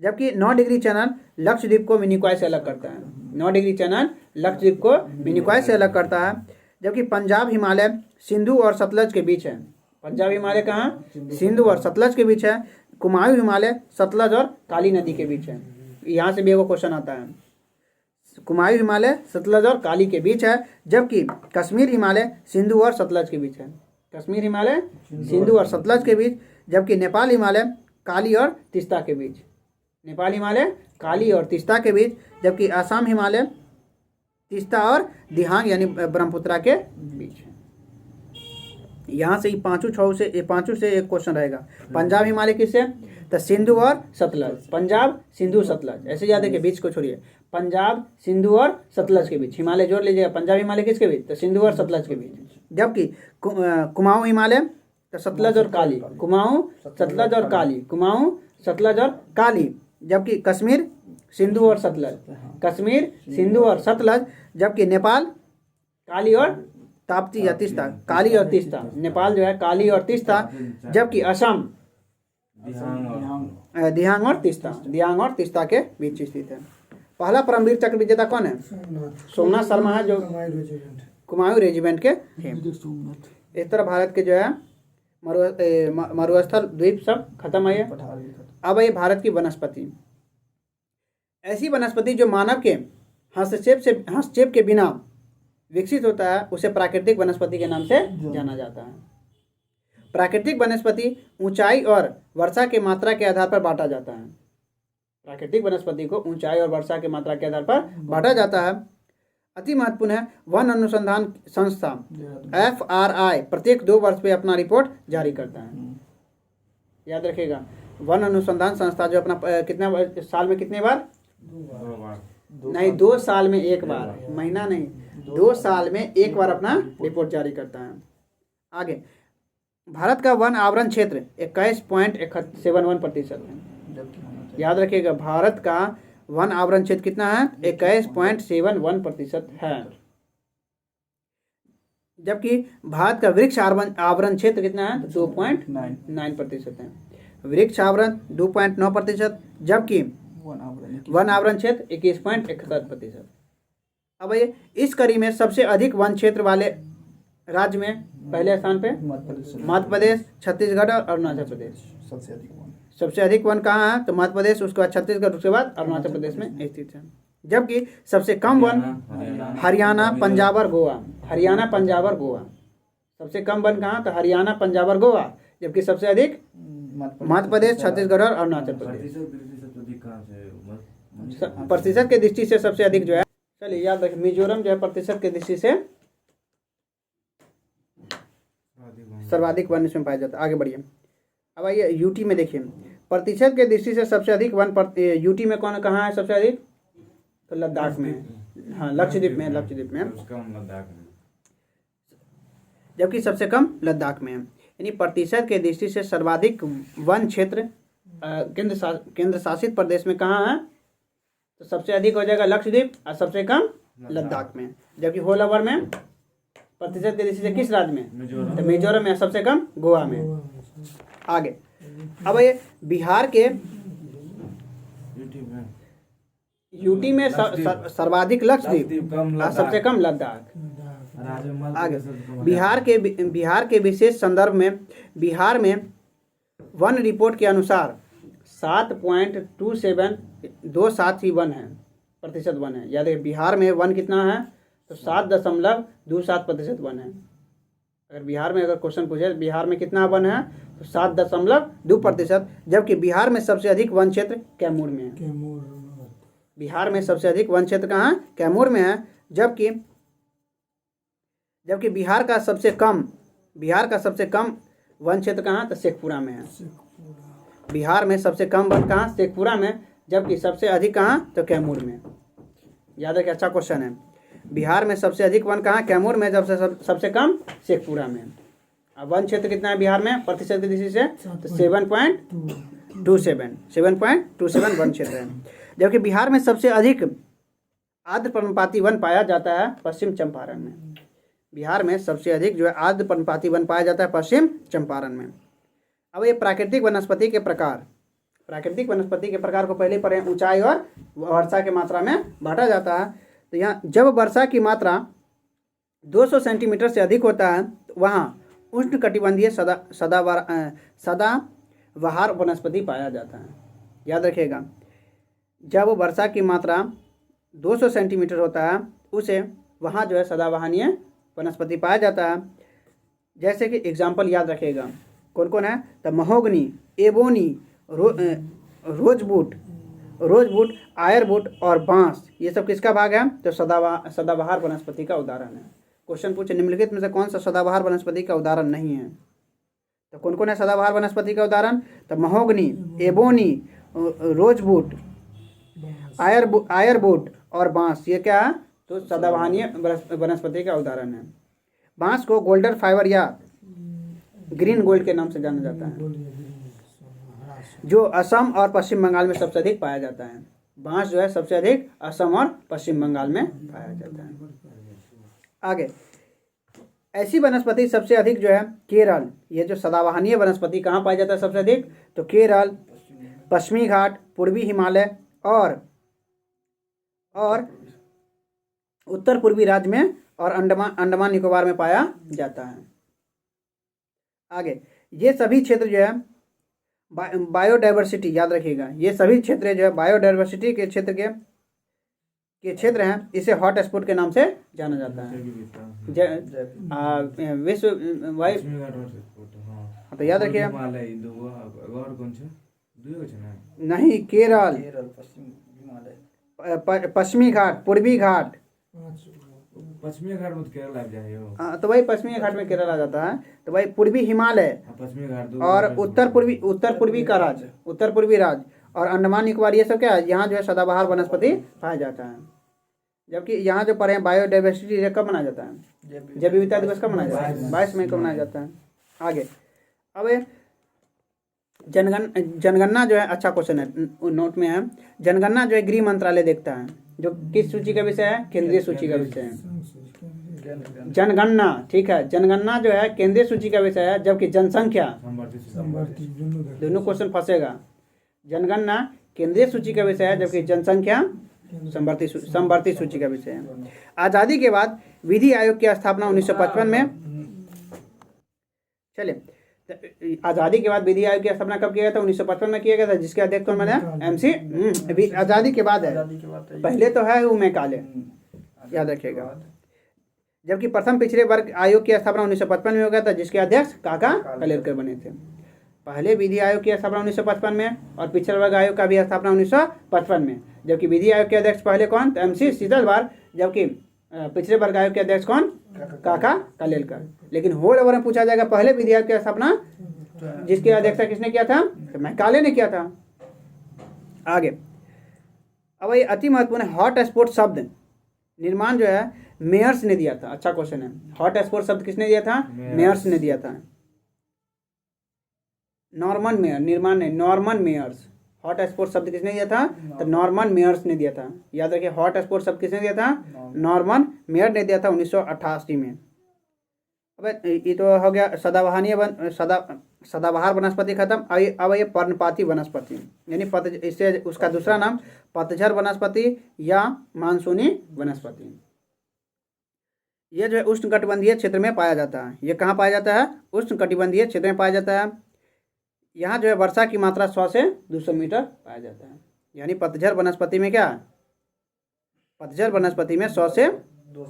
जबकि 9 डिग्री चैनल लक्षद्वीप को मिनिकॉय से अलग करता है। 9 डिग्री चैनल लक्षद्वीप को मिनिकॉय से अलग करता है। जबकि पंजाब हिमालय सिंधु और सतलज के बीच है। पंजाब हिमालय कहाँ? सिंधु और सतलज के बीच है। कुमाऊं हिमालय सतलज और काली नदी के बीच है। यहाँ से भी एक क्वेश्चन आता है, कुमाऊं हिमालय सतलज और काली के बीच है। जबकि कश्मीर हिमालय सिंधु और सतलज के बीच है। कश्मीर हिमालय सिंधु और सतलज के बीच। जबकि नेपाल हिमालय काली और तीस्ता के बीच। नेपाल हिमालय काली और तीस्ता के बीच। जबकि असम हिमालय तीस्ता और दिहांग यानी ब्रह्मपुत्रा के बीच है। यहाँ से पांचों से एक क्वेश्चन रहेगा। पंजाब हिमालय किससे? तो सिंधु और सतलज। पंजाब सिंधु सतलज, ऐसे याद है कि बीच को छोड़िए। पंजाब सिंधु और सतलज के बीच हिमालय जोड़ लीजिएगा। पंजाब हिमालय किसके बीच? तो सिंधु और सतलज के बीच। जबकि कुमाऊं हिमालय तो सतलज और काली। कुमाऊं सतलज और काली। कुमाऊं सतलज और काली। जबकि कश्मीर सिंधु और सतलज। कश्मीर सिंधु और सतलज। जबकि नेपाल काली और ताप्ती या तीस्ता। काली और तीस्ता। नेपाल जो है काली और तीस्ता। जबकि असम दिहांग और तीस्ता। दिहांग और तीस्ता के बीच स्थित है। पहला परमवीर चक्र विजेता कौन है? सोमनाथ शर्मा है जो कुमाऊं रेजिमेंट के थे। इस तरह भारत के जो है मरुस्थल द्वीप सब खत्म है। अब ये भारत की वनस्पति, ऐसी वनस्पति जो मानव के हस्तक्षेप के बिना विकसित होता है उसे प्राकृतिक वनस्पति के नाम से जाना जाता है। प्राकृतिक वनस्पति ऊंचाई और वर्षा के मात्रा के आधार पर बांटा जाता है। प्राकृतिक वनस्पति को ऊंचाई और वर्षा के मात्रा के आधार पर बांटा जाता है। अति महत्वपूर्ण है, वन अनुसंधान संस्था FRI प्रत्येक 2 वर्ष पे अपना रिपोर्ट जारी करता है। याद रखिएगा, वन अनुसंधान संस्था जो अपना साल में कितने बार? 2 साल में 1 बार, महीना नहीं, 2 साल में 1 बार अपना रिपोर्ट जारी करता है। आगे, भारत का वन आवरण क्षेत्र 21.71% है। याद रखिएगा, भारत का वन आवरण क्षेत्र कितना है? 21.71% है। जबकि भारत का वृक्ष आवरण क्षेत्र कितना है? 2.9% है। वृक्ष आवरण 2.9%। जबकि वन आवरण क्षेत्र 21.71%। अब ये इस कड़ी में सबसे अधिक वन क्षेत्र वाले राज्य में पहले स्थान पे मध्य प्रदेश, छत्तीसगढ़ और अरुणाचल प्रदेश। सबसे अधिक वन कहाँ है? तो मध्य प्रदेश, उसके बाद छत्तीसगढ़, उसके बाद अरुणाचल प्रदेश में स्थित है। जबकि सबसे कम वन हरियाणा, पंजाब और गोवा। हरियाणा, पंजाब और गोवा। सबसे कम वन कहाँ? तो हरियाणा, पंजाब और गोवा। जबकि सबसे अधिक मध्य प्रदेश, छत्तीसगढ़ और अरुणाचल प्रदेश। प्रतिशत के दृष्टि से सबसे अधिक जो है, चलिए याद रखिए, मिजोरम जो है प्रतिशत के दृष्टि से सर्वाधिक वन इसमें पाया जाता है। आगे बढ़िए। अब आइए यूटी में देखिए, प्रतिशत के दृष्टि से सबसे अधिक वन यूटी में कौन कहाँ है सबसे अधिक? तो लद्दाख में। हाँ, लक्षद्वीप में। जबकि सबसे कम लद्दाख में है। यानी प्रतिशत के दृष्टि से सर्वाधिक वन क्षेत्र केंद्र शासित प्रदेश में कहाँ है? तो सबसे अधिक हो जाएगा लक्षद्वीप और सबसे कम लद्दाख में। जबकि होल ओवर में प्रतिशत के दृष्टि से किस राज्य में? तो मिजोरम में, सबसे कम गोवा में। आगे, अब ये बिहार के यूटी में सर्वाधिक लक्षद्वीप और सबसे कम लद्दाख। आगे, बिहार के विशेष संदर्भ में बिहार में वन रिपोर्ट के अनुसार 7.27 ही वन है, प्रतिशत वन है। याद है बिहार में वन कितना है, तो 7.27% वन है। अगर बिहार में अगर क्वेश्चन पूछे बिहार में कितना वन है, तो 7.2%, जबकि बिहार में सबसे अधिक वन क्षेत्र कैमूर में है। बिहार में सबसे अधिक वन क्षेत्र कहाँ है, कैमूर में है। जबकि बिहार का सबसे कम वन क्षेत्र कहाँ, तो शेखपुरा में है। बिहार में सबसे कम वन कहाँ, शेखपुरा में, जबकि सबसे अधिक कहाँ, तो कैमूर में। याद रखिए, अच्छा क्वेश्चन है। बिहार में सबसे अधिक वन कहाँ, कैमूर में, जब सबसे कम शेखपुरा में। अब वन क्षेत्र कितना है बिहार में प्रतिशत की दृष्टि से, तो 7.27 वन क्षेत्र है। जबकि बिहार में सबसे अधिक आर्द्र पर्णपाती वन पाया जाता है पश्चिम चंपारण में। बिहार में सबसे अधिक जो है आर्द्र पर्णपाती वन पाया जाता है पश्चिम चंपारण में। अब ये प्राकृतिक वनस्पति के प्रकार को पहले पढ़े, ऊंचाई और वर्षा के मात्रा में बांटा जाता है। तो यहाँ जब वर्षा की मात्रा 200 सेंटीमीटर से अधिक होता है, तो वहाँ उष्णकटिबंधीय सदाबहार वनस्पति पाया जाता है। याद रखिएगा, जब वर्षा की मात्रा 200 सेंटीमीटर होता है, उसे वहाँ जो है सदाबहारीय वनस्पति पाया जाता है। जैसे कि एग्जाम्पल याद रखिएगा, कौन कौन है, तो महोगनी, एबोनी, रोजबुट, आयरबुट और बांस, ये सब किसका भाग है, तो सदाबहार वनस्पति का उदाहरण है। क्वेश्चन पूछे निम्नलिखित में से कौन सा सदाबहार वनस्पति का उदाहरण नहीं है, तो कौन कौन है सदाबहार वनस्पति का उदाहरण, तो महोगनी, एबोनी, रोजबुट, आयरबुट और बांस, ये क्या है, तो सदाबहारीय वनस्पति का उदाहरण है। बांस को गोल्डन फाइबर या ग्रीन गोल्ड के नाम से जाना जाता है, जो असम और पश्चिम बंगाल में सबसे अधिक पाया जाता है। बांस जो है सबसे अधिक असम और पश्चिम बंगाल में पाया जाता है। आगे, ऐसी वनस्पति सबसे अधिक जो है केरल, ये जो सदाबहारीय वनस्पति कहाँ पाया जाता है सबसे अधिक, तो केरल, पश्चिमी घाट, पूर्वी हिमालय और उत्तर पूर्वी राज्य में और अंडमान निकोबार में पाया जाता है। आगे, ये सभी क्षेत्र जो है बायोडाइवर्सिटी, याद रखिएगा, ये सभी क्षेत्र जो है बायोडाइवर्सिटी के क्षेत्र हैं। इसे हॉट स्पॉट के नाम से जाना जाता है। विश्व वायु, तो याद रखिए, नहीं, केरल, पश्चिमी घाट, पूर्वी घाट, पश्चिमी घाट में केरल आ जाए, तो वही पश्चिमी घाट में केरल आ जाता है। तो वही पूर्वी हिमालय, पश्चिमी घाट और उत्तर पूर्वी राज्य और अंडमान निकोबार, ये सब क्या है, यहाँ जो है सदाबहार वनस्पति पाया जाता है। जबकि यहाँ जो पढ़े बायोडाइवर्सिटी डे कब मनाया जाता है, जैव विविधता दिवस कब मनाया जाता है, 22 मई को मनाया जाता है। आगे, अब जनगणना जो है, अच्छा क्वेश्चन है, नोट में है, जनगणना जो है गृह मंत्रालय देखता है, जो किस सूची का विषय है, केंद्रीय सूची का विषय है। जनगणना, ठीक है, जनगणना जो है केंद्रीय सूची का विषय है, जबकि जनसंख्या, दोनों क्वेश्चन फंसेगा। जनगणना केंद्रीय सूची का विषय है, जबकि जनसंख्या समवर्ती सूची का विषय है। आज़ादी के बाद विधि आयोग की स्थापना 1955 में, चलिए, आज़ादी के बाद विधि आयोग की स्थापना कब किया गया था, 1955 में किया गया था, जिसके अध्यक्ष कौन बने, MC, आज़ादी के बाद है, पहले तो है वो मैकाले, याद रखिएगा। जबकि प्रथम पिछड़े वर्ग आयोग की स्थापना 1955 में हो गया था, जिसके अध्यक्ष काका कालेलकर बने थे। पहले विधि आयोग की स्थापना 1955 में और पिछड़ा वर्ग आयोग का भी स्थापना 1955 में। जबकि विधि आयोग के अध्यक्ष पहले कौन, तो MC सीतलवार, जबकि पिछड़े वर्ग आयोग के अध्यक्ष कौन, काका कालेलकर। लेकिन होल ओवर में पूछा जाएगा पहले विधि आयोग की स्थापना जिसकी अध्यक्षता किसने किया था, तो मैकाले ने किया था। आगे, अब ये अति महत्वपूर्ण हॉट स्पॉट शब्द निर्माण जो है मेयर्स ने दिया था। अच्छा क्वेश्चन है, हॉट स्पॉट शब्द किसने दिया था, मेयर्स ने दिया था। नॉर्मन मेयर, निर्माण ने, नॉर्मन मेयर्स। हॉट स्पॉट शब्द किसने दिया था, तो नॉर्मन मेयर्स ने दिया था। याद रखिए, हॉट स्पॉट शब्द किसने दिया था, नॉर्मन मेयर ने दिया था 1988 में। अब ये तो हो गया सदाबहार वनस्पति खत्म। अब ये पर्णपाती वनस्पति, यानी इससे उसका दूसरा नाम पतझड़ वनस्पति या मानसूनी वनस्पति। ये जो है उष्णकटिबंधीय क्षेत्र में पाया जाता है। ये कहाँ पाया जाता है, उष्णकटिबंधीय क्षेत्र में पाया जाता है। यहाँ जो है वर्षा की मात्रा 100 से 200 मीटर पाया जाता है। यानी पतझड़ वनस्पति में क्या, पतझड़ वनस्पति में 100 से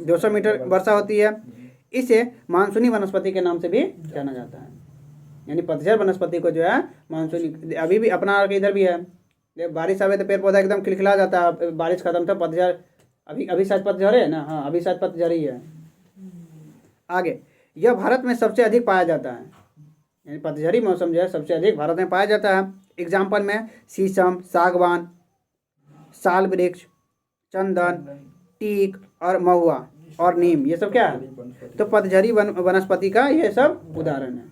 200 मीटर वर्षा होती है। इसे मानसूनी वनस्पति के नाम से भी जाना जाता है। यानी पतझड़ वनस्पति को जो है मानसूनी, अभी भी अपना के इधर भी है, बारिश आवे तो पेड़ पौधा एकदम खिलखिला जाता है, बारिश खत्म तो पतझड़, अभी शायद पतझड़ है ना, हाँ अभी शायद पतझड़ ही है। आगे, यह भारत में सबसे अधिक पाया जाता है। यानी पतझड़ी मौसम जो है सबसे अधिक भारत में पाया जाता है। एग्जाम्पल में शीशम, सागवान, साल वृक्ष, चंदन, टीक और महुआ और नीम, ये सब क्या है, तो पतझड़ी वनस्पति का ये सब उदाहरण है।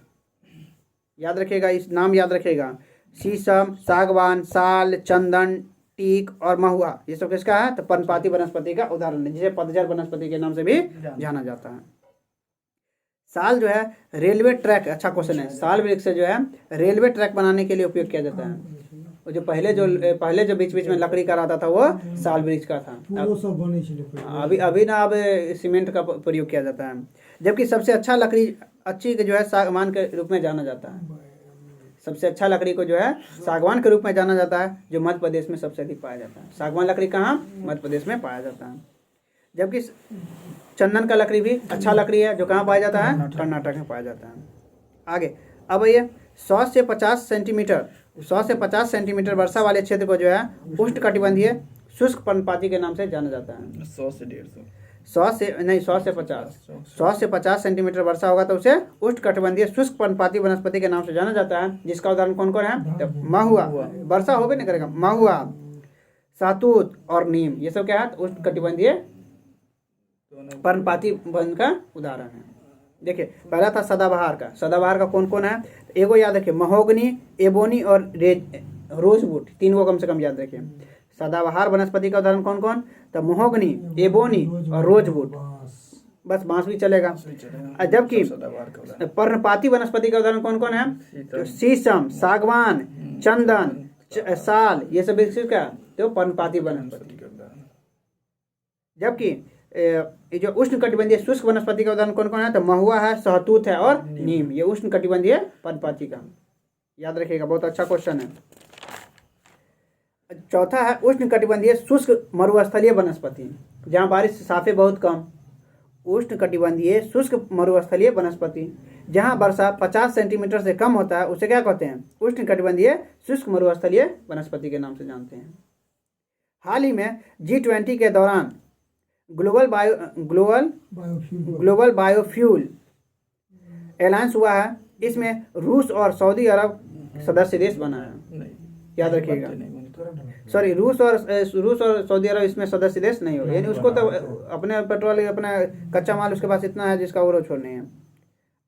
याद रखिएगा, इस नाम याद रखिएगा, शीशम, सागवान, साल, चंदन, टीक और महुआ, ये सब किसका है, तो पर्णपाती वनस्पति का उदाहरण है, जिसे पतझड़ वनस्पति के नाम से भी जाना जाता है। साल जो है रेलवे ट्रैक, अच्छा क्वेश्चन है, साल वृक्ष से जो है रेलवे ट्रैक बनाने के लिए उपयोग किया जाता है। और जो पहले जो बीच बीच में लकड़ी का रहता था वो साल वृक्ष का था। अभी ना अब सीमेंट का प्रयोग किया जाता है। जबकि सबसे अच्छा लकड़ी अच्छी जो है सागवान के रूप में जाना जाता है। सबसे अच्छा लकड़ी को जो है सागवान के रूप में जाना जाता है, जो मध्य प्रदेश में सबसे अधिक पाया जाता है। सागवान लकड़ी कहाँ, मध्य प्रदेश में पाया जाता है। जबकि चंदन का लकड़ी भी अच्छा लकड़ी है, जो कहाँ पाया जाता है, कर्नाटक में पाया जाता है। आगे, अब ये 100 से 50 सेंटीमीटर वर्षा वाले क्षेत्र को जो है उष्णकटिबंधीय शुष्क पर्णपाती के नाम से जाना जाता है। 100 से 150, 100 से 50 सेंटीमीटर वर्षा होगा तो उसे उष्णकटिबंधीय शुष्क पर्णपाती वनस्पति के नाम से जाना जाता है। जिसका उदाहरण कौन कौन है, तो महुआ, वर्षा होबे नहीं करेगा, महुआ, सातूत और नीम, ये सब क्या है, उष्णकटिबंधीय पर्णपाती वन का उदाहरण है। देखिए, पहला था सदाबहार का। सदाबहार का कौन कौन है, एगो याद रखिए, महोगनी, एबोनी और रोजवुड, तीन को कम से कम याद रखिए। सदाबहार वनस्पति का उदाहरण कौन कौन, तो महोगनी, एबोनी और रोजवुड, बस बांस भी चलेगा। जबकि पर्णपाती वनस्पति का उदाहरण कौन कौन है, तो शीशम, सागवान, चंदन, साल, ये सब क्या, तो पर्णपाती वनस्पति। जबकि ये जो उष्णकटिबंधीय शुष्क वनस्पति का उदाहरण कौन कौन है, तो महुआ है, सहतूत है और नीम, ये उष्णकटिबंधीय पर्णपाती का, याद रखिएगा, बहुत अच्छा क्वेश्चन है। चौथा है उष्णकटिबंधीय शुष्क मरुस्थलीय वनस्पति, जहाँ बारिश साफे बहुत कम। उष्णकटिबंधीय शुष्क मरुस्थलीय वनस्पति, जहाँ वर्षा 50 सेंटीमीटर से कम होता है, उसे क्या कहते हैं, उष्णकटिबंधीय शुष्क मरुस्थलीय वनस्पति के नाम से जानते हैं। हाल ही में G20 के दौरान ग्लोबल बायोफ्यूल अलायंस हुआ है। इसमें रूस और सऊदी अरब सदस्य देश बना है, याद रखिएगा। सॉरी, रूस और सऊदी अरब इसमें सदस्य देश नहीं हो, यानी उसको तो अपने पेट्रोल, अपना कच्चा माल उसके पास इतना है जिसका वो छोड़ने है।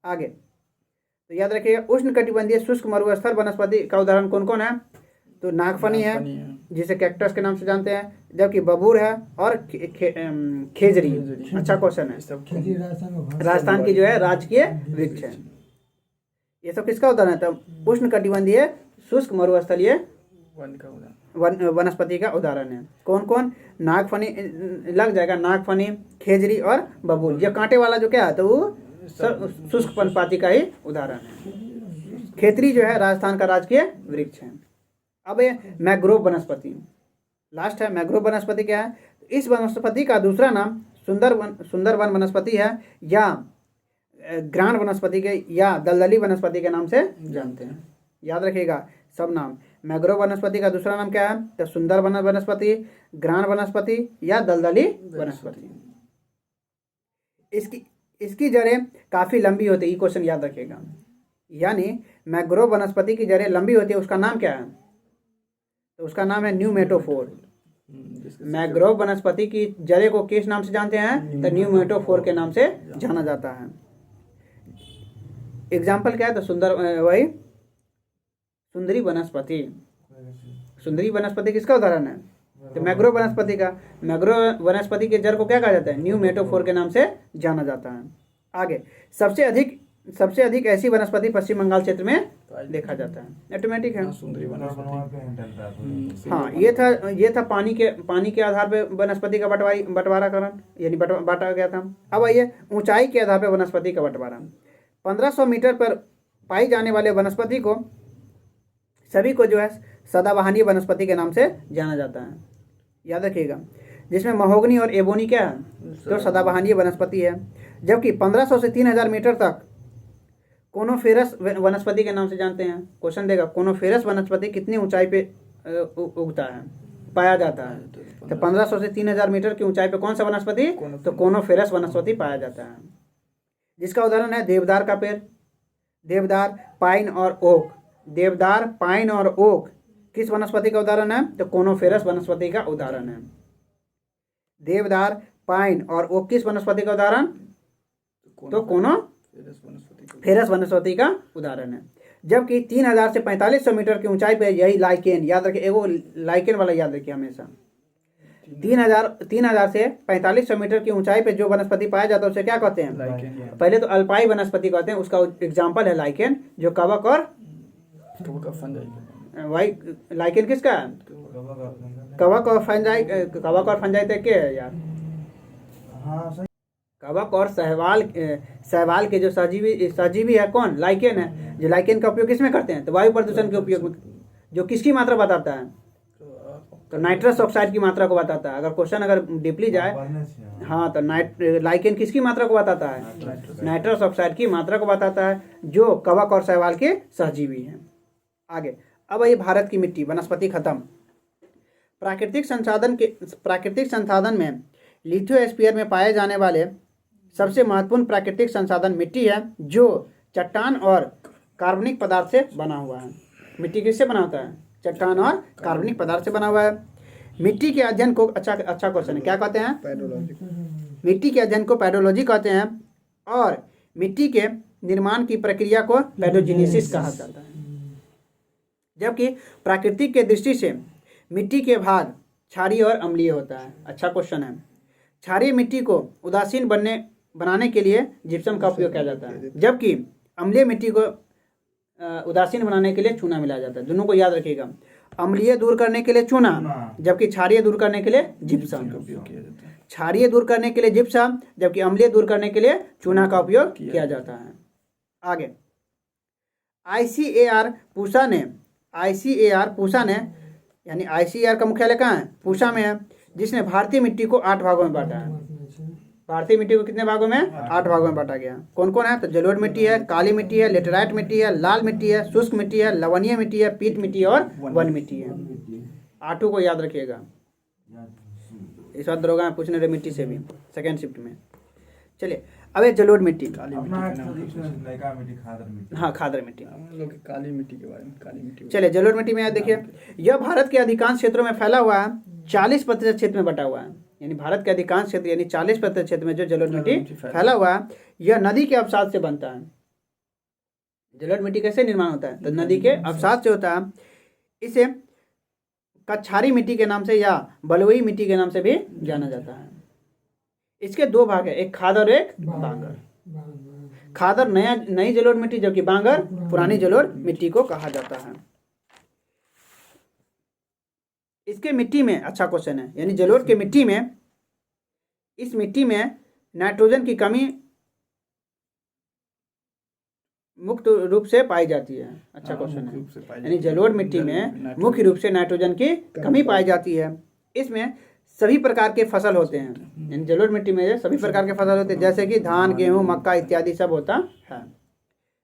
आगे, तो याद रखिएगा, उष्णकटिबंधीय शुष्क मरुस्थल वनस्पति का उदाहरण कौन कौन है, तो नागफनी है, जिसे कैक्टस के नाम से जानते हैं। जबकि बबूर है और खेजरी, अच्छा क्वेश्चन है, राजस्थान की जो है राजकीय वृक्ष है। ये सब किसका उदाहरण है, तो उष्णकटिबंधीय शुष्क मरुस्थलीय वनस्पति का उदाहरण है। कौन कौन, नागफनी लग जाएगा, नागफनी, खेजरी और बबूल। ये कांटे वाला जो क्या है, तो वो शुष्क पर्णपाती का ही उदाहरण है। खेतरी जो है राजस्थान का राजकीय वृक्ष है। अब ये मैंग्रोव वनस्पति लास्ट है। मैंग्रोव वनस्पति क्या है, इस वनस्पति का दूसरा नाम सुंदरवन वनस्पति है, या ग्रांड वनस्पति के या दलदली वनस्पति के नाम से जानते हैं। याद रखिएगा सब नाम। मैंग्रोव वनस्पति का दूसरा नाम क्या है, तो सुंदरवन वनस्पति, ग्रांड वनस्पति या दलदली वनस्पति। इसकी जड़ें काफ़ी लंबी होती है, ये क्वेश्चन याद रखिएगा। यानी मैंग्रोव वनस्पति की जड़ें लंबी होती है, उसका नाम क्या है, तो उसका नाम है न्यूमेटोफोर। मैंग्रोव वनस्पति की जड़ें को किस नाम से जानते हैं, तो न्यूमेटोफोर के नाम से जाना जाता है। एग्जाम्पल क्या है, तो सुंदरी वनस्पति। सुंदरी वनस्पति किसका उदाहरण है, तो मैंग्रोव वनस्पति का। मैंग्रोव वनस्पति के जड़ को क्या कहा जाता है, न्यूमेटोफोर के नाम से जाना जाता है। आगे, सबसे अधिक ऐसी वनस्पति पश्चिम बंगाल क्षेत्र में देखा जाता है। ऑटोमेटिक है, हाँ। ये था पानी के आधार पे वनस्पति का बंटवाराकरण, यानी बांटा गया था। अब आइए ऊंचाई के आधार पर वनस्पति का बंटवारा। 1500 मीटर पर पाई जाने वाले वनस्पति को सभी को जो है सदाबहारीय वनस्पति के नाम से जाना जाता है, याद रखिएगा। जिसमें महोगनी और एबोनी क्या है, तो सदाबहारीय वनस्पति है। जबकि 1500 से 3000 मीटर तक कोनोफेरस वनस्पति के नाम से जानते हैं। क्वेश्चन देगा कोनोफेरस वनस्पति कितनी ऊंचाई पे उगता है, पाया जाता है। तो 1500 से 3000 मीटर की ऊंचाई पे कौन सा वनस्पति, तो कोनोफेरस वनस्पति पाया जाता है। जिसका उदाहरण है देवदार का पेड़, देवदार, पाइन और ओक। देवदार, पाइन और ओक किस वनस्पति का उदाहरण है, तो कोनोफेरस वनस्पति का उदाहरण है। देवदार, पाइन और ओक किस वनस्पति का उदाहरण, तो कोनोफेरस वनस्पति का उदाहरण है। जबकि 3000 से 4500 मीटर की ऊंचाई पे यही लाइकेन, याद रखिए, एगो लाइकेन वाला याद रखिए हमेशा। 3000 से 4500 मीटर की ऊंचाई पे जो वनस्पति पाया जाता है उसे क्या कहते हैं, पहले तो अल्पाई वनस्पति कहते हैं, उसका एग्जाम्पल है लाइकेन, जो कवक और वाई। लाइकेन किसका है, कवक और फंजाई। कवक और फंजाई तक के है यार, कवक और सहवाल के जो सजीवी है कौन, लाइकेन है। जो लाइकेन का उपयोग किसमें करते हैं, तो वायु प्रदूषण के उपयोग में। जो किसकी मात्रा बताता है, तो नाइट्रस ऑक्साइड की मात्रा को बताता है। अगर क्वेश्चन अगर डीपली जाए, हाँ, तो लाइकेन किसकी मात्रा को बताता है, नाइट्रस ऑक्साइड की मात्रा को बताता है, जो कवक और शैवाल के सहजीवी हैं। आगे अब ये भारत की मिट्टी, वनस्पति खत्म। प्राकृतिक संसाधन में लिथोस्फीयर में पाए जाने वाले सबसे महत्वपूर्ण प्राकृतिक संसाधन मिट्टी है, जो चट्टान और कार्बनिक पदार्थ से बना हुआ है। मिट्टी किससे बना होता है, चट्टान और कार्बनिक पदार्थ से बना हुआ है। मिट्टी के अध्ययन को अच्छा क्वेश्चन है, क्या कहते हैं, मिट्टी के अध्ययन को पैडोलॉजी कहते हैं, और मिट्टी के निर्माण की प्रक्रिया को पैडोजेनेसिस कहा जाता है। जबकि प्राकृतिक के दृष्टि से मिट्टी के भाग क्षारीय और अम्लीय होता है। अच्छा क्वेश्चन है। क्षारीय मिट्टी को उदासीन बनाने के लिए जिप्सम का उपयोग किया जाता है, जबकि अम्लीय मिट्टी को उदासीन बनाने के लिए चूना मिलाया जाता है। दोनों को याद रखिएगा, अम्लीय दूर करने के लिए चूना, जबकि क्षारीय दूर करने के लिए जिप्सम का उपयोग किया जाता है। क्षारीय दूर करने के लिए जिप्सम, जबकि अम्लीय दूर करने के लिए चूना का उपयोग किया जाता है। आगे आईसीएआर पूसा ने यानी आईसीएआर का मुख्यालय कहाँ है, पूसा में है, जिसने भारतीय मिट्टी को 8 भागों में बांटा है। भारतीय मिट्टी को कितने भागों में, 8 भागों में बांटा गया। कौन कौन है, तो जलोढ़ मिट्टी है, काली मिट्टी है, लेटेराइट मिट्टी है, लाल मिट्टी है, शुष्क मिट्टी है, लवणीय मिट्टी है, पीट मिट्टी और वन मिट्टी है। 8 को याद रखिएगा, इस बार दरोगा में पूछने रहे मिट्टी से भी सेकेंड शिफ्ट में। चलिए अब जलोढ़ मिट्टी, हाँ खादर मिट्टी, काली मिट्टी के बारे में, काली मिट्टी। चलिए जलोढ़ मिट्टी में याद देखिए, यह भारत के अधिकांश क्षेत्रों में फैला हुआ है, 40% क्षेत्र में बटा हुआ है। यानी भारत के अधिकांश क्षेत्र यानी 40% क्षेत्र में जो जलोढ़ मिट्टी फैला हुआ है, यह नदी के अवसाद से बनता है। जलोढ़ मिट्टी कैसे निर्माण होता है, तो नदी के अवसाद से होता है। इसे कछारी मिट्टी के नाम से या बलुई मिट्टी के नाम से भी जाना जाता है। इसके 2 भाग है, एक खादर और एक बांगर। खादर नई जलोढ़ मिट्टी, जबकि बांगर पुरानी जलोढ़ मिट्टी को कहा जाता है। इसके मिट्टी में, अच्छा क्वेश्चन है, यानी जलोढ़ के मिट्टी में, इस मिट्टी में नाइट्रोजन की कमी मुख्य रूप से पाई जाती है। अच्छा क्वेश्चन है, यानी जलोढ़ मिट्टी में मुख्य रूप से नाइट्रोजन की कमी पाई जाती है। इसमें सभी प्रकार के फसल होते हैं, यानी जलोढ़ मिट्टी में सभी प्रकार के फसल होते हैं, जैसे कि धान, गेहूं, मक्का इत्यादि सब होता है।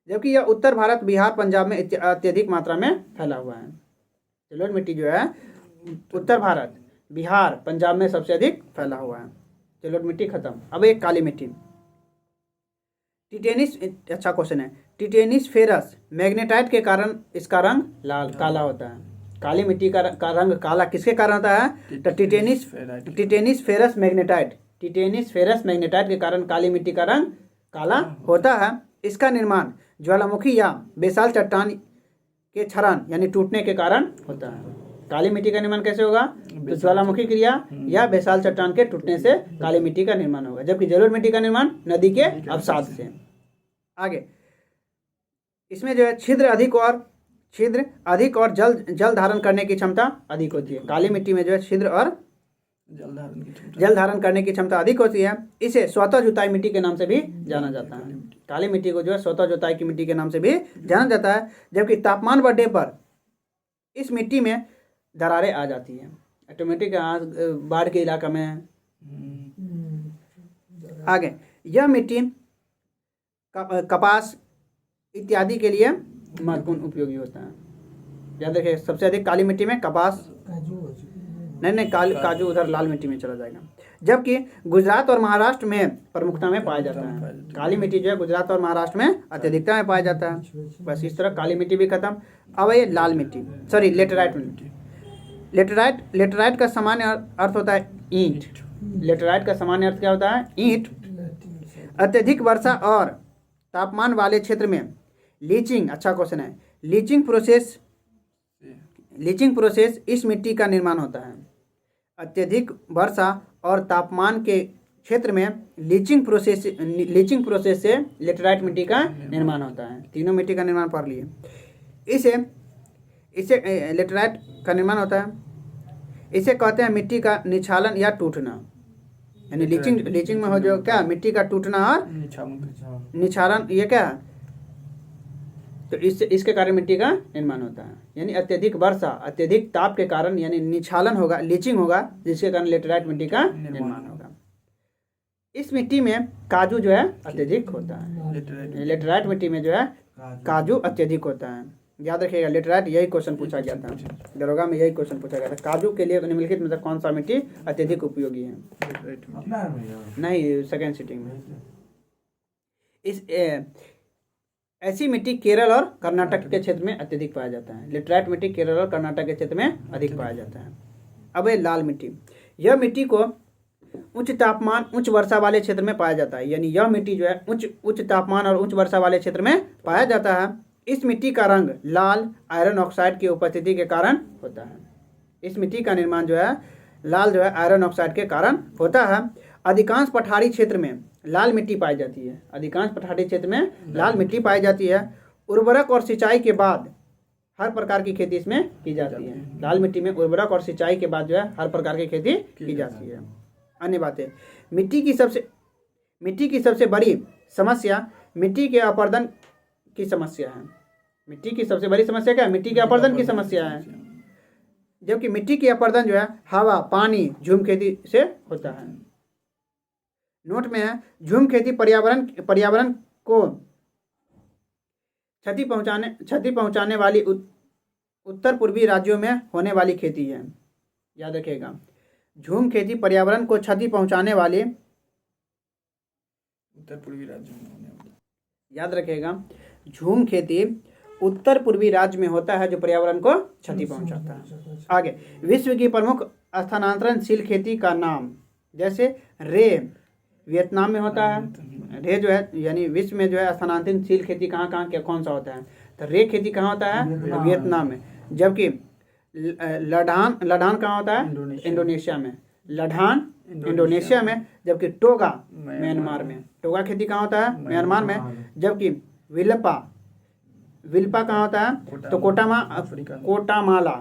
जबकि यह उत्तर भारत, बिहार, पंजाब में अत्यधिक मात्रा में फैला हुआ है। जलोढ़ मिट्टी जो है उत्तर भारत, बिहार, पंजाब में सबसे अधिक फैला हुआ है। जलोढ़ मिट्टी खत्म। अब एक काली मिट्टी, टिटेनिस, अच्छा क्वेश्चन है, टिटेनिस फेरस मैग्नेटाइट के कारण इसका रंग काला होता है। काली मिट्टी का रंग काला किसके कारण होता है, तो टिटेनिस फेरस मैग्नेटाइट के कारण काली मिट्टी का रंग काला होता है। इसका निर्माण ज्वालामुखी या बेसाल चट्टान के क्षरण यानी टूटने के कारण होता है। काली मिट्टी का निर्माण कैसे होगा, तो ज्वालामुखी क्रिया या बेसाल चट्टान के टूटने से काली मिट्टी का निर्माण होगा। जबकि जलोढ़ मिट्टी का निर्माण नदी के अवसाद से। आगे इसमें जो है छिद्र अधिक और जल धारण करने की क्षमता अधिक होती है। काली मिट्टी में जो है छिद्र और जल धारण करने की क्षमता अधिक होती है। इसे स्वतः जुताई मिट्टी के नाम से भी जाना जाता है। काली मिट्टी को जो है स्वतः जुताई की मिट्टी के नाम से भी जाना जाता है। जबकि तापमान बढ़ने पर इस मिट्टी में दरारें आ जाती हैं ऑटोमेटिक, बाढ़ के इलाका में। आगे, यह मिट्टी कपास इत्यादि के लिए महत्वपूर्ण उपयोगी होता है। याद रखिए, सबसे अधिक काली मिट्टी में कपास, नहीं काजू उधर लाल मिट्टी में चला जाएगा। जबकि गुजरात और महाराष्ट्र में प्रमुखता में पाया जाता है। काली मिट्टी जो है गुजरात और महाराष्ट्र में अत्यधिकता में पाया जाता है। बस इस तरह काली मिट्टी भी खत्म। अब ये लाल मिट्टी, सॉरी लेटेराइट मिट्टी। लेटेराइट का सामान्य अर्थ होता है ईंट। लेटेराइट का सामान्य अर्थ क्या होता है? ईंट। अत्यधिक वर्षा और तापमान वाले क्षेत्र में लीचिंग, अच्छा क्वेश्चन है, लीचिंग प्रोसेस इस मिट्टी का निर्माण होता है। अत्यधिक वर्षा और तापमान के क्षेत्र में लीचिंग प्रोसेस से लेटेराइट मिट्टी का निर्माण होता है। तीनों मिट्टी का निर्माण पढ़ लिए। इसे लेटेराइट का निर्माण होता है। इसे कहते हैं मिट्टी का निछालन या टूटना, यानी लीचिंग में हो जो क्या मिट्टी का टूटना और निछालन, ये क्या है? तो इसके कारण मिट्टी का निर्माण होता है। यानी अत्यधिक वर्षा, अत्यधिक ताप के कारण यानी निछालन होगा, लीचिंग होगा, जिसके कारण लेटेराइट मिट्टी का निर्माण होगा। इस मिट्टी में काजू जो है अत्यधिक होता है। लेटेराइट मिट्टी में जो है काजू अत्यधिक होता है। याद रखिएगा, लेटेराइट यही क्वेश्चन पूछा गया था, दरोगा में यही क्वेश्चन पूछा गया था। काजू के लिए निम्नलिखित में कौन सा मिट्टी अत्यधिक उपयोगी है? नहीं, सेकेंड सिटिंग में। ऐसी मिट्टी केरल और कर्नाटक के क्षेत्र में अत्यधिक पाया जाता है। लेटेराइट मिट्टी केरल और कर्नाटक के क्षेत्र में अधिक पाया जाता है। अब ये लाल मिट्टी, यह मिट्टी को उच्च तापमान उच्च वर्षा वाले क्षेत्र में पाया जाता है। यानी यह मिट्टी जो है उच्च तापमान और उच्च वर्षा वाले क्षेत्र में पाया जाता है। इस मिट्टी का रंग लाल आयरन ऑक्साइड की उपस्थिति के कारण होता है। इस मिट्टी का निर्माण जो है लाल जो है आयरन ऑक्साइड के कारण होता है। अधिकांश पठारी क्षेत्र में लाल मिट्टी पाई जाती है। अधिकांश पठारी क्षेत्र में लाल मिट्टी पाई जाती है। उर्वरक और सिंचाई के बाद हर प्रकार की खेती इसमें की जाती है। लाल मिट्टी में उर्वरक और सिंचाई के बाद जो है हर प्रकार की खेती की जाती है। अन्य बातें, मिट्टी की सबसे बड़ी समस्या मिट्टी के अपरदन की समस्या है। मिट्टी की सबसे बड़ी समस्या क्या है? मिट्टी के अपरदन की समस्या है। जबकि मिट्टी की अपरदन जो है हवा, पानी, झूम खेती से होता है। नोट में है, झूम खेती पर्यावरण को क्षति पहुंचाने वाली उत्तर पूर्वी राज्यों में होने वाली खेती है। याद रखिएगा, झूम खेती पर्यावरण को क्षति पहुंचाने वाली उत्तर पूर्वी राज्यों में होने वाली, याद रखिएगा, झूम खेती उत्तर पूर्वी राज्य में होता है जो पर्यावरण को क्षति पहुंचाता है। आगे, विश्व की प्रमुख स्थानांतरणशील खेती का नाम, जैसे रे वियतनाम में होता है। रे जो है यानी विश्व में जो है स्थानांतरणशील खेती कहाँ कौन सा होता है? तो रे खेती कहाँ होता है? वियतनाम में। जबकि लडान कहाँ होता है? इंडोनेशिया में। लडान इंडोनेशिया में। जबकि टोगा म्यांमार में। टोगा खेती कहाँ होता है? म्यांमार में। जबकि विल्पा कहाँ होता है? तो कोटामाला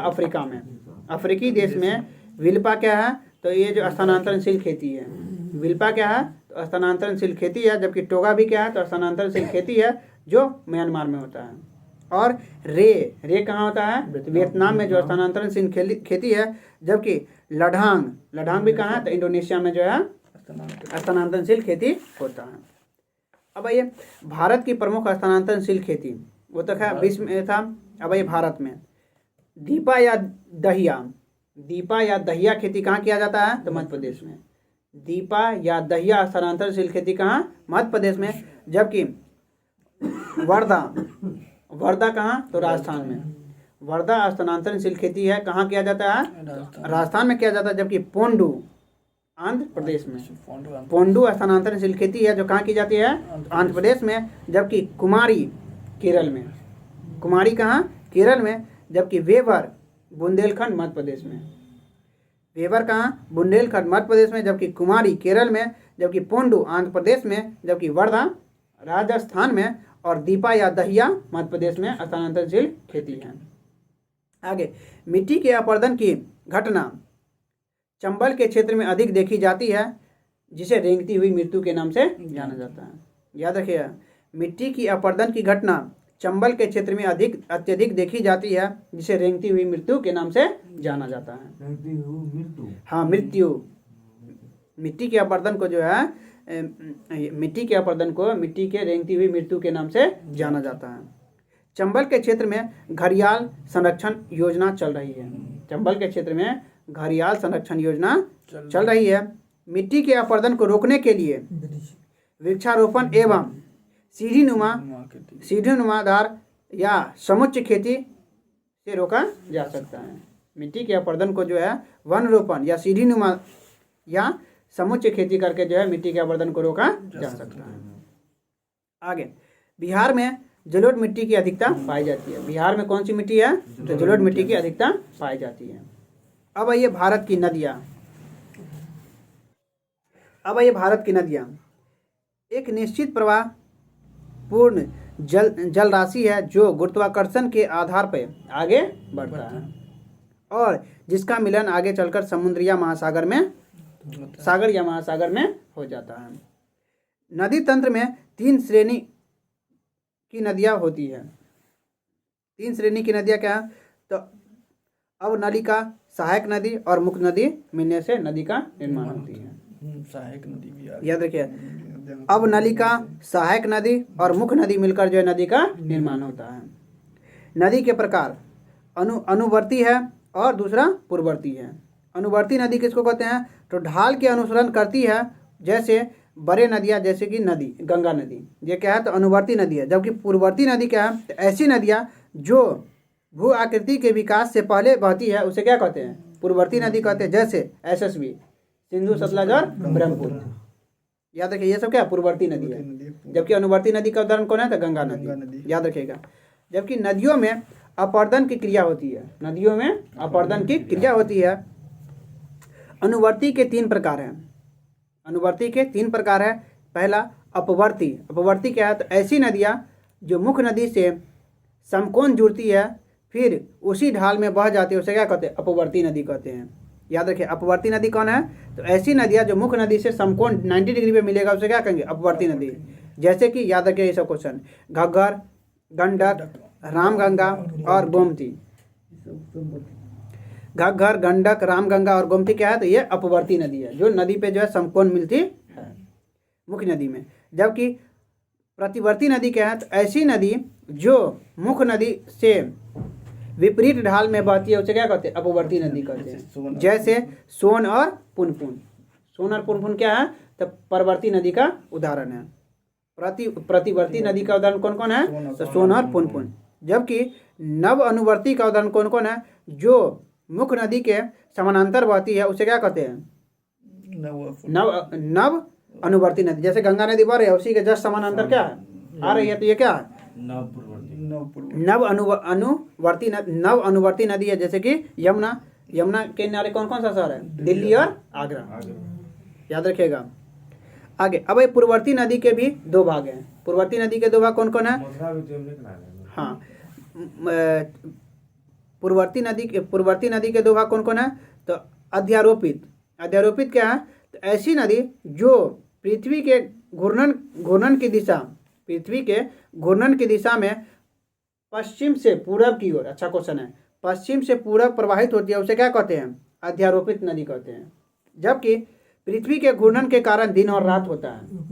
अफ्रीका में। अफ्रीकी देश में विल्पा क्या है? तो ये जो स्थानांतरणशील खेती है। विल्पा क्या है? तो स्थानांतरणशील खेती है। जबकि टोगा भी क्या है? तो स्थानांतरणशील खेती है जो म्यांमार में होता है। और रे कहाँ होता है? वियतनाम में जो स्थानांतरणशील खेती है। जबकि लडांग भी कहाँ है? तो इंडोनेशिया में जो है स्थानांतरणशील खेती होता है। अब ये भारत की प्रमुख स्थानांतरणशील खेती, वो तो खैर विश्व में था। अब ये भारत में दीपा या दहिया खेती कहाँ किया जाता है? तो मध्य प्रदेश में। दीपा या दहिया स्थानांतरणशील खेती कहाँ? मध्य प्रदेश में। जबकि वर्धा कहाँ? तो राजस्थान में। वर्धा स्थानांतरणशील खेती है, कहाँ किया जाता है? राजस्थान में किया जाता है। जबकि पोंडू आंध्र प्रदेश में। पोंडू स्थानांतरणशील खेती है जो कहाँ की जाती है? आंध्र प्रदेश में। जबकि कुमारी केरल में। कुमारी कहाँ? केरल में। जबकि वेवर बुंदेलखंड मध्य प्रदेश में। वेवर कहाँ? बुंदेलखंड मध्य प्रदेश में। जबकि कुमारी केरल में। जबकि पोंडू आंध्र प्रदेश में। जबकि वर्धा राजस्थान में। और दीपा या दहिया मध्य प्रदेश में स्थानांतरणशील खेती है। आगे, मिट्टी के अपरदन की घटना चंबल के क्षेत्र में अधिक देखी जाती है, जिसे रेंगती हुई मृत्यु के नाम से जाना जाता है। याद रखिएगा, मिट्टी की अपरदन की घटना चंबल के क्षेत्र में अत्यधिक देखी जाती है, जिसे रेंगती हुई मृत्यु के नाम से जाना जाता है। हाँ, मृत्यु, मिट्टी के अपरदन को जो है मिट्टी के अपरदन को मिट्टी के रेंगती हुई मृत्यु के नाम से जाना जाता है। चंबल के क्षेत्र में घड़ियाल संरक्षण योजना चल रही है। चंबल के क्षेत्र में घड़ियाल संरक्षण योजना चल रही है। मिट्टी के अपरदन को रोकने के लिए वृक्षारोपण एवं सीढ़ीनुमादार या समुच्च खेती से रोका जा सकता है। मिट्टी के अपरदन को जो है वन रोपण या सीढ़ीनुमा या समुच्च खेती करके जो है मिट्टी के अपरदन को रोका जा सकता है। आगे, बिहार में जलोढ़ मिट्टी की अधिकता पाई जाती है। बिहार में कौन सी मिट्टी है? तो जलोढ़ मिट्टी की अधिकता पाई जाती है। अब आइए भारत की नदियाँ। एक निश्चित प्रवाह पूर्ण जल राशि है जो गुरुत्वाकर्षण के आधार पर आगे बढ़ता है और जिसका मिलन आगे चलकर समुद्र या महासागर में हो जाता है। नदी तंत्र में 3 श्रेणी की नदियाँ होती है। 3 श्रेणी की नदियाँ क्या है? तो अवनलिका, सहायक नदी और मुख्य नदी मिलने से नदी का निर्माण होती है। सहायक नदी भी याद रखिए, अवनलिका, सहायक नदी और मुख्य नदी मिलकर जो है नदी का निर्माण होता है। नदी के प्रकार अनुवर्ती है और दूसरा पूर्ववर्ती है। अनुवर्ती नदी किसको कहते हैं? तो ढाल के अनुसरण करती है, जैसे बड़े नदियाँ, जैसे कि गंगा नदी, ये क्या है? तो अनुवर्ती नदी है। जबकि पूर्ववर्ती नदी क्या है? तो ऐसी नदियाँ जो भू आकृति के विकास से पहले बहती है उसे क्या कहते हैं? पूर्ववर्ती नदी कहते हैं। जैसे SSB, सिंधु, सतलज और ब्रह्मपुत्र। याद रखिए, ये सब क्या पूर्ववर्ती नदी है। जबकि अनुवर्ती नदी का उदाहरण कौन है? तो गंगा नदी। याद रखिएगा। जबकि नदियों में अपरदन की क्रिया होती है। नदियों में अपरदन की क्रिया होती है। अनुवर्ती के 3 प्रकार हैं। अनुवर्ती के 3 प्रकार है। पहला अपवर्ती। अपवर्ती क्या है? तो ऐसी नदियाँ जो मुख्य नदी से समकोण जुड़ती है फिर उसी ढाल में बह जाती है, उसे क्या कहते हैं? अपवर्ती नदी कहते हैं। याद रखिए, अपवर्ती नदी कौन है? तो ऐसी नदियाँ जो मुख्य नदी से समकोण 90 डिग्री पे मिलेगा उसे क्या कहेंगे? अपवर्ती नदी। जैसे कि याद रखिए ये सब क्वेश्चन, घग्गर, गंडक, रामगंगा और गोमती। घग्गर, गंडक, रामगंगा और गोमती क्या है? तो ये अपवर्ती नदी है, जो नदी पे जो है समकोण मिलती है मुख्य नदी में। जबकि प्रतिवर्ती नदी क्या है? तो ऐसी नदी जो मुख्य नदी से विपरीत ढाल में बहती है उसे क्या कहते हैं? अपवर्ती नदी कहते हैं। जैसे सोन और पुनपुन। सोन और पुनपुन क्या है? तो परवर्ती नदी का उदाहरण है। प्रतिवर्ती नदी का उदाहरण कौन कौन है? तो सोन और पुनपुन। जबकि नव अनुवर्ती का उदाहरण कौन कौन है? जो मुख्य नदी के समानांतर बहती है उसे क्या कहते हैं? नव अनुवर्ती नदी। जैसे गंगा नदी बह रही है, उसी के जस्ट समानांतर क्या है? आ रही है, तो ये क्या है? नव अनुवर्ती नदी है। जैसे कि यमुना। यमुना के किनारे कौन कौन सा शहर है? दिल्ली और आगरा। याद रखिएगा। आगे, अब ये पूर्ववर्ती नदी के भी 2 भाग हैं। पूर्ववर्ती नदी के 2 भाग कौन कौन है? हाँ, पूर्ववर्ती नदी के 2 भाग कौन कौन है? तो अध्यारोपित। अध्यारोपित क्या है? तो ऐसी नदी जो पृथ्वी के घूर्णन की दिशा में पश्चिम से पूरब की ओर, अच्छा क्वेश्चन है, पश्चिम से पूरब प्रवाहित होती है उसे क्या कहते हैं? अध्यारोपित नदी कहते हैं। जबकि पृथ्वी के घूर्णन के कारण दिन और रात होता है।